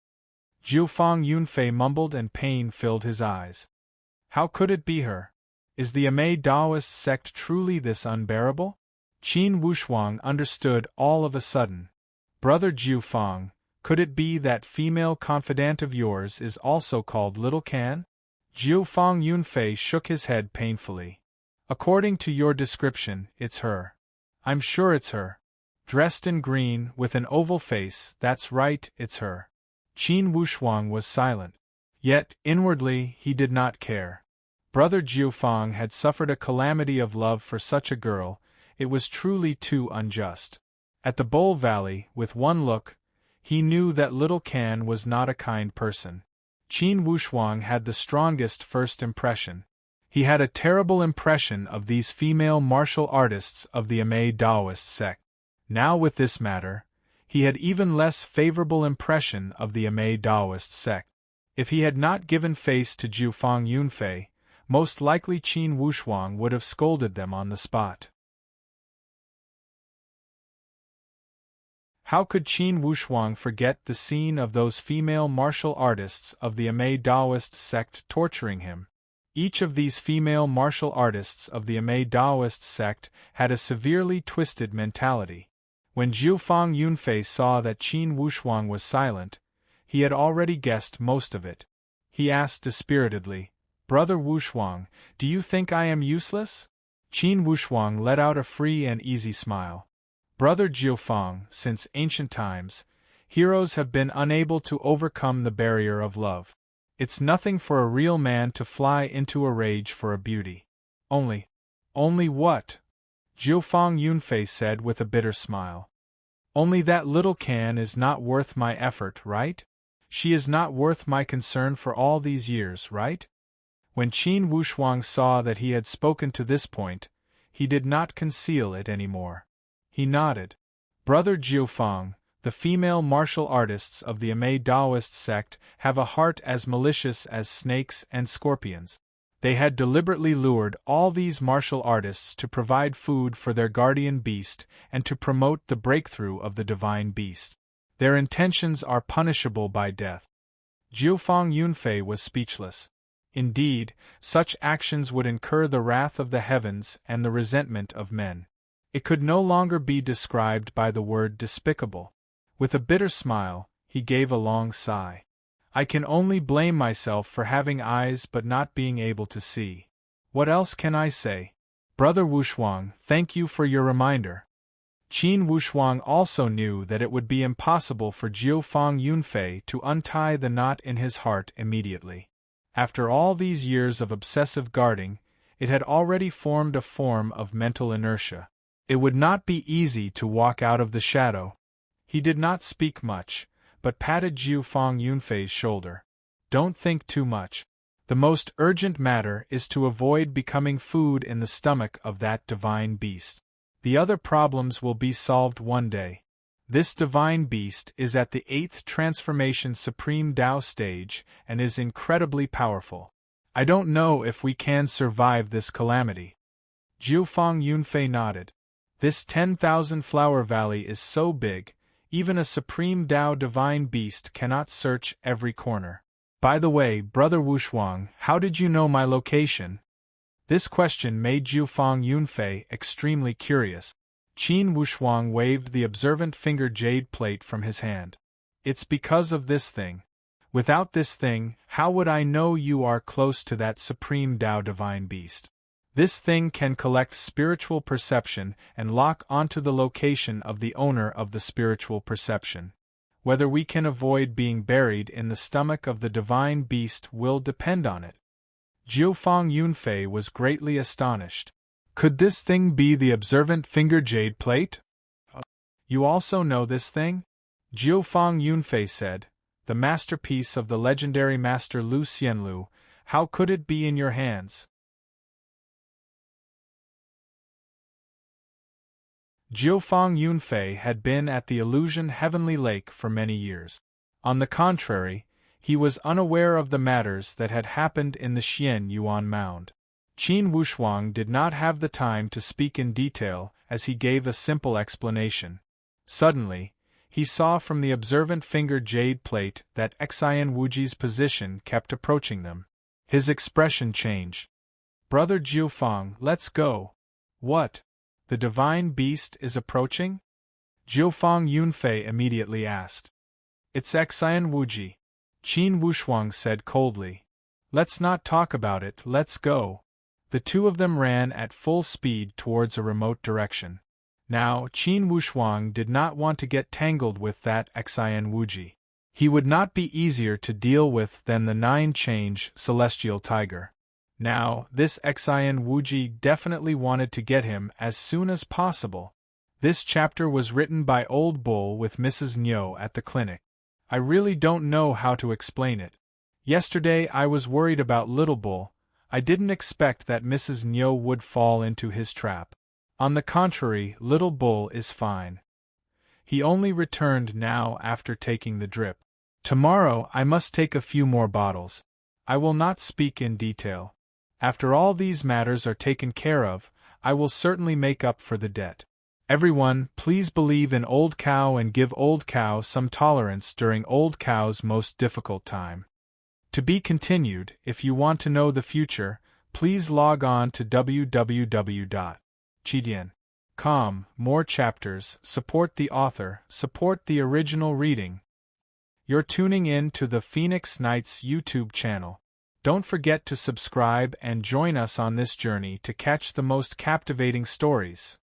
Jiufang Yunfei mumbled and pain filled his eyes. How could it be her? Is the Amei Daoist sect truly this unbearable? Qin Wushuang understood all of a sudden. "Brother Jiufang, could it be that female confidant of yours is also called Little Can?" Jiufang Yunfei shook his head painfully. "According to your description, it's her. I'm sure it's her. Dressed in green, with an oval face, that's right, it's her." Qin Wushuang was silent. Yet, inwardly, he did not care. Brother Jiufang had suffered a calamity of love for such a girl, it was truly too unjust. At the Bowl Valley, with one look, he knew that Little Can was not a kind person. Qin Wushuang had the strongest first impression. He had a terrible impression of these female martial artists of the Amei Daoist sect. Now with this matter, he had even less favorable impression of the Amei Daoist sect. If he had not given face to Jiufang Yunfei, most likely Qin Wushuang would have scolded them on the spot. How could Qin Wushuang forget the scene of those female martial artists of the Amei Daoist sect torturing him? Each of these female martial artists of the Amei Daoist sect had a severely twisted mentality. When Jiufang Yunfei saw that Qin Wushuang was silent, he had already guessed most of it. He asked dispiritedly, "Brother Wushuang, do you think I am useless?" Qin Wushuang let out a free and easy smile. "Brother Jiufang, since ancient times, heroes have been unable to overcome the barrier of love. It's nothing for a real man to fly into a rage for a beauty. Only what?" Jiufang Yunfei said with a bitter smile. "Only that Little Can is not worth my effort, right? She is not worth my concern for all these years, right?" When Qin Wushuang saw that he had spoken to this point, he did not conceal it any more. He nodded. "Brother Jiufang, the female martial artists of the Amei Daoist sect have a heart as malicious as snakes and scorpions. They had deliberately lured all these martial artists to provide food for their guardian beast and to promote the breakthrough of the divine beast. Their intentions are punishable by death." Jiufang Yunfei was speechless. Indeed, such actions would incur the wrath of the heavens and the resentment of men. It could no longer be described by the word despicable. With a bitter smile, he gave a long sigh. I can only blame myself for having eyes but not being able to see. What else can I say? Brother Wushuang, thank you for your reminder. Qin Wushuang also knew that it would be impossible for Jiufang Yunfei to untie the knot in his heart immediately. After all these years of obsessive guarding, it had already formed a form of mental inertia. It would not be easy to walk out of the shadow. He did not speak much, but patted Jiufang Yunfei's shoulder. Don't think too much. The most urgent matter is to avoid becoming food in the stomach of that divine beast. The other problems will be solved one day. This divine beast is at the 8th transformation Supreme Tao stage and is incredibly powerful. I don't know if we can survive this calamity. Jiufang Yunfei nodded. This 10,000 flower valley is so big, even a Supreme Tao divine beast cannot search every corner. By the way, Brother Wushuang, how did you know my location? This question made Jiufang Yunfei extremely curious. Qin Wushuang waved the observant finger jade plate from his hand. It's because of this thing. Without this thing, how would I know you are close to that Supreme Tao divine beast? This thing can collect spiritual perception and lock onto the location of the owner of the spiritual perception. Whether we can avoid being buried in the stomach of the divine beast will depend on it. Jiufang Yunfei was greatly astonished. Could this thing be the observant finger jade plate? You also know this thing? Jiufang Yunfei said, the masterpiece of the legendary master Lu Xianlu, how could it be in your hands? Jiufang Yunfei had been at the illusion Heavenly Lake for many years. On the contrary, he was unaware of the matters that had happened in the Xian Yuan Mound. Qin Wushuang did not have the time to speak in detail as he gave a simple explanation. Suddenly, he saw from the observant finger jade plate that Xian Wuji's position kept approaching them. His expression changed. Brother Jiufang, let's go. What? The divine beast is approaching? Jiufang Yunfei immediately asked. It's Xian Wuji. Qin Wushuang said coldly. Let's not talk about it, let's go. The two of them ran at full speed towards a remote direction. Now, Qin Wushuang did not want to get tangled with that Xian Wuji. He would not be easier to deal with than the 9-change celestial tiger. Now, this Xian Wuji definitely wanted to get him as soon as possible. This chapter was written by Old Bull with Mrs. Nyo at the clinic. I really don't know how to explain it. Yesterday I was worried about Little Bull. I didn't expect that Mrs. Nyo would fall into his trap. On the contrary, Little Bull is fine. He only returned now after taking the drip. Tomorrow I must take a few more bottles. I will not speak in detail. After all these matters are taken care of, I will certainly make up for the debt. Everyone, please believe in Old Cow and give Old Cow some tolerance during Old Cow's most difficult time. To be continued. If you want to know the future, please log on to www.chidian.com. More chapters, support the author, support the original reading. You're tuning in to the Phoenix Knights YouTube channel. Don't forget to subscribe and join us on this journey to catch the most captivating stories.